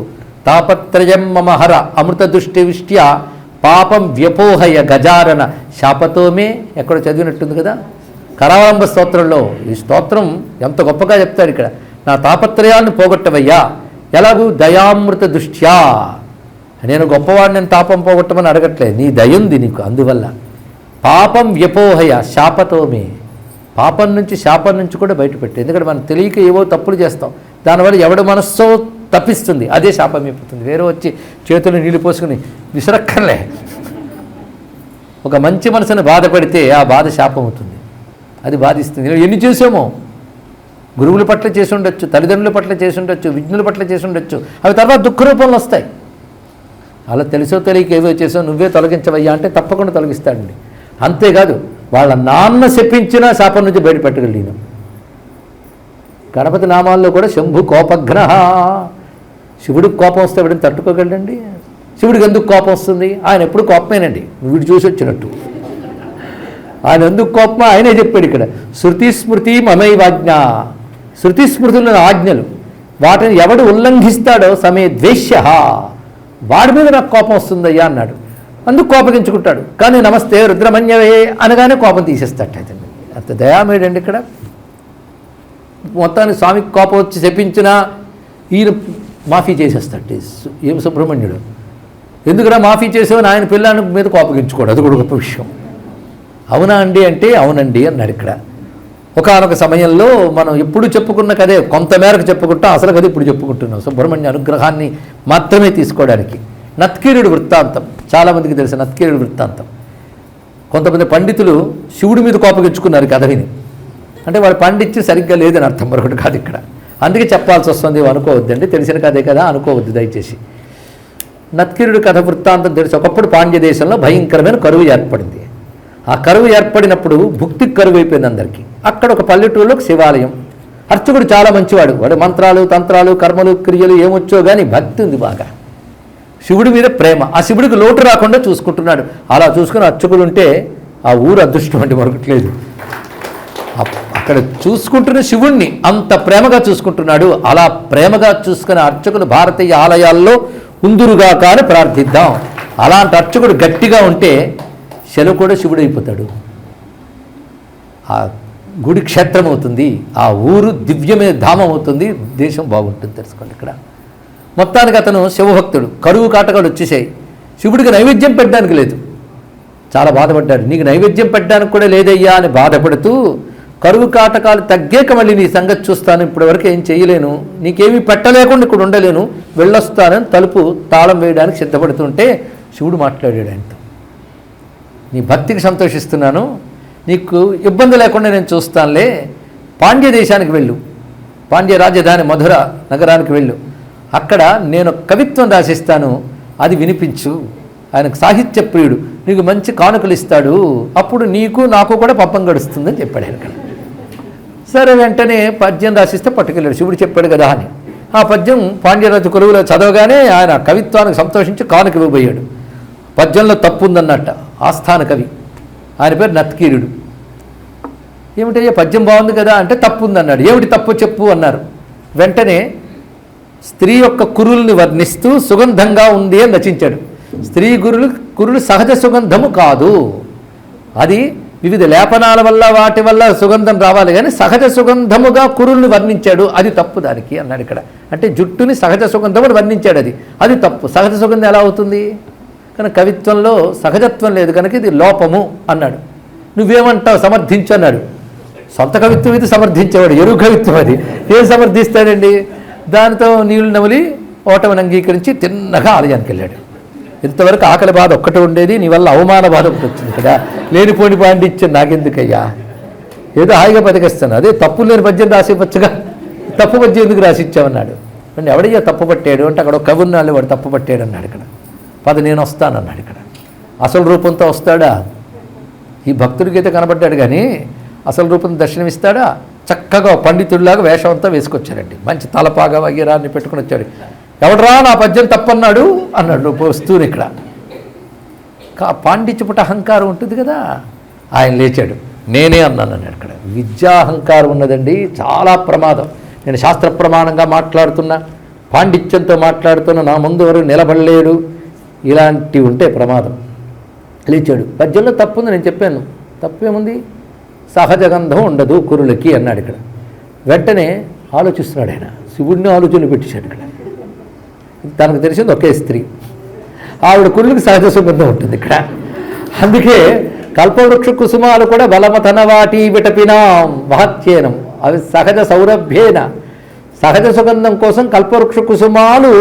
తాపత్రయం మమహర అమృత దృష్టి విష్ట్య పాపం వ్యపోహయ గజారణ శాపతోమే ఎక్కడ చదివినట్టుంది కదా కరావలంబ స్తోత్రంలో. ఈ స్తోత్రం ఎంత గొప్పగా చెప్తాడు ఇక్కడ. నా తాపత్రయాన్ని పోగొట్టవయ్యా. ఎలాగూ దయామృత దృష్ట్యా. నేను గొప్పవాడిని, నేను తాపం పోగొట్టమని అడగట్లేదు, నీ దయుంది నీకు. అందువల్ల పాపం వ్యపోహయ శాపతోమే. పాపం నుంచి శాపం నుంచి కూడా బయటపెట్టు. ఎందుకంటే మనం తెలియక ఏవో తప్పులు చేస్తాం, దానివల్ల ఎవడి మనస్సో తప్పిస్తుంది, అదే శాపం అయిపోతుంది. వేరే వచ్చి చేతులు నీళ్ళు పోసుకుని విసరక్కర్లే. ఒక మంచి మనసుని బాధపడితే ఆ బాధ శాపం అవుతుంది, అది బాధిస్తుంది. ఎన్ని చేసామో గురువుల పట్ల చేసి ఉండొచ్చు, తల్లిదండ్రుల పట్ల చేసి ఉండొచ్చు, విజ్ఞుల పట్ల చేసి ఉండొచ్చు, అవి తర్వాత దుఃఖ రూపంలో వస్తాయి. అలా తెలుసో తెలియక ఏవో చేసావు, నువ్వే తొలగించవయ్యా అంటే తప్పకుండా తొలగిస్తాడండి. అంతేకాదు వాళ్ళ నాన్న శపించిన శాపం నుంచి బయటపెట్టగలిగినాం. గణపతి నామాల్లో కూడా శంభు కోపగ్రహ. శివుడికి కోపం వస్తే ఎవడని తట్టుకోగలండి? శివుడికి ఎందుకు కోపం వస్తుంది? ఆయన ఎప్పుడు కోపమేనండి, వీడు చూసి వచ్చినట్టు. ఆయన ఎందుకు కోపమో ఆయనే చెప్పాడు ఇక్కడ. శృతి స్మృతి మమైవాజ్ఞ. శృతి స్మృతులను ఆజ్ఞలు, వాటిని ఎవడు ఉల్లంఘిస్తాడో సమే ద్వేష్య, వాడి మీద నాకు కోపం వస్తుందయ్యా అన్నాడు. అందుకు కోపగించుకుంటాడు. కానీ నమస్తే రుద్రమన్యవే అనగానే కోపం తీసేస్తాడు. అంత దయామేడండి ఇక్కడ. మొత్తానికి స్వామికి కోపం వచ్చి చెప్పించినా ఈయన మాఫీ చేసేస్తాడు. ఏం సుబ్రహ్మణ్యుడు ఎందుకురా మాఫీ చేసావని ఆయన పిల్లాని మీద కోపగించుకోడు, అది కూడా గొప్ప విషయం. అవునా అండి అంటే అవునండి అన్నాడు ఇక్కడ. ఒకానొక సమయంలో మనం ఎప్పుడు చెప్పుకున్న కదే కొంతమేరకు చెప్పుకుంటాం, అసలు కదే ఇప్పుడు చెప్పుకుంటున్నాం. సుబ్రహ్మణ్య అనుగ్రహాన్ని మాత్రమే తీసుకోవడానికి. నత్కీరుడు వృత్తాంతం చాలామందికి తెలుసు. నత్కీరుడు వృత్తాంతం కొంతమంది పండితులు శివుడి మీద కోపగించుకున్నారు కథ విని. అంటే వాళ్ళు పండిత్యం సరిగ్గా లేదని అర్థం, మరొకటి కాదు ఇక్కడ. అందుకే చెప్పాల్సి వస్తుంది, అనుకోవద్దండి, తెలిసిన కథే కదా అనుకోవద్దు దయచేసి. నత్కీరుడు కథ వృత్తాంతం తెలిసి ఒకప్పుడు పాండ్య దేశంలో భయంకరమైన కరువు ఏర్పడింది. ఆ కరువు ఏర్పడినప్పుడు భుక్తికి కరువు అయిపోయింది అందరికీ. అక్కడ ఒక పల్లెటూరులో ఒక శివాలయం. అర్చకుడు చాలా మంచివాడు, వాడు మంత్రాలు తంత్రాలు కర్మలు క్రియలు ఏమొచ్చో కానీ భక్తి ఉంది బాగా, శివుడి మీద ప్రేమ. ఆ శివుడికి లోటు రాకుండా చూసుకుంటున్నాడు. అలా చూసుకుని అర్చకుడు ఉంటే ఆ ఊరు అదృష్టం అంటే మరొకట్లేదు. అక్కడ చూసుకుంటున్న శివుణ్ణి అంత ప్రేమగా చూసుకుంటున్నాడు. అలా ప్రేమగా చూసుకునే అర్చకులు భారతీయ ఆలయాల్లో ఉందురుగా కానీ ప్రార్థిద్దాం. అలాంటి అర్చకుడు గట్టిగా ఉంటే శిల కూడా శివుడు అయిపోతాడు. ఆ గుడి క్షేత్రం అవుతుంది, ఆ ఊరు దివ్యమైన ధామం అవుతుంది, దేశం బాగుంటుంది. తెలుసుకోండి ఇక్కడ. మొత్తానికి అతను శివభక్తుడు. కరువు కాటకాలు వచ్చేసాయి. శివుడికి నైవేద్యం పెట్టడానికి లేదు. చాలా బాధపడ్డాడు. నీకు నైవేద్యం పెట్టడానికి కూడా లేదయ్యా అని బాధపడుతూ కరువు కాటకాలు తగ్గాక మళ్ళీ నీ సంగతి చూస్తాను, ఇప్పటివరకు ఏం చేయలేను, నీకేమీ పెట్టలేకుండా ఇక్కడ ఉండలేను, వెళ్ళొస్తానని తలుపు తాళం వేయడానికి సిద్ధపడుతుంటే శివుడు మాట్లాడాడు ఆయనతో. నీ భక్తికి సంతోషిస్తున్నాను, నీకు ఇబ్బంది లేకుండా నేను చూస్తానులే, పాండ్య దేశానికి వెళ్ళు, పాండ్య రాజధాని మధుర నగరానికి వెళ్ళు, అక్కడ నేను కవిత్వం రాసిస్తాను, అది వినిపించు. ఆయనకు సాహిత్య ప్రియుడు, నీకు మంచి కానుకలు ఇస్తాడు, అప్పుడు నీకు నాకు కూడా పప్పం గడుస్తుందని చెప్పాడు ఆయన. సరే వెంటనే పద్యం రాసిస్తే పట్టుకెళ్ళాడు, శివుడు చెప్పాడు కదా అని. ఆ పద్యం పాండ్యరాజు కొలువులో చదవగానే ఆయన కవిత్వానికి సంతోషించి కానుక ఇవ్వబోయాడు. పద్యంలో తప్పు ఉందన్నట్ట. ఆస్థాన కవి, ఆయన పేరు నత్కీరుడు. ఏమిటయ్యా పద్యం బాగుంది కదా అంటే తప్పు ఉందన్నాడు. ఏమిటి తప్పు చెప్పు అన్నారు. వెంటనే స్త్రీ యొక్క కురుల్ని వర్ణిస్తూ సుగంధంగా ఉంది అని రచించాడు. స్త్రీ కురులు సహజ సుగంధము కాదు, అది వివిధ లేపనాల వల్ల వాటి వల్ల సుగంధం రావాలి, కానీ సహజ సుగంధముగా కురుల్ని వర్ణించాడు, అది తప్పు దానికి అన్నాడు ఇక్కడ. అంటే జుట్టుని సహజ సుగంధముని వర్ణించాడు, అది తప్పు. సహజ సుగంధం ఎలా అవుతుంది? కానీ కవిత్వంలో సహజత్వం లేదు కనుక ఇది లోపము అన్నాడు. నువ్వేమంటావు, సమర్థించు అన్నాడు. సొంత కవిత్వం ఇది సమర్థించేవాడు, ఎరువు కవిత్వం అది ఏం సమర్థిస్తాడండి? దానితో నీళ్లు నమిలి ఓటమిని అంగీకరించి తిన్నగా ఆలయానికి వెళ్ళాడు. ఇంతవరకు ఆకలి బాధ ఒక్కటి ఉండేది, నీ వల్ల అవమాన బాధ ఒకటి వచ్చింది కదా, లేనిపోని పాండిత్యం నాకెందుకయ్యా, ఏదో హాయిగా బతికేస్తాను, అదే తప్పు లేని పద్యం రాసివ్వచ్చుగా, తప్పు పద్యం ఎందుకు రాసిచ్చామన్నాడు. అంటే ఎవడయ్యా తప్పు పట్టాడు అంటే అక్కడ ఒక కవి ఉన్నాళ్ళు, వాడు తప్పు పట్టాడు అన్నాడు. ఇక్కడ పద నేను వస్తానన్నాడు. ఇక్కడ అసలు రూపంతో వస్తాడా? ఈ భక్తుడికి అయితే కనబడ్డాడు కానీ అసలు రూపం దర్శనమిస్తాడా? చక్కగా పండితుడిలాగా వేషం అంతా వేసుకొచ్చారండి, మంచి తలపాగా వగీరాన్ని పెట్టుకుని వచ్చాడు. ఎవడరా నా పద్యం తప్పన్నాడు అన్నాడు వస్తూని. ఇక్కడ పాండిత్యపుట అహంకారం ఉంటుంది కదా, ఆయన లేచాడు, నేనే అన్నాను అన్నాడు. ఇక్కడ విద్యాహంకారం ఉన్నదండి, చాలా ప్రమాదం. నేను శాస్త్ర ప్రమాణంగా మాట్లాడుతున్నా, పాండిత్యంతో మాట్లాడుతున్నా, నా ముందు ఎవరు నిలబడలేడు, ఇలాంటివి ఉంటే ప్రమాదం. లేచాడు, పద్యంలో తప్పుంది, నేను చెప్పాను, తప్పేముంది, సహజగంధం ఉండదు కురులకి అన్నాడు. ఇక్కడ వెంటనే ఆలోచిస్తున్నాడు ఆయన, శివుడిని ఆలోచన పెట్టేశాడు. ఇక్కడ తనకు తెలిసింది ఒకే స్త్రీ, ఆవిడ కురులకు సహజ సుగంధం ఉంటుంది ఇక్కడ. అందుకే కల్పవృక్ష కుసుమాలు కూడా బలమతన వాటి విటపినా మహత్యేనం, అవి సహజ సౌరభ్యేన, సహజ సుగంధం కోసం కల్పవృక్ష కుసుమాలు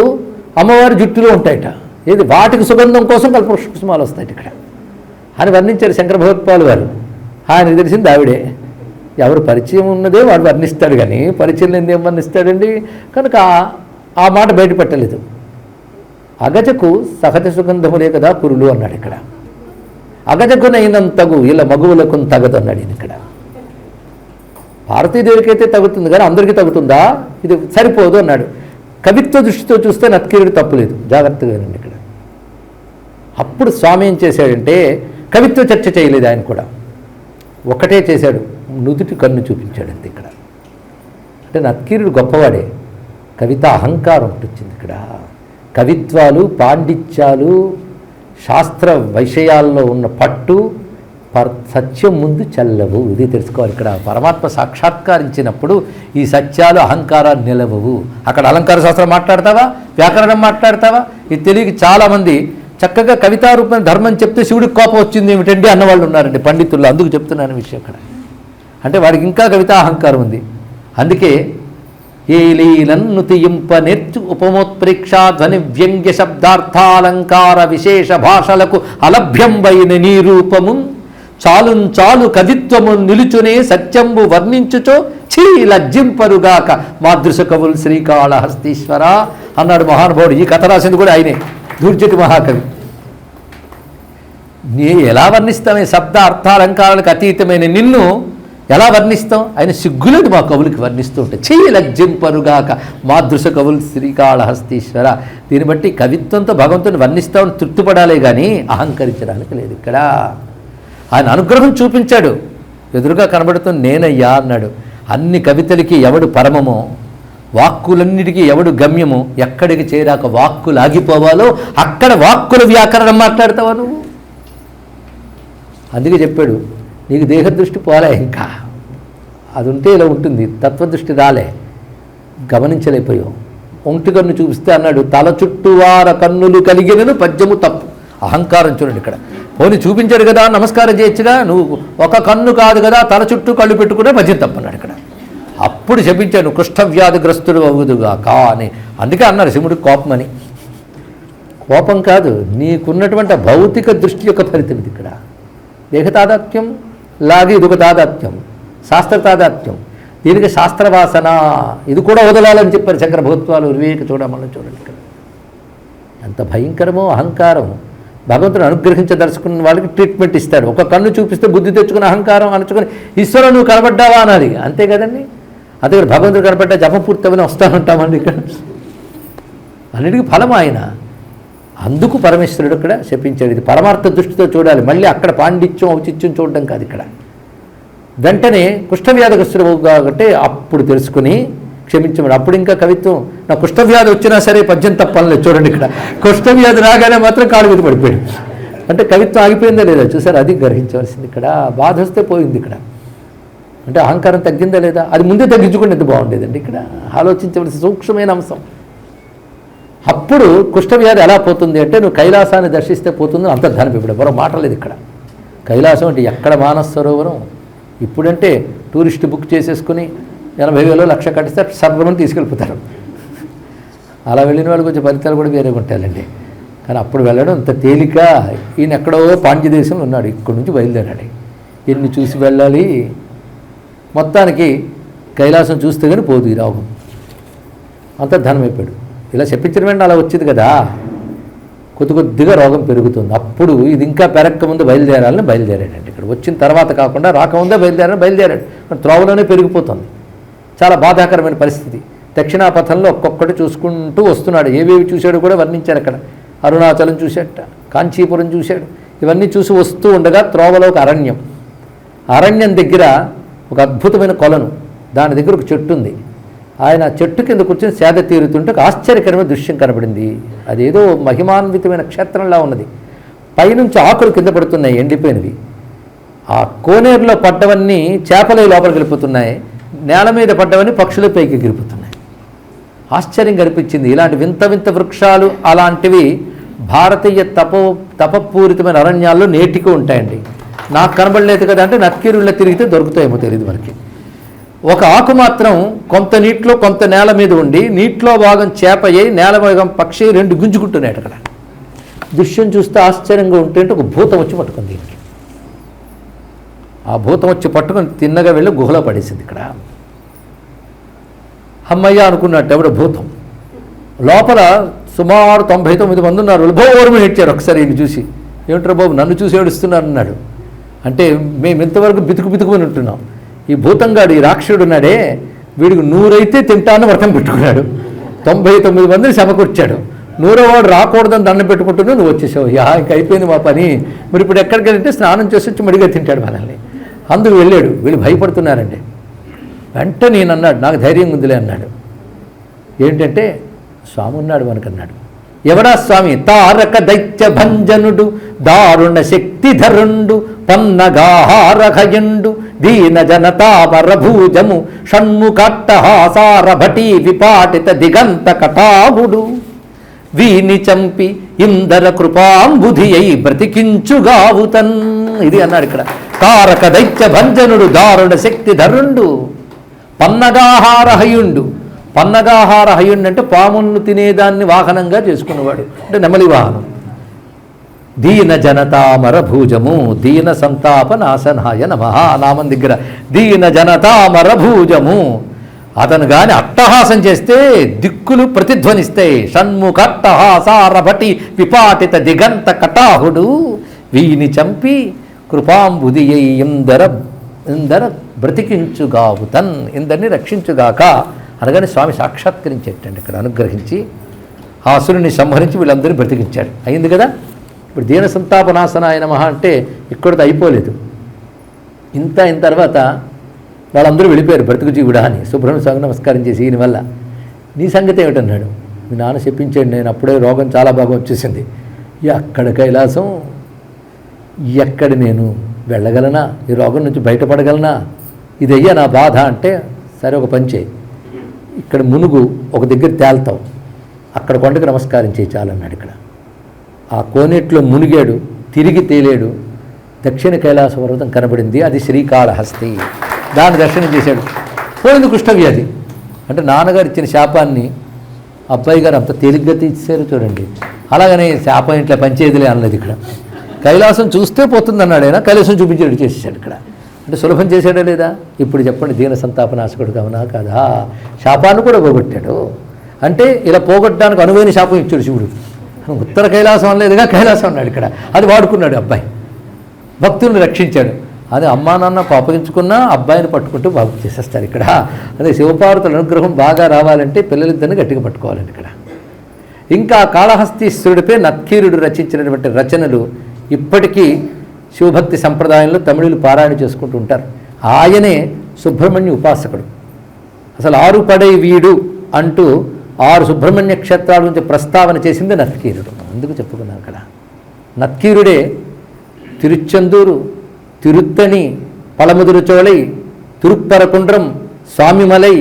అమ్మవారి జుట్టులో ఉంటాయట. ఏది వాటికి సుగంధం కోసం కల్పవృక్ష కుసుమాలు వస్తాయి ఇక్కడ అని వర్ణించారు శంకర భగవత్పాల్ గారు. ఆయనకు తెలిసింది ఆవిడే. ఎవరు పరిచయం ఉన్నదే వాడు వర్ణిస్తాడు, కానీ పరిచయం లేని ఏం వర్ణిస్తాడండి. కనుక ఆ మాట బయటపెట్టలేదు. అగజకు సహజ సుగంధములే కదా కురులు అన్నాడు. ఇక్కడ అగజకునైనంతగు ఇలా మగువులకు తగదు అన్నాడు ఇక్కడ. భారతీదేవికైతే తగ్గుతుంది కానీ అందరికీ తగ్గుతుందా, ఇది సరిపోదు అన్నాడు. కవిత్వ దృష్టితో చూస్తే నత్కీరుడు తప్పులేదు, జాగ్రత్తగా వినండి ఇక్కడ. అప్పుడు స్వామి ఏం చేశాడంటే కవిత్వ చర్చ చేయలేదు ఆయన కూడా, ఒకటే చేశాడు, నుదుటి కన్ను చూపించాడు అంతే. ఇక్కడ అంటే నత్కీరుడు గొప్పవాడే, కవిత అహంకారం వచ్చింది ఇక్కడ. కవిత్వాలు, పాండిత్యాలు, శాస్త్ర విషయాల్లో ఉన్న పట్టు సత్యం ముందు చల్లవు, ఇది తెలుసుకోవాలి. ఇక్కడ పరమాత్మ సాక్షాత్కరించినప్పుడు ఈ సత్యాలు అహంకారాలు నిలవవు. అక్కడ అలంకార శాస్త్రం మాట్లాడతావా, వ్యాకరణం మాట్లాడతావా, ఇది తెలియక చాలామంది చక్కగా కవితారూపమైన ధర్మం చెప్తే శివుడికి కోపం వచ్చింది ఏమిటండి అన్నవాళ్ళు ఉన్నారండి పండితుల్లో. అందుకు చెప్తున్నాను విషయం ఇక్కడ. అంటే వాడికి ఇంకా కవితా అహంకారం ఉంది. అందుకే ఏ లీలన్ను తీయింప నేర్చు ఉపమోత్ప్రేక్షా ధ్వని వ్యంగ్య శబ్దార్థాలంకార విశేష భాషలకు అలభ్యంబైన నీ రూపము చాలు కవిత్వము నిలుచునే సత్యంబు వర్ణించుచో చీ లజ్జింపరుగాక మాదృశ కవులు శ్రీకాళహస్తీశ్వర అన్నాడు మహానుభావుడు. ఈ కథ రాసింది కూడా ఆయనే, దూర్జటి మహాకవి. నీ ఎలా వర్ణిస్తామే, శబ్ద అర్థాలంకారాలకు అతీతమైన నిన్ను ఎలా వర్ణిస్తాం? ఆయన సిగ్గులేదు మా కవులకి వర్ణిస్తూ ఉంటే. చెయ్యి లజ్జింపరుగాక మాదృశ కవులు శ్రీకాళహస్తీశ్వర. దీన్ని బట్టి కవిత్వంతో భగవంతుని వర్ణిస్తామని తృప్తిపడాలే కానీ అహంకరించడానికి లేదు. ఇక్కడ ఆయన అనుగ్రహం చూపించాడు, ఎదురుగా కనబడుతుంది నేనయ్యా అన్నాడు. అన్ని కవితలకి ఎవడు పరమమో, వాక్కులన్నిటికీ ఎవడు గమ్యమో, ఎక్కడికి చేరాక వాక్కులు ఆగిపోవాలో అక్కడ వాక్కుల వ్యాకరణం మాట్లాడతావా నువ్వు? అందుకే చెప్పాడు, నీకు దేహదృష్టి పోలే, ఇంకా అది ఉంటే ఇలా ఉంటుంది, తత్వదృష్టి రాలే, గమనించలేకపోయావు. ఒంటి కన్ను చూపిస్తే అన్నాడు, తల చుట్టూ వార కన్నులు కలిగినను పద్యము తప్పు. అహంకారం చూడండి ఇక్కడ. పోనీ చూపించాడు కదా నమస్కారం చేయొచ్చుగా, నువ్వు ఒక కన్ను కాదు కదా తల చుట్టూ కళ్ళు పెట్టుకునే భజన తప్పన్నాడు ఇక్కడ. అప్పుడు శపించాడు కుష్ఠవ్యాధిగ్రస్తుడు అవుదుగా అని. అందుకే అన్నారు శివుడికి కోపం అని. కోపం కాదు, నీకున్నటువంటి భౌతిక దృష్టి యొక్క ఫలితం ఇది. ఇక్కడ దేహ తాదాత్మ్యం లాగే ఇదొక తాదాత్మ్యం, శాస్త్ర తాదాత్మ్యం. దీనికి శాస్త్రవాసన ఇది కూడా వదలాలని చెప్పారు శంకర భగవత్వాలు. వివేక చూడమని చూడండి ఇక్కడ ఎంత భయంకరమో అహంకారం. భగవంతుడు అనుగ్రహించదలుచుకున్న వాళ్ళకి ట్రీట్మెంట్ ఇస్తాడు. ఒక కన్ను చూపిస్తే బుద్ధి తెచ్చుకుని అహంకారం అనుచుకొని ఈశ్వర నువ్వు కనబడ్డావా అనాలి, అంతే కదండి. అంతే కదా, భగవంతుడు కనబడ్డా జపం పూర్తవని వస్తానంటామండి ఇక్కడ. అన్నిటికీ ఫలం ఆయన. అందుకు పరమేశ్వరుడు ఇక్కడ శపించాడు. ఇది పరమార్థ దృష్టితో చూడాలి, మళ్ళీ అక్కడ పాండిత్యం ఔచిత్యం చూడడం కాదు ఇక్కడ. వెంటనే కుష్ఠవ్యాధిగ్రస్తుడు కాబట్టి అప్పుడు తెలుసుకుని క్షమించమని. అప్పుడు ఇంకా కవిత్వం, నా కుష్ఠవ్యాధి వచ్చినా సరే పద్యం తప్పలేదు. చూడండి ఇక్కడ కుష్ఠవ్యాధి రాగానే మాత్రం కాలు మీద పడిపోయాడు. అంటే కవిత్వం ఆగిపోయిందా లేదా చూసారు, అది గ్రహించవలసింది ఇక్కడ. బాధ వస్తే పోయింది ఇక్కడ. అంటే అహంకారం తగ్గిందా లేదా, అది ముందే తగ్గించుకుంటే ఎంత బాగుండేదండి. ఇక్కడ ఆలోచించవలసిన సూక్ష్మమైన అంశం. అప్పుడు కుష్ఠవ్యాధి ఎలా పోతుంది అంటే నువ్వు కైలాసాన్ని దర్శిస్తే పోతుంది. అంతర్ధానం ఇప్పుడు మరో మాట లేదు ఇక్కడ. కైలాసం అంటే ఎక్కడ మానస సరోవరం. ఇప్పుడంటే టూరిస్ట్ బుక్ చేసేసుకుని 80,000 లక్ష కట్టిస్తే సర్వమని తీసుకెళ్ళిపోతారు. అలా వెళ్ళిన వాళ్ళు కొంచెం ఫలితాలు కూడా వేరేగా ఉంటాయండి. కానీ అప్పుడు వెళ్ళడం అంత తేలిక. ఈయన ఎక్కడో పాండ్యదేశంలో ఉన్నాడు, ఇక్కడి నుంచి బయలుదేరాడు. ఎన్ని చూసి వెళ్ళాలి. మొత్తానికి కైలాసం చూస్తే కానీ పోదు ఈ రోగం. అంతర్ధానం అయిపోయాడు. ఇలా చెప్పించిన వెంటనే అలా వచ్చింది కదా, కొద్దిగా రోగం పెరుగుతుంది. అప్పుడు ఇది ఇంకా పెరక్క ముందు బయలుదేరాలని బయలుదేరాడండి. ఇక్కడ వచ్చిన తర్వాత కాకుండా రాకముందే బయలుదేరాడు. త్రోవలోనే పెరిగిపోతుంది. చాలా బాధాకరమైన పరిస్థితి. దక్షిణాపథంలో ఒక్కొక్కటి చూసుకుంటూ వస్తున్నాడు. ఏవేవి చూశాడు కూడా వర్ణించారు అక్కడ. అరుణాచలం చూశాట, కాంచీపురం చూశాడు. ఇవన్నీ చూసి వస్తూ ఉండగా త్రోవలో ఒక అరణ్యం. అరణ్యం దగ్గర ఒక అద్భుతమైన కొలను, దాని దగ్గర ఒక చెట్టు ఉంది. ఆయన చెట్టు కింద కూర్చొని సేద తీరుతుంటే ఒక ఆశ్చర్యకరమైన దృశ్యం కనబడింది. అదేదో మహిమాన్వితమైన క్షేత్రంలా ఉన్నది. పైనుంచి ఆకులు కింద పడుతున్నాయి ఎండిపోయినవి. ఆ కోనేరులో పడ్డవన్నీ చేపలే లోపలికి వెళ్ళిపోతున్నాయి, నేల మీద పడ్డవన్నీ పక్షుల పైకి ఎగిరిపోతున్నాయి. ఆశ్చర్యం కనిపించింది. ఇలాంటి వింత వింత వృక్షాలు అలాంటివి భారతీయ తపపూరితమైన అరణ్యాల్లో నేటికి ఉంటాయండి. నాకు కనబడలేదు కదా అంటే నక్కిరుళ్ళ తిరిగితే దొరుకుతాయేమో తెలియదు మనకి. ఒక ఆకు మాత్రం కొంత నీటిలో కొంత నేల మీద ఉండి నీటిలో భాగం చేప అయ్యి నేల భాగం పక్షి రెండు గుంజుకుంటున్నాయి. అక్కడ దృశ్యం చూస్తే ఆశ్చర్యంగా ఉంటే ఒక భూతం వచ్చి పట్టుకుంది దీనికి. ఆ భూతం వచ్చి పట్టుకొని తిన్నగా వెళ్ళి గుహలో పడేసింది. ఇక్కడ అమ్మయ్య అనుకున్నట్టు ఎవడ భూతం. లోపల సుమారు 99 మంది ఉన్నారు. ఉల్భోర్మని ఇచ్చారు ఒకసారి ఈయన చూసి. ఏమిట్రా బాబు నన్ను చూసి ఏడుస్తున్నారు అన్నాడు. అంటే మేము ఇంతవరకు బితుకుని ఉంటున్నాం. ఈ భూతంగాడు, ఈ రాక్షసుడు ఉన్నాడే, వీడికి 100 అయితే తింటాను వ్రతం పెట్టుకున్నాడు. 99 మందిని సమకూర్చాడు. 100వ వాడు రాకూడదని దండం పెట్టుకుంటున్నా నువ్వు వచ్చేసావు. ఇంక అయిపోయింది మా పని. మరి ఇప్పుడు ఎక్కడికి వెళ్తే స్నానం చేసి వచ్చి మడిగా తింటాడు మనల్ని. అందుకు వెళ్ళాడు. వీళ్ళు భయపడుతున్నారండి. వెంటనే నేను అన్నాడు, నాకు ధైర్యం ఉందిలే అన్నాడు. ఏంటంటే స్వామి ఉన్నాడు మనకన్నాడు. ఎవడా స్వామి? తారక దైత్య భంజనుడు, దారుణ శక్తిధరుండు, పన్నగాహారఘయుండు, దీన జనతావరభూజము, షణ్ముఖట్టహాసార భటీ విపాటిత దిగంత కటాహుడు, వీని చంపి ఇందర కృపాంబుధి అయి బ్రతికించుగావుతన్. ఇది అన్నాడు ఇక్కడ. తారక దైత్య భంజనుడు, దారుణ శక్తిధరుండు, పన్నగాహారహయుండు. పన్నగాహారహయుండు అంటే పాములను తినేదాన్ని వాహనంగా చేసుకున్నవాడు, అంటే నెమలి వాహనం. దీన జనతామర భూజము, దీన సంతాప నాశనాయ నమః. నామం దగ్గర దీన జనతామర భూజము. అతను కానీ అట్టహాసం చేస్తే దిక్కులు ప్రతిధ్వనిస్తాయి. షణ్ముఖట్టహాసారభటి విపాటిత దిగంత కటాహుడు, వీని చంపి కృపాంబుది ఇందర బ్రతికించుగావు తన్, ఇందరిని రక్షించుగాక అనగానే స్వామి సాక్షాత్కరించేటండి ఇక్కడ. అనుగ్రహించి ఆ అసురుని సంహరించి వీళ్ళందరినీ బ్రతికించాడు. అయింది కదా. ఇప్పుడు దీన సంతాపనాశనాయ నమః అంటే ఇక్కడితో అయిపోలేదు. ఇంత అయిన తర్వాత వాళ్ళందరూ వెళ్ళిపోయారు బ్రతుకు జీవుడా అని. సుబ్రహ్మణ్య స్వామికి నమస్కారం చేసి ఈయన వల్ల నీ సంగతి ఏమిటన్నాడు. మీ నాన్న చెప్పించాడు, నేను అప్పుడే రోగం చాలా బాగా వచ్చేసింది, ఎక్కడ కైలాసం, ఎక్కడ నేను వెళ్ళగలనా, ఈ రోగం నుంచి బయటపడగలనా, ఇదయ్యా నా బాధ అంటే, సరే ఒక పని చేయి, ఇక్కడ మునుగు ఒక దగ్గర తేల్తావు, అక్కడ కొండకి నమస్కారం చేయి చాలన్నాడు. ఇక్కడ ఆ కోనేట్లో మునిగాడు. తిరిగి తేలేడు. దక్షిణ కైలాస పర్వతం కనబడింది, అది శ్రీకాళహస్తి. దాన్ని దర్శనం చేశాడు. పోయింది కుష్ఠవ్యాధి. అంటే నాన్నగారు ఇచ్చిన శాపాన్ని అబ్బాయి గారు అంత తేలిగ్గా తీసేశారు చూడండి. అలాగనే శాపం ఇంట్లో పంచేదిలే అనలేదు. ఇక్కడ కైలాసం చూస్తే పోతుంది అన్నాడు ఆయన, కైలాసం చూపించాడు చేసేసాడు. ఇక్కడ అంటే సులభం చేశాడా లేదా? ఇప్పుడు చెప్పండి, దీన సంతాపనాశకుడు కావునా కాదా? శాపాన్ని కూడా పోగొట్టాడు. అంటే ఇలా పోగొట్టడానికి అనువైన శాపం ఇచ్చాడు శివుడు. ఉత్తర కైలాసం అనలేదుగా, కైలాసం అన్నాడు. ఇక్కడ అది వాడుకున్నాడు అబ్బాయి, భక్తుల్ని రక్షించాడు. అదే అమ్మా నాన్న కోపగించుకున్నా అబ్బాయిని పట్టుకుంటూ బాగు చేసేస్తారు. ఇక్కడ అదే శివపార్వతుల అనుగ్రహం బాగా రావాలంటే పిల్లలిద్దరిని గట్టిగా పట్టుకోవాలండి. ఇక్కడ ఇంకా కాళహస్తీశ్వరుడిపై నక్కీరుడు రచించినటువంటి రచనలు ఇప్పటికీ శివభక్తి సంప్రదాయంలో తమిళులు పారాయణ చేసుకుంటూ ఉంటారు. ఆయనే సుబ్రహ్మణ్య ఉపాసకుడు. అసలు 6 పడై వీడు అంటూ 6 సుబ్రహ్మణ్య క్షేత్రాల నుంచి ప్రస్తావన చేసింది నత్కీరుడు. అందుకు చెప్పుకున్నాను. అక్కడ నత్కీరుడే తిరుచెందూరు, తిరుత్తణి, పలముదురుచోళై, తిరుప్పరకుండ్రం, స్వామిమలై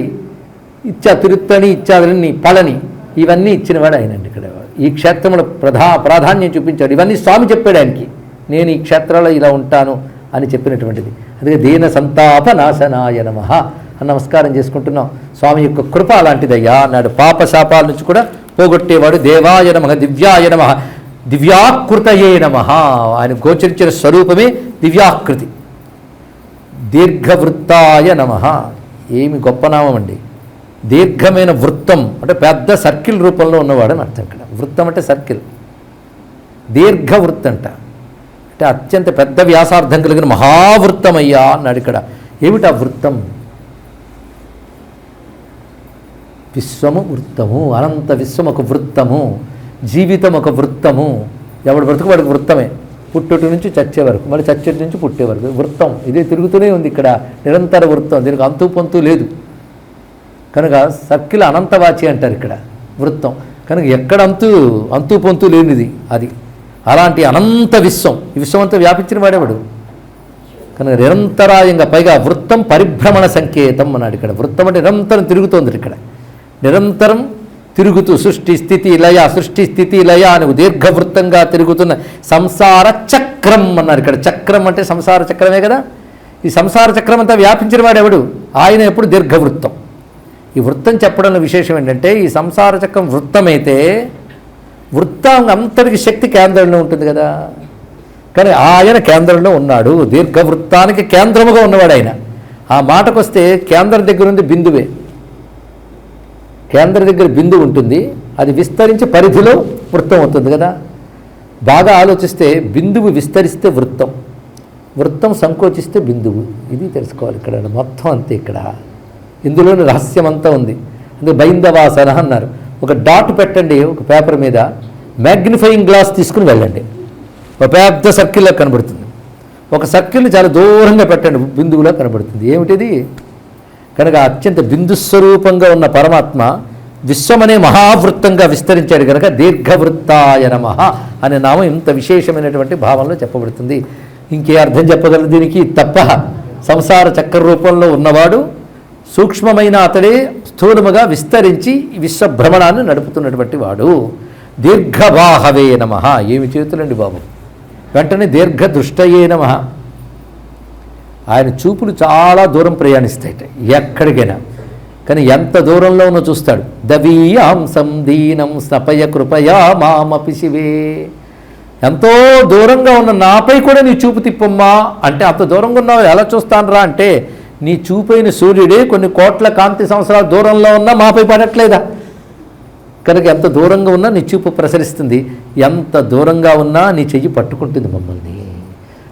ఇచ్చా, తిరుత్తణి ఇచ్చాదని పళని, ఇవన్నీ ఇచ్చినవాడు ఆయనండి. ఇక్కడ ఈ క్షేత్రంలో ప్రాధాన్యం చూపించాడు. ఇవన్నీ స్వామి చెప్పాడు ఆయనకి, నేను ఈ క్షేత్రంలో ఇలా ఉంటాను అని చెప్పినటువంటిది. అందుకే దీన సంతాప నాశనాయ నమః అని నమస్కారం చేసుకుంటున్నాం. స్వామి యొక్క కృప అలాంటిదయ్యా అన్నాడు. పాప శాపాల నుంచి కూడా పోగొట్టేవాడు. దేవాయ నమః, దివ్యాయ నమః, దివ్యాకృతయే నమః. ఆయన గోచరించిన స్వరూపమే దివ్యాకృతి. దీర్ఘవృత్తాయ నమః, ఏమి గొప్ప నామం అండి. దీర్ఘమైన వృత్తం అంటే పెద్ద సర్కిల్ రూపంలో ఉన్నవాడని అర్థం. ఇక్కడ వృత్తం అంటే సర్కిల్, దీర్ఘవృత్తంట అంటే అత్యంత పెద్ద వ్యాసార్థం కలిగిన మహావృత్తమయ్యా అన్నాడు. ఇక్కడ ఏమిటా వృత్తం? విశ్వము వృత్తము, అనంత విశ్వం ఒక వృత్తము, జీవితం ఒక వృత్తము. ఎవడు బ్రతుకు వాడికి వృత్తమే, పుట్టుటి నుంచి చచ్చే వరకు, మళ్ళీ చచ్చేటి నుంచి పుట్టే వరకు వృత్తం. ఇదే తిరుగుతూనే ఉంది. ఇక్కడ నిరంతర వృత్తం, దీనికి అంతు పొంతు లేదు. కనుక సర్కిల్ అనంతవాచి అంటారు ఇక్కడ వృత్తం. కనుక ఎక్కడ అంతు పొంతు లేనిది అది. అలాంటి అనంత విశ్వం, ఈ విశ్వం అంతా వ్యాపించిన వాడేవాడు. కనుక నిరంతరాయంగా, పైగా వృత్తం పరిభ్రమణ సంకేతం అన్నాడు. ఇక్కడ వృత్తం అంటే నిరంతరం తిరుగుతోంది. ఇక్కడ నిరంతరం తిరుగుతూ సృష్టి స్థితి లయ, సృష్టి స్థితి లయ అని దీర్ఘవృత్తంగా తిరుగుతున్న సంసార చక్రం అన్నారు. ఇక్కడ చక్రం అంటే సంసార చక్రమే కదా. ఈ సంసార చక్రం అంతా వ్యాపించిన వాడెవడు? ఆయన ఎప్పుడు దీర్ఘవృత్తం. ఈ వృత్తం చెప్పడంలో విశేషం ఏంటంటే, ఈ సంసార చక్రం వృత్తమైతే వృత్తం అంతటికి శక్తి కేంద్రంలో ఉంటుంది కదా. కానీ ఆయన కేంద్రంలో ఉన్నాడు. దీర్ఘవృత్తానికి కేంద్రముగా ఉన్నవాడు ఆయన. ఆ మాటకు వస్తే కేంద్రం దగ్గర ఉంది బిందువే. కేంద్రం దగ్గర బిందువు ఉంటుంది, అది విస్తరించి పరిధిలో వృత్తం అవుతుంది కదా. బాగా ఆలోచిస్తే బిందువు విస్తరిస్తే వృత్తం, వృత్తం సంకోచిస్తే బిందువు. ఇది తెలుసుకోవాలి ఇక్కడ మొత్తం అంతే. ఇక్కడ ఇందులోని రహస్యం అంతా ఉంది. అందుకే బైందవాసన అన్నారు. ఒక డాట్ పెట్టండి ఒక పేపర్ మీద, మ్యాగ్నిఫైయింగ్ గ్లాస్ తీసుకుని వెళ్ళండి, ఒక పెద్ద సర్కిల్లో కనబడుతుంది. ఒక సర్కిల్ చాలా దూరంగా పెట్టండి, బిందువులో కనబడుతుంది. ఏమిటిది? కనుక అత్యంత బిందుస్వరూపంగా ఉన్న పరమాత్మ విశ్వమనే మహావృత్తంగా విస్తరించాడు కనుక దీర్ఘవృత్తాయ నమః అనే నామం ఇంత విశేషమైనటువంటి భావంలో చెప్పబడుతుంది. ఇంకే అర్థం చెప్పగలదు దీనికి? తప్ప సంసార చక్ర రూపంలో ఉన్నవాడు సూక్ష్మమైన అతడే స్థూలముగా విస్తరించి విశ్వభ్రమణాన్ని నడుపుతున్నటువంటి వాడు. దీర్ఘబాహవే నమః. ఏమి చేతులండి బాబు! వెంటనే దీర్ఘదృష్టయే నమః. ఆయన చూపులు చాలా దూరం ప్రయాణిస్తాయట, ఎక్కడికైనా. కానీ ఎంత దూరంలో ఉన్నో చూస్తాడు. దవీయాంసం దీనం స్నపయ కృపయా మామపి శివే. ఎంతో దూరంగా ఉన్న నాపై కూడా నీ చూపు తిప్పమ్మా అంటే, అంత దూరంగా ఉన్నావు ఎలా చూస్తానురా అంటే, నీ చూపైన సూర్యుడే కొన్ని కోట్ల కాంతి సంవత్సరాల దూరంలో ఉన్నా మాపై పడట్లేదా? కనుక ఎంత దూరంగా ఉన్నా నీ చూపు ప్రసరిస్తుంది, ఎంత దూరంగా ఉన్నా నీ చెయ్యి పట్టుకుంటుంది మమ్మల్ని.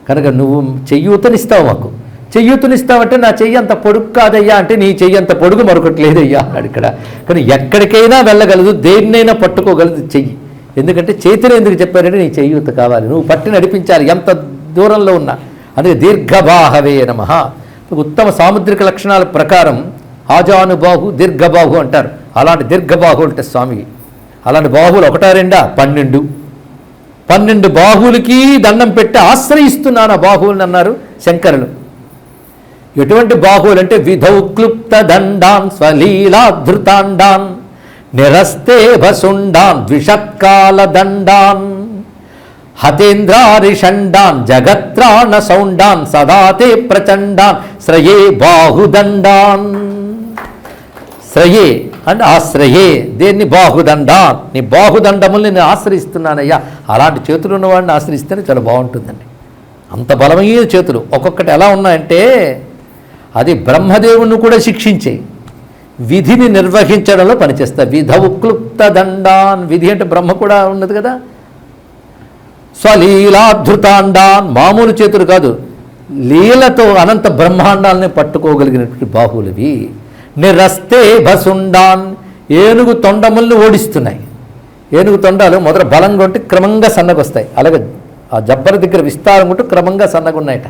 కనుక నువ్వు చెయ్యూతనిస్తావు, మాకు చెయ్యూతనిస్తావంటే నా చెయ్యి అంత పొడుగు కాదయ్యా అంటే, నీ చెయ్యి అంత పొడుగు మరొకటి లేదయ్యా అన్నాడు ఇక్కడ. కానీ ఎక్కడికైనా వెళ్ళగలదు, దేన్నైనా పట్టుకోగలదు చెయ్యి. ఎందుకంటే చేతిలో ఎందుకు చెప్పారంటే, నీ చెయ్యూత కావాలి, నువ్వు పట్టి నడిపించాలి ఎంత దూరంలో ఉన్నా. అందుకే దీర్ఘబాహవే నమః. ఉత్తమ సాముద్రిక లక్షణాల ప్రకారం ఆజానుబాహు దీర్ఘబాహు అంటారు. అలాంటి దీర్ఘబాహు అంటే స్వామి. అలాంటి బాహువులు ఒకటా రెండా? 12 బాహువులకి దండం పెట్టి ఆశ్రయిస్తున్నాను ఆ బాహువులను అన్నారు శంకరులు. ఎటువంటి బాహువులు అంటే, విధౌ క్లుప్త దండాన్ స్వలీలాధృతాండాన్ నిరస్తే భసుండాన్ ద్విషత్కాల దండాన్ హతేంద్రారిషండాన్ జగత్రాణ సౌండాన్ సదాతే ప్రచండాన్ శ్రయే బాహుదండాన్. శ్రయే అంటే ఆశ్రయే, దేన్ని? బాహుదండాన్. నీ బాహుదండముల్ని నేను ఆశ్రయిస్తున్నానయ్యా. అలాంటి చేతులు ఉన్నవాడిని ఆశ్రయిస్తేనే చాలా బాగుంటుందండి. అంత బలమైన చేతులు. ఒక్కొక్కటి ఎలా ఉన్నాయంటే అది బ్రహ్మదేవుని కూడా శిక్షించే, విధిని నిర్వహించడంలో పనిచేస్తాయి. విధౌక్లుప్త దండాన్. విధి అంటే బ్రహ్మ కూడా ఉన్నది కదా. స్వలీలాధృతాండాన్. మామూలు చేతులు కాదు, లీలతో అనంత బ్రహ్మాండాలని పట్టుకోగలిగినటువంటి బాహువులవి. నిరస్తే భసుండాన్. ఏనుగు తొండముల్ని ఓడిస్తున్నాయి. ఏనుగు తొండాలు మొదట బలంగా ఉంటే క్రమంగా సన్నగొస్తాయి. అలాగే ఆ జబ్బల దగ్గర విస్తారం ఉంటూ క్రమంగా సన్నగున్నాయట.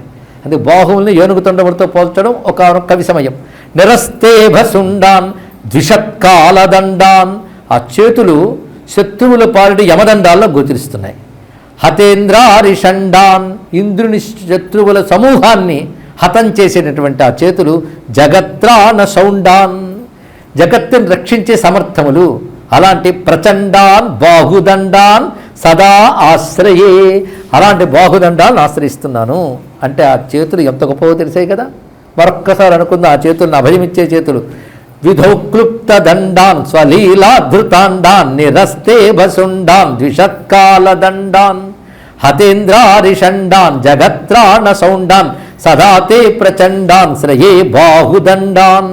అది బాహువుల్ని ఏనుగు తొండములతో పోల్చడం ఒక కవి సమయం. నిరస్తే భసుండాన్ ద్విషత్కాలదండాన్. ఆ చేతులు శత్రువుల పాలిటి యమదండాల్లో గోచరిస్తున్నాయి. హతేంద్రారిషండాన్. ఇంద్రుని శత్రువుల సమూహాన్ని హతం చేసేటటువంటి ఆ చేతులు. జగత్రాణ సౌండాన్. జగత్తుని రక్షించే సమర్థములు. అలాంటి ప్రచండాన్ బాహుదండాన్ సదా ఆశ్రయే. అలాంటి బాహుదండాలను ఆశ్రయిస్తున్నాను అంటే ఆ చేతులు ఎంత గొప్పవో తెలిసాయి కదా. మరొక్కసారి అనుకుందాం, ఆ చేతులను అభయమిచ్చే చేతులు. విధౌక్లుప్త దండాన్ స్వలీలాధృతాండాన్ నిరస్తే భసుండాన్ ద్విషత్కాల దండాన్ హతేంద్రారిషండాన్ జగత్రాణ సౌండాన్ సదాతే ప్రచండాన్ శ్రయే బాహుదండాన్.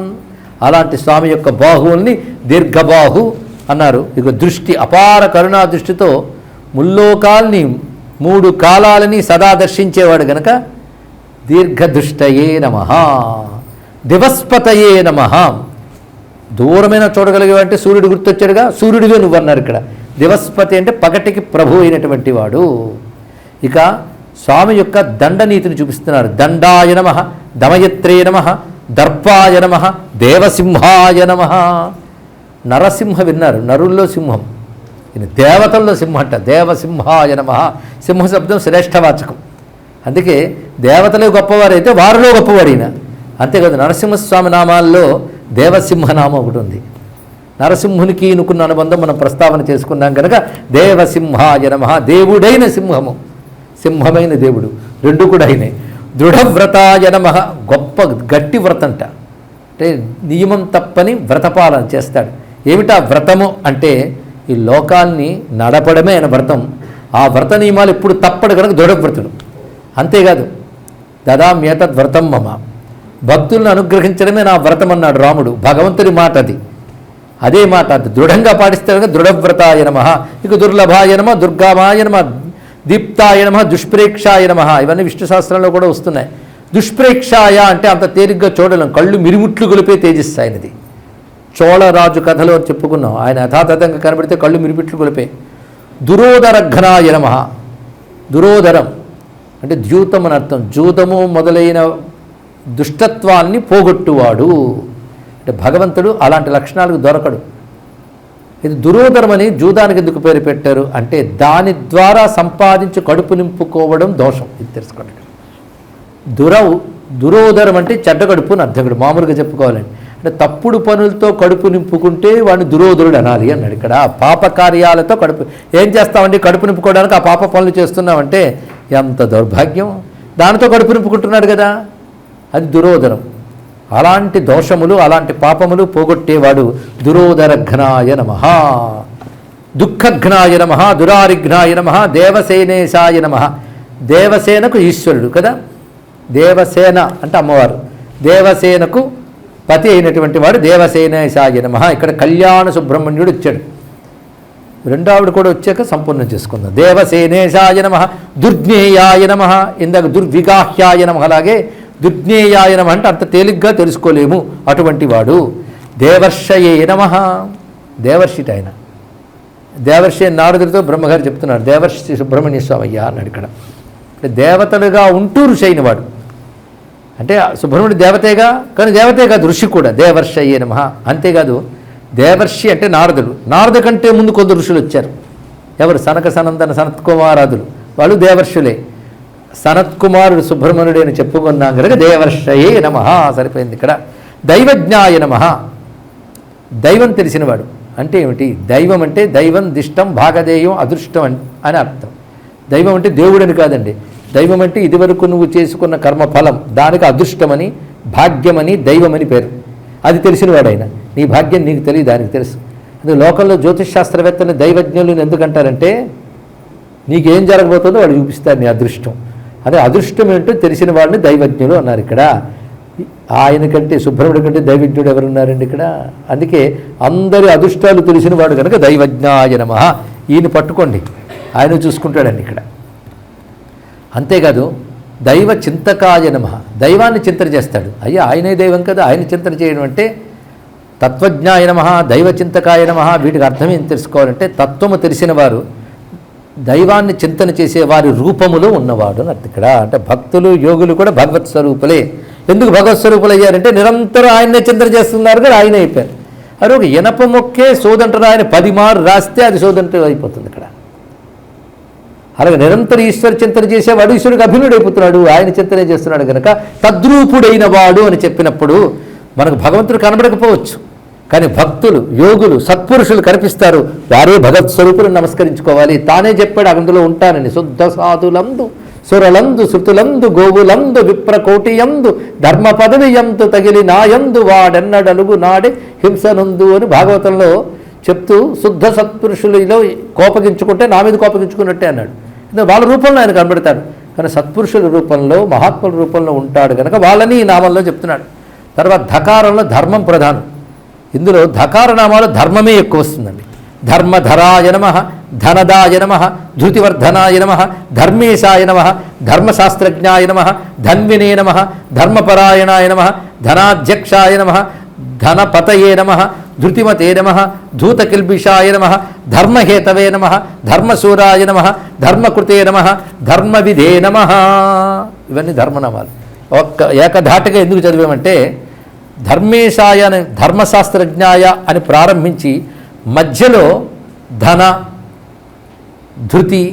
అలాంటి స్వామి యొక్క బాహువుల్ని దీర్ఘబాహు అన్నారు. ఇక దృష్టి, అపార కరుణా దృష్టితో ముల్లోకాల్ని 3 కాలాలని సదా దర్శించేవాడు గనక దీర్ఘదృష్టయే నమః. దివస్పతయే నమః. దూరమైన చూడగలిగేవంటే సూర్యుడు గుర్తొచ్చాడుగా. సూర్యుడివే నువ్వు అన్నారు ఇక్కడ. దివస్పతి అంటే పగటికి ప్రభు అయినటువంటి వాడు. ఇక స్వామి యొక్క దండనీతిని చూపిస్తున్నారు. దండాయ నమః, దమయత్రే నమః, దర్పాయ నమః, దేవసింహాయ నమః. నరసింహ విన్నారు, నరుల్లో సింహం. ఇది దేవతల్లో సింహం అంట. దేవసింహాయ నమః. సింహ శబ్దం శ్రేష్టవాచకం. అందుకే దేవతలే గొప్పవారైతే వారిలో గొప్పవాడిన. అంతేకాదు నరసింహస్వామి నామాల్లో దేవసింహనామం ఒకటి ఉంది. నరసింహునికి ఇనుకున్న అనుబంధం మనం ప్రస్తావన చేసుకున్నాం కనుక దేవసింహాయ నమః. దేవుడైన సింహము, సింహమైన దేవుడు, 2 కూడా అయినాయి. దృఢవ్రతాయ నమః. గొప్ప గట్టి వ్రతంట. అంటే నియమం తప్పని వ్రతపాలన చేస్తాడు. ఏమిటా వ్రతము అంటే ఈ లోకాల్ని నడపడమే ఆయన వ్రతం. ఆ వ్రత నియమాలు ఇప్పుడు తప్పడు కనుక దృఢవ్రతుడు. అంతేకాదు దదామ్యేతద్ వ్రతం మమ. భక్తులను అనుగ్రహించడమే నా వ్రతం అన్నాడు రాముడు. భగవంతుడి మాట అది. అదే మాట అది దృఢంగా పాటిస్తే కనుక దృఢవ్రతాయ నమః. ఇక దుర్లభాయ నమః, దుర్గామాయ నమః, దీప్తాయ నమః, దుష్ప్రేక్షాయ నమః. ఇవన్నీ విష్ణు శాస్త్రంలో కూడా వస్తున్నాయి. దుష్ప్రేక్షాయ అంటే అంత తేలిగ్గా చూడలేం, కళ్ళు మిరుముట్లు గొలిపే తేజస్సు ఆయనది. చోళరాజు కథలో చెప్పుకున్నాం. ఆయన యథాతథంగా కనబడితే కళ్ళు మిరుమిట్లు గొలిపే. దురోదరఘ్నాయ నమః. దురోదరం అంటే ద్యూతం అని అర్థం. జూతము మొదలైన దుష్టత్వాన్ని పోగొట్టువాడు అంటే భగవంతుడు. అలాంటి లక్షణాలకు దొరకడు. ఇది దురోదరమని జూదానికి ఎందుకు పేరు పెట్టారు అంటే దాని ద్వారా సంపాదించి కడుపు నింపుకోవడం దోషం. ఇది తెలుసుకోండి. దురోదరం అంటే చెడ్డ కడుపు అని అర్థం. ఇక్కడ మామూలుగా చెప్పుకోవాలండి. అంటే తప్పుడు పనులతో కడుపు నింపుకుంటే వాడిని దురోదరుడు అనాలి అన్నాడు. ఇక్కడ పాప కార్యాలతో కడుపు ఏం చేస్తామండి? కడుపు నింపుకోవడానికి ఆ పాప పనులు చేస్తున్నామంటే ఎంత దౌర్భాగ్యం. దానితో కడుపు నింపుకుంటున్నాడు కదా, అది దురోదరం. అలాంటి దోషములు, అలాంటి పాపములు పోగొట్టేవాడు దురోదరఘ్నాయ నమః. దుఃఖఘ్నాయ నమః, దురారిఘ్నాయ నమః, దేవసేనేశాయ నమః. దేవసేనకు ఈశ్వరుడు కదా. దేవసేన అంటే అమ్మవారు. దేవసేనకు పతి అయినటువంటి వాడు దేవసేనేశాయ నమః. ఇక్కడ కళ్యాణ సుబ్రహ్మణ్యుడు వచ్చాడు. 2వ ఆవిడ కూడా వచ్చాక సంపూర్ణం చేసుకుందాం. దేవసేనేశాయ నమః, దుర్జ్ఞేయాయ నమః. ఇందాక దుర్విగాహ్యాయ నమః, అలాగే దుర్జ్ఞేయాయ నమః అంటే అంత తేలిగ్గా తెలుసుకోలేము అటువంటి వాడు. దేవర్షయే నమః. దేవర్షిట ఆయన. దేవర్షి నారదుడితో బ్రహ్మగారు చెప్తున్నారు. దేవర్షి సుబ్రహ్మణ్య స్వామి అయ్యా అన్నాడు ఇక్కడ. అంటే దేవతలుగా ఉంటూ ఋషి అయిన వాడు. అంటే సుబ్రహ్మణ్యుడు దేవతేగా, కానీ దేవతే కాదు ఋషి కూడా. దేవర్షయే నమః. అంతేకాదు దేవర్షి అంటే నారదుడు. నారదు కంటే ముందు కొందరు ఋషులు వచ్చారు. ఎవరు? సనక సనందన సనత్కుమారాదులు. వాళ్ళు దేవర్షులే. సనత్కుమారుడు సుబ్రహ్మణ్యుడు అని చెప్పుకున్నాం కనుక దేవర్షయే నమః సరిపోయింది. ఇక్కడ దైవజ్ఞాయ నమః. దైవం తెలిసినవాడు అంటే ఏమిటి? దైవం అంటే దైవం దిష్టం భాగధేయం అదృష్టం అని అర్థం. దైవం అంటే దేవుడని కాదండి. దైవం అంటే ఇదివరకు నువ్వు చేసుకున్న కర్మఫలం, దానికి అదృష్టమని, భాగ్యమని, దైవమని పేరు. అది తెలిసినవాడు ఆయన. నీ భాగ్యం నీకు తెలియదు, దానికి తెలుసు. అందుకే లోకంలో జ్యోతిష్ శాస్త్రవేత్తని దైవజ్ఞులను ఎందుకంటారంటే నీకేం జరగబోతుందో వాడు చూపిస్తారు నీ అదృష్టం. అదే అదృష్టం ఏంటో తెలిసిన వాడిని దైవజ్ఞులు అన్నారు. ఇక్కడ ఆయన కంటే, సుబ్రహ్మణ్యుడి కంటే దైవజ్ఞుడు ఎవరున్నారండి ఇక్కడ? అందుకే అందరి అదృష్టాలు తెలిసిన వాడు కనుక దైవజ్ఞాయ నమః. ఈయన పట్టుకోండి, ఆయన చూసుకుంటాడండి ఇక్కడ. అంతేకాదు దైవ చింతకాయ నమః, దైవాన్ని చింతన చేస్తాడు. అయ్యా ఆయనే దైవం కదా, ఆయన చింతన చేయడం అంటే తత్వజ్ఞాయ నమః, దైవ చింతకాయ నమః. వీటికి అర్థం ఏం తెలుసుకోవాలంటే తత్వము తెలిసిన వారు, దైవాన్ని చింతన చేసే వారి రూపములో ఉన్నవాడు అని అర్థం ఇక్కడ. అంటే భక్తులు, యోగులు కూడా భగవత్ స్వరూపులే. ఎందుకు భగవత్ స్వరూపులు అయ్యారంటే నిరంతరం ఆయన్నే చింతన చేస్తున్నారు కదా, ఆయనే అయిపోయారు. అది ఒక ఇనప మొక్కే సోదంటరు ఆయన 10 మారు రాస్తే అది సోదంటరు అయిపోతుంది ఇక్కడ. అలాగే నిరంతరం ఈశ్వర చింతన చేసేవాడు ఈశ్వరుడికి అభిన్నుడు అయిపోతున్నాడు, ఆయన చింతనే చేస్తున్నాడు కనుక తద్రూపుడైన వాడు అని చెప్పినప్పుడు మనకు భగవంతుడు కనబడకపోవచ్చు, కానీ భక్తులు, యోగులు, సత్పురుషులు కనిపిస్తారు. వారే భగవత్ స్వరూపులు నమస్కరించుకోవాలి. తానే చెప్పాడు అందులో ఉంటానని. శుద్ధ సాధులందు, సురలందు, శృతులందు, గోవులందు, విప్రకోటియందు, ధర్మ పదవియందు తగిలి నాయందు వాడెన్నడలుగు నాడే హింసనందు అని భాగవతంలో చెప్తూ శుద్ధ సత్పురుషులలో కోపగించుకుంటే నా మీద కోపగించుకున్నట్టే అన్నాడు. వాళ్ళ రూపంలో ఆయన కనబడతాడు, కానీ సత్పురుషుల రూపంలో, మహాత్ముల రూపంలో ఉంటాడు కనుక వాళ్ళని ఈ నామంలో చెప్తున్నాడు. తర్వాత ధకారంలో ధర్మం ప్రధానం. ఇందులో ధకార నామాలు ధర్మమే ఎక్కువ వస్తుందండి. ధర్మధరాయ నమః, ధనదాయ నమః, ధృతివర్ధనాయ నమః, ధర్మేశాయ నమః, ధర్మశాస్త్రజ్ఞాయ నమః, ధన్వినే నమః, ధర్మపరాయణాయ నమః, ధనాధ్యక్షాయ నమః, ధనపతయే నమః, ధృతిమతే నమః, ధూతకిల్బిషాయ నమః, ధర్మహేతవే నమః, ధర్మశూరాయ నమః, ధర్మకృతే నమః, ధర్మవిధే నమః. ఇవన్నీ ధర్మనామాలు. ఏకధాటగా ఎందుకు చదివామంటే ధర్మేశాయ అని, ధర్మశాస్త్రజ్ఞాయ అని ప్రారంభించి మధ్యలో ధన, ధృతి,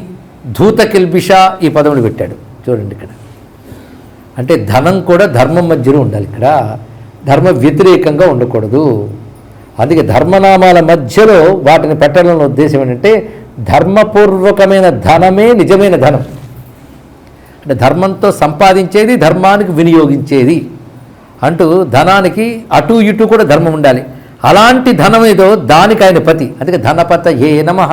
ధూతకిల్బిష ఈ పదములు పెట్టాడు. చూడండి ఇక్కడ. అంటే ధనం కూడా ధర్మం మధ్యలో ఉండాలి. ఇక్కడ ధర్మ వ్యతిరేకంగా ఉండకూడదు. అందుకే ధర్మనామాల మధ్యలో వాటిని పెట్టడంలో ఉద్దేశం ఏంటంటే ధర్మపూర్వకమైన ధనమే నిజమైన ధనం. అంటే ధర్మంతో సంపాదించేది, ధర్మానికి వినియోగించేది అంటూ ధనానికి అటు ఇటు కూడా ధర్మం ఉండాలి. అలాంటి ధనం ఏదో దానికి ఆయన పతి. అందుకే ధనపత ఏ నమః.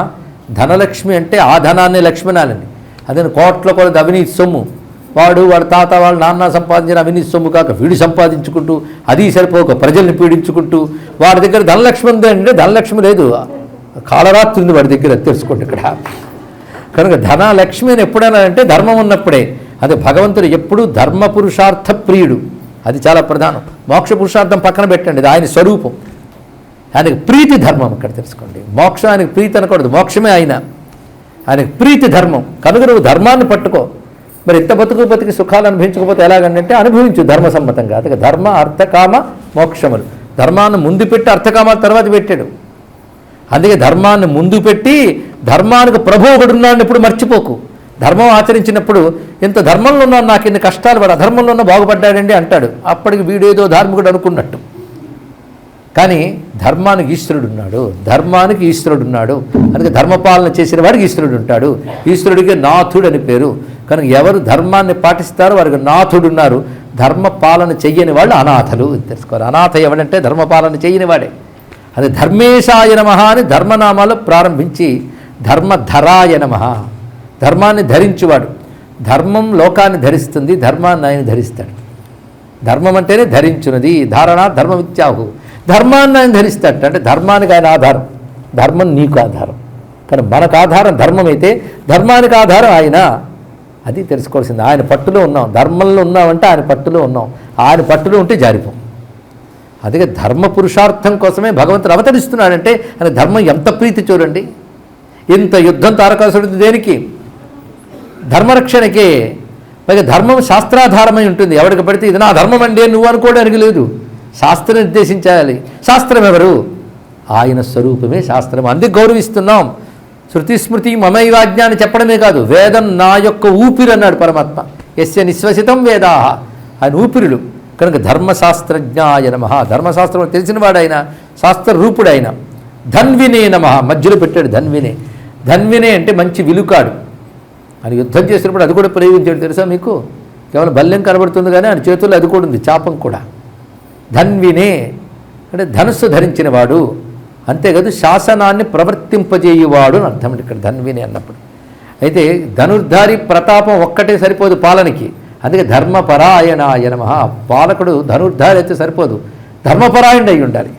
ధనలక్ష్మి అంటే ఆ ధనాన్ని లక్ష్మణాలండి. అదే కోట్ల కొలది అవినీతి సొమ్ము, వాళ్ళ తాత వాళ్ళ నాన్న సంపాదించిన అవినీతి సొమ్ము కాక వీడు సంపాదించుకుంటూ, అది సరిపోక ప్రజల్ని పీడించుకుంటూ వాడి దగ్గర ధనలక్ష్మి ఉంది అంటే ధనలక్ష్మి లేదు, కాలరాత్రి ఉంది వాడి దగ్గర, తెలుసుకోండి ఇక్కడ. కనుక ధనలక్ష్మి అని ఎప్పుడైనా అంటే ధర్మం ఉన్నప్పుడే. అదే భగవంతుడు ఎప్పుడూ ధర్మ పురుషార్థ ప్రియుడు, అది చాలా ప్రధానం. మోక్ష పురుషార్థం పక్కన పెట్టండి, అది ఆయన స్వరూపం. ఆయనకి ప్రీతి ధర్మం ఇక్కడ తెలుసుకోండి. మోక్షం ఆయనకి ప్రీతి అనకూడదు, మోక్షమే ఆయనకి ప్రీతి ధర్మం. కనుక నువ్వు ధర్మాన్ని పట్టుకో. మరి ఇంత బతికి సుఖాలు అనుభవించకపోతే ఎలాగంటే అనుభవించు ధర్మసమ్మతంగా. అందుకే ధర్మ, అర్థకామ, మోక్షములు. ధర్మాన్ని ముందు పెట్టి అర్థకామాల తర్వాత పెట్టాడు. అందుకే ధర్మాన్ని ముందు పెట్టి ధర్మానికి ప్రభు ఒకడున్నాడు ఎప్పుడు మర్చిపోకు. ధర్మం ఆచరించినప్పుడు ఇంత ధర్మంలో ఉన్నాను, నాకు ఇన్ని కష్టాలు పడి అధర్మంలో ఉన్న బాగుపడ్డాడండి అంటాడు. అప్పటికి వీడేదో ధార్మికుడు అనుకున్నట్టు. కానీ ధర్మానికి ఈశ్వరుడు ఉన్నాడు, ధర్మానికి ఈశ్వరుడు ఉన్నాడు. అందుకే ధర్మపాలన చేసిన వాడికి ఈశ్వరుడు ఉంటాడు. ఈశ్వరుడికి నాథుడు అని పేరు. కనుక ఎవరు ధర్మాన్ని పాటిస్తారో వారికి నాథుడు ఉన్నారు. ధర్మపాలన చెయ్యని వాళ్ళు అనాథలు తెలుసుకోవాలి. అనాథ ఎవడంటే ధర్మపాలన చెయ్యని వాడే. అదే ధర్మేశాయ నమః అని ధర్మనామాలు ప్రారంభించి ధర్మధరాయ నమః, ధర్మాన్ని ధరించువాడు. ధర్మం లోకాన్ని ధరిస్తుంది, ధర్మాన్ని ఆయన ధరిస్తాడు. ధర్మం అంటేనే ధరించున్నది. ధారణ ధర్మమిత్యాహు. ధర్మాన్ని ఆయన ధరిస్తాడు. అంటే ధర్మానికి ఆయన ఆధారం, ధర్మం నీకు ఆధారం. కానీ మనకు ఆధారం ధర్మం అయితే ధర్మానికి ఆధారం ఆయన. అది తెలుసుకోవాల్సింది. ఆయన పట్టులో ఉన్నాం, ధర్మంలో ఉన్నామంటే ఆయన పట్టులో ఉన్నాం. ఆయన పట్టులో ఉంటే జారిపోం. అందుకే ధర్మ పురుషార్థం కోసమే భగవంతుడు అవతరిస్తున్నాడంటే ఆయన ధర్మం ఎంత ప్రీతి చూడండి. ఇంత యుద్ధం తారకాసురుడు దేనికి? ధర్మరక్షణకే. పైగా ధర్మం శాస్త్రాధారమై ఉంటుంది. ఎవరికి పడితే ఇది నా ధర్మం అండి నువ్వు అనుకోవడానికి లేదు. శాస్త్రం నిర్దేశించాలి. శాస్త్రం ఎవరు? ఆయన స్వరూపమే శాస్త్రం. అందుకు గౌరవిస్తున్నాం. శృతి స్మృతి మమైవాజ్ఞ అని చెప్పడమే కాదు, వేదం నా యొక్క ఊపిరి అన్నాడు పరమాత్మ. యస్య నిశ్వసితం వేదాః, ఆయన ఊపిరులు. కనుక ధర్మశాస్త్రజ్ఞాయ నమః, ధర్మశాస్త్రం తెలిసినవాడైన శాస్త్ర రూపుడైన. ధన్వినే నమః, మధ్యలో పెట్టాడు ధన్వినే. ధన్వినే అంటే మంచి విలుకాడు. ఆయన యుద్ధం చేసినప్పుడు అది కూడా ప్రయోగించాడు తెలుసా మీకు? కేవలం బల్యం కనబడుతుంది కానీ ఆయన చేతుల్లో అది కూడా ఉంది, చాపం కూడా. ధన్వినే అంటే ధనుస్సు ధరించినవాడు, అంతేకాదు శాసనాన్ని ప్రవర్తింపజేయువాడు అని అర్థం ఇక్కడ ధన్వినే అన్నప్పుడు. అయితే ధనుర్ధారి ప్రతాపం ఒక్కటే సరిపోదు పాలనకి, అందుకే ధర్మపరాయణాయ నమః. పాలకుడు ధనుర్ధారి అయితే సరిపోదు, ధర్మపరాయణుడు అయి ఉండాలి.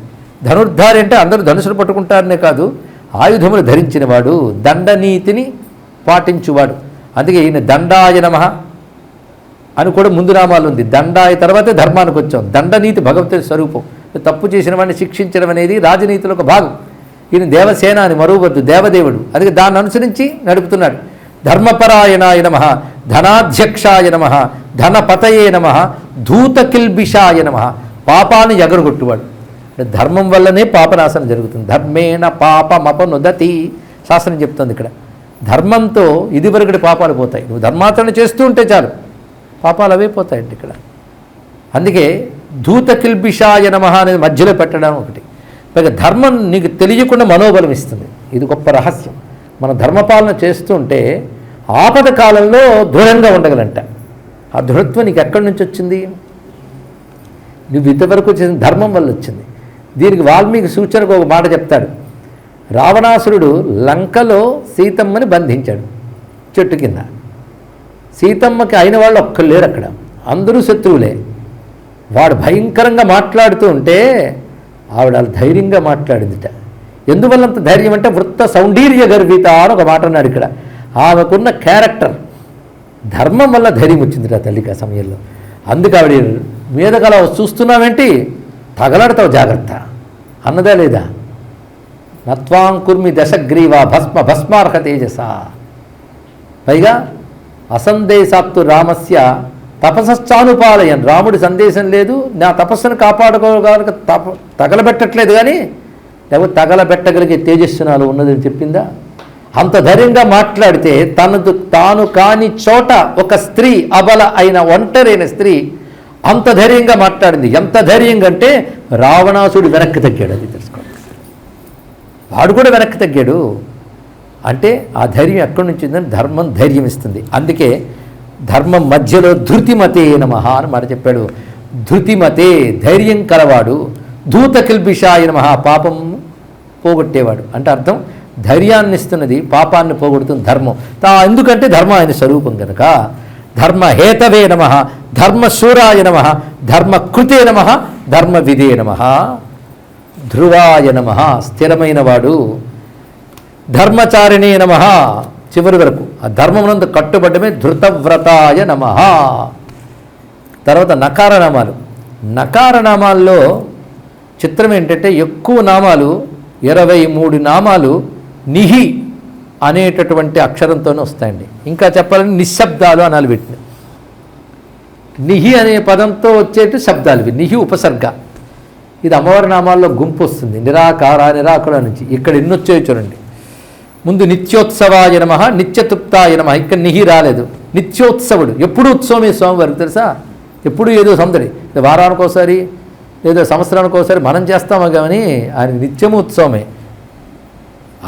ధనుర్ధారి అంటే అందరూ ధనుసులు పట్టుకుంటారనే కాదు, ఆయుధములు ధరించినవాడు, దండనీతిని పాటించువాడు. అందుకే ఈయన దండాయ నమః అని కూడా ముందు నామాలు ఉంది. దండాయ తర్వాతే ధర్మానికి వచ్చాం. దండనీతి భగవతుడి స్వరూపం. తప్పు చేసిన వాడిని శిక్షించడం అనేది రాజనీతిలో ఒక భాగం. ఈయన దేవసేన అని మరువద్దు, దేవదేవుడు. అందుకే దాన్ని అనుసరించి నడుపుతున్నాడు. ధర్మపరాయణాయ నమః, ధనాధ్యక్షాయ నమః, ధనపతయే నమః, ధూతకిల్బిషాయ నమః. పాపాన్ని ఎగరగొట్టువాడు. ధర్మం వల్లనే పాపనాశనం జరుగుతుంది. ధర్మేణ పాపమపనుదతి శాస్త్రం చెప్తుంది ఇక్కడ. ధర్మంతో ఇదివరకటి పాపాలు పోతాయి. నువ్వు ధర్మాచరణ చేస్తూ ఉంటే చాలు, పాపాలు అవే పోతాయండి ఇక్కడ. అందుకే ధూతకిల్బిషాయ నమః అనేది మధ్యలో పెట్టడం ఒకటి. పైగా ధర్మం నీకు తెలియకుండా మనోబలం ఇస్తుంది. ఇది గొప్ప రహస్యం. మన ధర్మపాలన చేస్తుంటే ఆపద కాలంలో దృఢంగా ఉండగలంట. ఆ దృఢత్వం నీకు ఎక్కడి నుంచి వచ్చింది? నువ్వు ఇంతవరకు చేసిన ధర్మం వల్ల వచ్చింది. దీనికి వాల్మీకి సూచనకు ఒక మాట చెప్తాడు. రావణాసురుడు లంకలో సీతమ్మని బంధించాడు చెట్టు కింద. సీతమ్మకి అయిన వాళ్ళు ఒక్కరు లేరు అక్కడ, అందరూ శత్రువులే. వాడు భయంకరంగా మాట్లాడుతూ ఉంటే ఆవిడ ధైర్యంగా మాట్లాడిందిట. ఎందువల్లంత ధైర్యం అంటే వృత్త సౌందర్య గర్విత అని ఒక మాట అన్నాడు ఇక్కడ. ఆమెకున్న క్యారెక్టర్, ధర్మం వల్ల ధైర్యం వచ్చిందిట తల్లికి ఆ సమయంలో. అందుకే ఆవిడ మీద గల చూస్తున్నావేంటి, తగలడతావు జాగ్రత్త అన్నదా లేదా? నత్వాంకుర్మి దశగ్రీవా భస్మ భస్మార్హ తేజస. పైగా అసందేశాప్తు రామస్య తపస్సానుపాలయన్. రాముడి సందేశం లేదు, నా తపస్సును కాపాడుకోగల తగలబెట్టట్లేదు కానీ లేకపోతే తగలబెట్టగలిగే తేజస్సు నాలో ఉన్నదని చెప్పిందా? అంత ధైర్యంగా మాట్లాడితే తాను కాని చోట ఒక స్త్రీ, అబల అయిన ఒంటరైన స్త్రీ అంత ధైర్యంగా మాట్లాడింది. ఎంత ధైర్యంగా అంటే రావణాసుడు వెనక్కి తగ్గాడు. అది తెలుసుకోండి. వాడు కూడా వెనక్కి తగ్గాడు. అంటే ఆ ధైర్యం ఎక్కడి నుంచి ఉందని ధర్మం ధైర్యం ఇస్తుంది. అందుకే ధర్మం మధ్యలో ధృతిమతే నమః అని మాట చెప్పాడు. ధృతిమతే ధైర్యం కలవాడు, ధూతకిల్బిషాయ నమః పాపం పోగొట్టేవాడు. అంటే అర్థం ధైర్యాన్ని ఇస్తున్నది, పాపాన్ని పోగొడుతుంది ధర్మం. ఎందుకంటే ధర్మం ఆయన స్వరూపం కనుక. ధర్మహేతవే నమః, ధర్మశూరాయ నమః, ధర్మకృతే నమః, ధర్మవిదే నమః, ధ్రువాయ నమః స్థిరమైన వాడు, ధర్మచారిణే నమః చివరి వరకు ఆ ధర్మమునందు కట్టుబడ్డమే ధృతవ్రతాయ నమః. తర్వాత నకారనామాలు. నకారనామాల్లో చిత్రం ఏంటంటే ఎక్కువ నామాలు 23 నామాలు నిహి అనేటటువంటి అక్షరంతోనే వస్తాయండి. ఇంకా చెప్పాలని నిశ్శబ్దాలు అనాలి వీటిని. నిహి అనే పదంతో వచ్చేటి శబ్దాలు ఇవి. నిహి ఉపసర్గ. ఇది అమ్మవారి నామాల్లో గుంపు వస్తుంది. నిరాకార నిరాకుల నుంచి. ఇక్కడ ఎన్ని వచ్చాయో చూడండి. ముందు నిత్యోత్సవాయ నమః, నిత్యతృప్తాయ నమః. ఇక్కడ నిహి రాలేదు. నిత్యోత్సవుడు, ఎప్పుడు ఉత్సవమే స్వామివారికి తెలుసా. ఎప్పుడు ఏదో సందడి, వారానికి ఒకసారి లేదా సంవత్సరానికి ఒకసారి మనం చేస్తామో కానీ ఆయన నిత్యము ఉత్సవమే.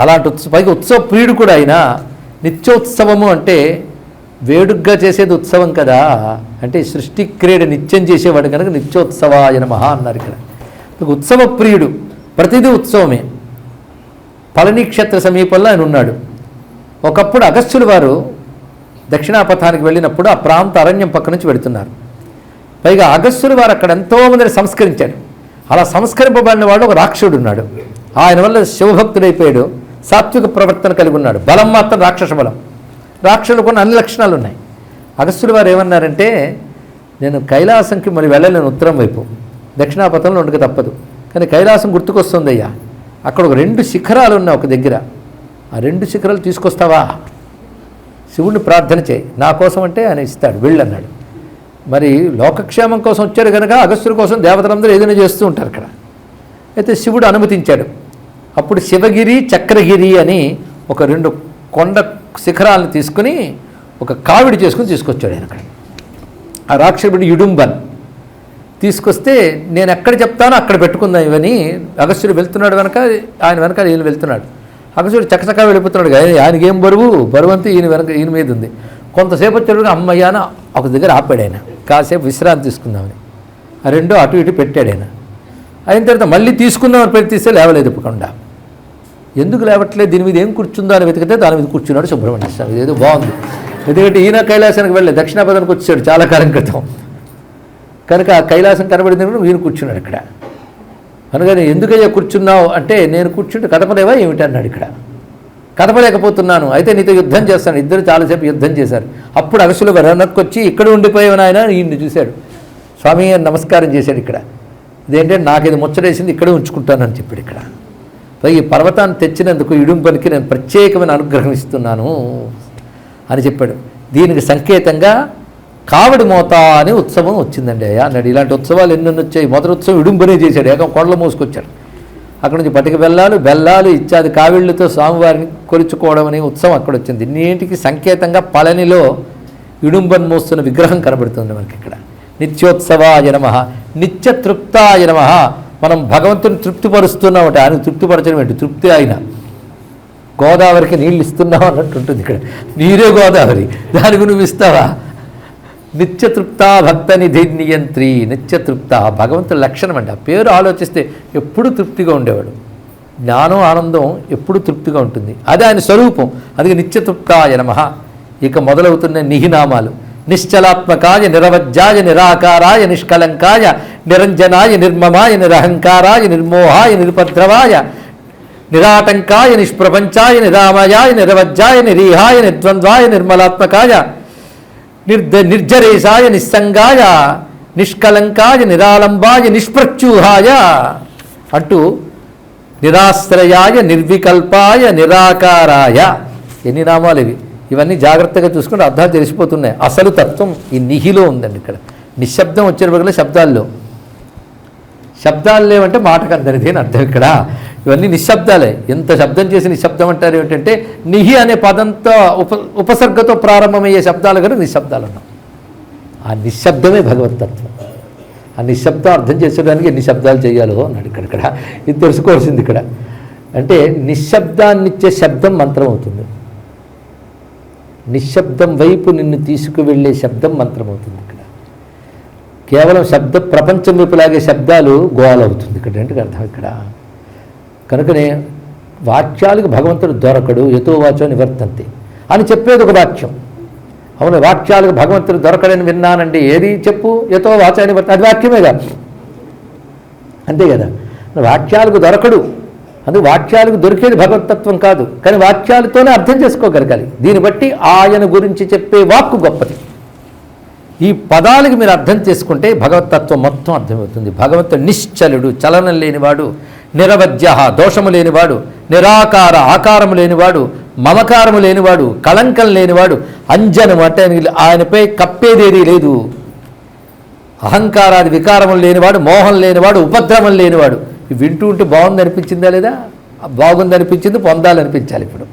అలాంటి పైగా ఉత్సవ ప్రియుడు కూడా ఆయన. నిత్యోత్సవము అంటే వేడుగ్గా చేసేది ఉత్సవం కదా. అంటే సృష్టి క్రీడ నిత్యం చేసేవాడు కనుక నిత్యోత్సవాయ నమః అన్నారు ఇక్కడ. ఉత్సవ ప్రియుడు, ప్రతిదీ ఉత్సవమే. పళని క్షేత్ర సమీపంలో ఆయన ఉన్నాడు. ఒకప్పుడు అగస్త్యుల వారు దక్షిణాపథానికి వెళ్ళినప్పుడు ఆ ప్రాంత అరణ్యం పక్క నుంచి వెళుతున్నారు. పైగా అగస్త్యుల వారు అక్కడ ఎంతోమందిని సంస్కరించాడు. అలా సంస్కరింపబడిన వాడు ఒక రాక్షసుడు ఉన్నాడు. ఆయన వల్ల శివభక్తుడైపోయాడు. సాత్విక ప్రవర్తన కలిగి ఉన్నాడు. బలం మాత్రం రాక్షస బలం. రాక్షసులకు కొన్ని అన్ని లక్షణాలు ఉన్నాయి. అగస్త్యుల వారు ఏమన్నారంటే, నేను కైలాసంకి మరి వెళ్ళలేను, ఉత్తరం వైపు దక్షిణాపథంలో ఉండక తప్పదు, కానీ కైలాసం గుర్తుకొస్తుందయ్యా. అక్కడ ఒక 2 శిఖరాలు ఉన్నాయి ఒక దగ్గర. ఆ 2 శిఖరాలు తీసుకొస్తావా, శివుడిని ప్రార్థన చేయి నా కోసం అంటే ఆయన ఇస్తాడు, వెళ్ళన్నాడు. మరి లోకక్షేమం కోసం వచ్చాడు కనుక అగస్త్యుడి కోసం దేవతలందరూ ఏదైనా చేస్తూ ఉంటారు అక్కడ. అయితే శివుడు అనుమతించాడు. అప్పుడు శివగిరి చక్రగిరి అని ఒక 2 కొండ శిఖరాలను తీసుకుని ఒక కావిడి చేసుకుని తీసుకొచ్చాడు ఆయన అక్కడ. ఆ రాక్షసుడు యుడుంబన్ తీసుకొస్తే, నేను ఎక్కడ చెప్తానో అక్కడ పెట్టుకుందాం ఇవని. అగస్త్యుడు వెళ్తున్నాడు వెనక, ఆయన వెనక ఈయన వెళ్తున్నాడు. అగసుడు చకచకా వెళ్ళిపోతున్నాడు. ఆయనకి ఏం బరువు అంతా ఈయన మీద ఉంది. కొంతసేపు వచ్చేటప్పుడు అమ్మయ్యాన ఒక దగ్గర ఆపాడు ఆయన, కాసేపు విశ్రాంతి తీసుకుందామని. ఆ రెండో అటు ఇటు పెట్టాడు ఆయన. అయిన తర్వాత మళ్ళీ తీసుకుందామని ప్రయత్నిస్తే లేవలేదు ఇప్పకుండా. ఎందుకు లేవట్లేదు, దీని మీద ఏం కూర్చుందో అని వెతికితే దాని మీద కూర్చున్నాడు సుబ్రహ్మణ్య స్వామి. ఇదేదో బాగుంది. ఎందుకంటే ఈయన కైలాసానికి వెళ్ళలేదు, దక్షిణాపదానికి వచ్చాడు చాలా కాలం క్రితం. కనుక ఆ కైలాసం కనబడింది ఈయన కూర్చున్నాడు ఇక్కడ. అనగానే ఎందుకయ్యా కూర్చున్నావు అంటే, నేను కూర్చుంటే కదపలేవా ఏమిటి అన్నాడు. ఇక్కడ కదపలేకపోతున్నాను, అయితే నీతో యుద్ధం చేస్తాను. ఇద్దరు చాలాసేపు యుద్ధం చేశారు. అప్పుడు అగసులు వెనక్కి వచ్చి ఇక్కడ ఉండిపోయావని ఆయన ఈయన్ని చూశాడు. స్వామి అని నమస్కారం చేశాడు. ఇక్కడ ఇదేంటంటే నాకు ఇది ముచ్చటేసింది, ఇక్కడే ఉంచుకుంటానని చెప్పాడు. ఇక్కడ ఈ పర్వతాన్ని తెచ్చినందుకు ఇడుంబనికి నేను ప్రత్యేకమైన అనుగ్రహం ఇస్తున్నాను అని చెప్పాడు. దీనికి సంకేతంగా కావడి మోత అనే ఉత్సవం వచ్చిందండి అయ్యా అన్నాడు. ఇలాంటి ఉత్సవాలు ఎన్నెన్ని వచ్చాయి. మొదటి ఉత్సవం ఇడుంబనే చేశాడు, ఏకం కొండలు మోసుకొచ్చాడు. అక్కడ నుంచి పటిక బెల్లాలు ఇత్యాది కావిళ్ళతో స్వామివారిని కొలుచుకోవడం అనే ఉత్సవం అక్కడ వచ్చింది. ఇన్నింటికి సంకేతంగా పళనిలో ఇడుంబన్ మోస్తున్న విగ్రహం కనబడుతుంది మనకి. ఇక్కడ నిత్యోత్సవాయ నమః, నిత్యతృప్తాయ నమః. మనం భగవంతుని తృప్తిపరుస్తున్నామట. ఆయన తృప్తిపరచడం ఏంటి, తృప్తి ఆయన. గోదావరికి నీళ్ళు ఇస్తున్నావు అన్నట్టు ఉంటుంది. ఇక్కడ నీరే గోదావరి, దానికి నువ్వు ఇస్తావా? నిత్యతృప్త భక్త నిధి నియంత్రి. నిత్యతృప్త భగవంతుడి లక్షణం అండి. ఆ పేరు ఆలోచిస్తే ఎప్పుడు తృప్తిగా ఉండేవాడు. జ్ఞానం ఆనందం ఎప్పుడు తృప్తిగా ఉంటుంది, అది ఆయన స్వరూపం. అందుకే నిత్యతృప్తాయ నమః. ఇక మొదలవుతున్న నిహినామాలు. నిశ్చలాత్మకాయ నిరవజ్జాయ నిరాకారాయ నిష్కలంకాయ నిరంజనాయ నిర్మమాయ నిరహంకారాయ నిర్మోహాయ నిరుపద్రవాయ నిరాటంకాయ నిష్ప్రపంచాయ నిరామయాయ నిరవజ్జాయ నిరీహాయ నిర్ద్వంద్వాయ నిర్మలాత్మకాయ నిర్జరేశాయ నిస్సంగాయ నిష్కలంకాయ నిరాలంబాయ నిష్ప్రత్యూహాయ అంటూ నిరాశ్రయాయ నిర్వికల్పాయ నిరాకారాయ. ఎన్ని నామాలు ఇవి! ఇవన్నీ జాగ్రత్తగా చూసుకుంటే అర్థాలు తెలిసిపోతున్నాయి. అసలు తత్వం ఈ నిహిలో ఉందండి. ఇక్కడ నిశ్శబ్దం వచ్చే బదులు శబ్దాలు లేవంటే మాటకు అందరిది అని అర్థం. ఇక్కడ ఇవన్నీ నిశ్శబ్దాలే. ఎంత శబ్దం చేసి నిశ్శబ్దం అంటారు ఏమిటంటే, నిహి అనే పదంతో ఉపసర్గతో ప్రారంభమయ్యే శబ్దాలు కనుక నిశ్శబ్దాలు అన్నాం. ఆ నిశ్శబ్దమే భగవతత్వం. ఆ నిశ్శబ్దం అర్థం చేసేదానికి ఎన్ని శబ్దాలు చేయాలో అన్నాడు. ఇక్కడ ఇది తెలుసుకోవాల్సింది. ఇక్కడ అంటే నిశ్శబ్దాన్నిచ్చే శబ్దం మంత్రం అవుతుంది. నిశ్శబ్దం వైపు నిన్ను తీసుకువెళ్ళే శబ్దం మంత్రం అవుతుంది. ఇక్కడ కేవలం శబ్ద ప్రపంచం వైపు లాగే శబ్దాలు గోలవుతుంది. ఇక్కడ ఏంటి అర్థం. ఇక్కడ కనుకనే వాక్యాలకు భగవంతుడు దొరకడు. యతో వాచో నివర్తంతే అని చెప్పేది ఒక వాక్యం. అవును, వాక్యాలకు భగవంతుడు దొరకడని విన్నానండి. ఏది చెప్పు? యతో వాచో నివర్తంతే, అది వాక్యమేగా, అంతే కదా. వాక్యాలకు దొరకడు, అందుకు వాక్యాలకు దొరికేది భగవతత్వం కాదు. కానీ వాక్యాలతోనే అర్థం చేసుకోగలగాలి. దీన్ని బట్టి ఆయన గురించి చెప్పే వాక్కు గొప్పది. ఈ పదాలకి మీరు అర్థం చేసుకుంటే భగవతత్వం మొత్తం అర్థమవుతుంది. భగవంతుడు నిశ్చలుడు, చలనం లేనివాడు, నిరవజ్య దోషము లేనివాడు, నిరాకార ఆకారము లేనివాడు, మమకారము లేనివాడు, కళంకం లేనివాడు, అంజనము అంటే ఆయనపై కప్పేదేదీ లేదు, అహంకారాది వికారములు లేనివాడు, మోహం లేనివాడు, ఉపద్రవం లేనివాడు. వింటూ ఉంటే బాగుంది అనిపించిందా లేదా? బాగుంది అనిపించింది, పొందాలనిపించాలి. ఇప్పుడు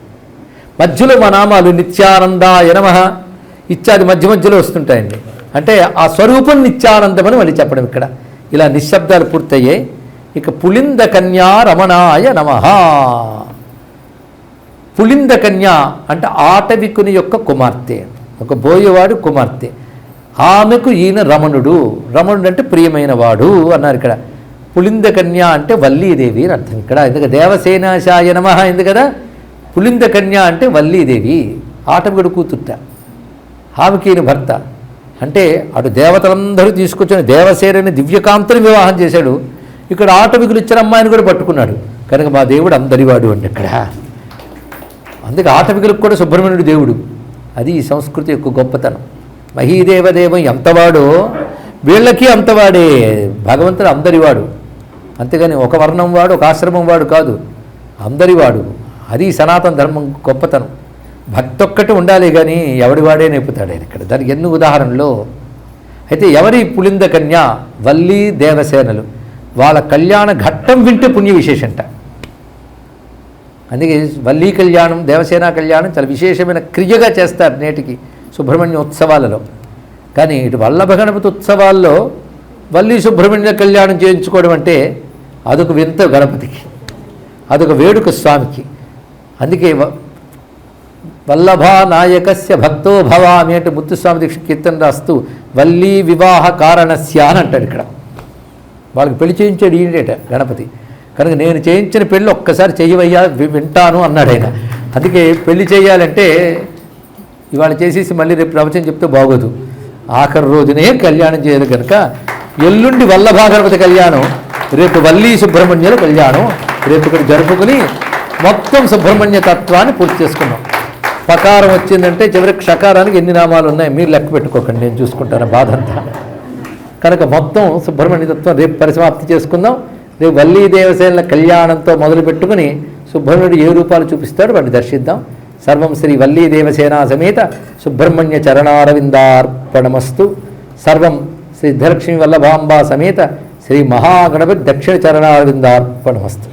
మధ్యలో మా నామాలు నిత్యానందాయ నమః ఇత్యాది మధ్యలో వస్తుంటాయండి. అంటే ఆ స్వరూపం నిత్యానందమని మళ్ళీ చెప్పడం. ఇక్కడ ఇలా నిశ్శబ్దాలు పూర్తయ్యాయి. ఇక పులింద కన్యా రమణాయ నమః. పులింద కన్య అంటే ఆటవికుని యొక్క కుమార్తె, ఒక బోయేవాడు కుమార్తె. ఆమెకు ఈయన రమణుడు. రమణుడు అంటే ప్రియమైన వాడు అన్నారు. ఇక్కడ పులింద కన్య అంటే వల్లీదేవి అని అర్థం. ఇక్కడ ఎందుకు దేవసేనాశాయ నమః ఎందు కదా. పులింద కన్య అంటే వల్లీదేవి, ఆటవికుడు కూతుర్ట. ఆమెకి ఈయన భర్త. అంటే అటు దేవతలందరూ తీసుకొచ్చిన దేవసేనని దివ్యకాంతని వివాహం చేశాడు. ఇక్కడ ఆటవికులు ఇచ్చిన అమ్మాయిని కూడా పట్టుకున్నాడు. కనుక మా దేవుడు అందరివాడు అంటే ఇక్కడ. అందుకే ఆటవికులకు కూడా సుబ్రహ్మణ్యుడు దేవుడు. అది ఈ సంస్కృతి యొక్క గొప్పతనం. మహీదేవదేవం ఎంతవాడో వీళ్ళకి అంతవాడే. భగవంతుడు అందరివాడు, అంతేగాని ఒక వర్ణం వాడు ఒక ఆశ్రమం వాడు కాదు, అందరివాడు. అది సనాతన ధర్మం గొప్పతనం. భక్తి ఒక్కటి ఉండాలి కానీ ఎవడి వాడే నేపుతాడు ఆయన. ఇక్కడ దానికి ఎన్ని ఉదాహరణలు. అయితే ఎవరి పులింద కన్య? వల్లి దేవసేనలు. వాళ్ళ కళ్యాణ ఘట్టం వింటే పుణ్య విశేషంట. అందుకే వల్లీ కళ్యాణం, దేవసేన కళ్యాణం చాలా విశేషమైన క్రియగా చేస్తారు నేటికి సుబ్రహ్మణ్య ఉత్సవాలలో. కానీ ఇటు వల్లభ గణపతి ఉత్సవాల్లో వల్లీ సుబ్రహ్మణ్య కళ్యాణం చేయించుకోవడం అంటే అదొక వింత గణపతికి, అదొక వేడుక స్వామికి. అందుకే వల్లభా నాయకస్య భక్తో భవామి అంటే ముత్తుస్వామి దీక్ష కీర్తన రాస్తూ వల్లీ వివాహ కారణస్య అని అంటాడు. ఇక్కడ వాళ్ళకి పెళ్లి చేయించాడు ఈయనట గణపతి. కనుక నేను చేయించిన పెళ్ళి ఒక్కసారి చెయ్యవయ్యా వింటాను అన్నాడు ఆయన. అందుకే పెళ్లి చేయాలంటే ఇవాళ చేసేసి మళ్ళీ రేపు ప్రవచనం చెప్తే బాగోదు. ఆఖరి రోజునే కళ్యాణం చేయదు కనుక ఎల్లుండి వల్లభా గణపతి కళ్యాణం, రేపు వల్లీ సుబ్రహ్మణ్యుల కళ్యాణం రేపు ఇక్కడ జరుపుకుని మొత్తం సుబ్రహ్మణ్య తత్వాన్ని పూర్తి చేసుకున్నాం. పకారం వచ్చిందంటే చివరికి క్షకారానికి ఎన్ని నామాలు ఉన్నాయి మీరు లెక్క పెట్టుకోకండి, నేను చూసుకుంటాను బాధంతా. కనుక మొత్తం సుబ్రహ్మణ్య తత్వం రేపు పరిసమాప్తి చేసుకుందాం. రేపు వల్లీ దేవసేనల కళ్యాణంతో మొదలు పెట్టుకుని సుబ్రహ్మణ్యుడు ఏ రూపాలు చూపిస్తాడో వాటిని దర్శిద్దాం. సర్వం శ్రీ వల్లీ దేవసేనా సమేత సుబ్రహ్మణ్య చరణారవిందార్పణమస్తు. సర్వం శ్రీ ధనలక్ష్మీ వల్లభాంబా సమేత శ్రీ మహాగణపతి దక్షిణ చరణారవిందార్పణమస్తు.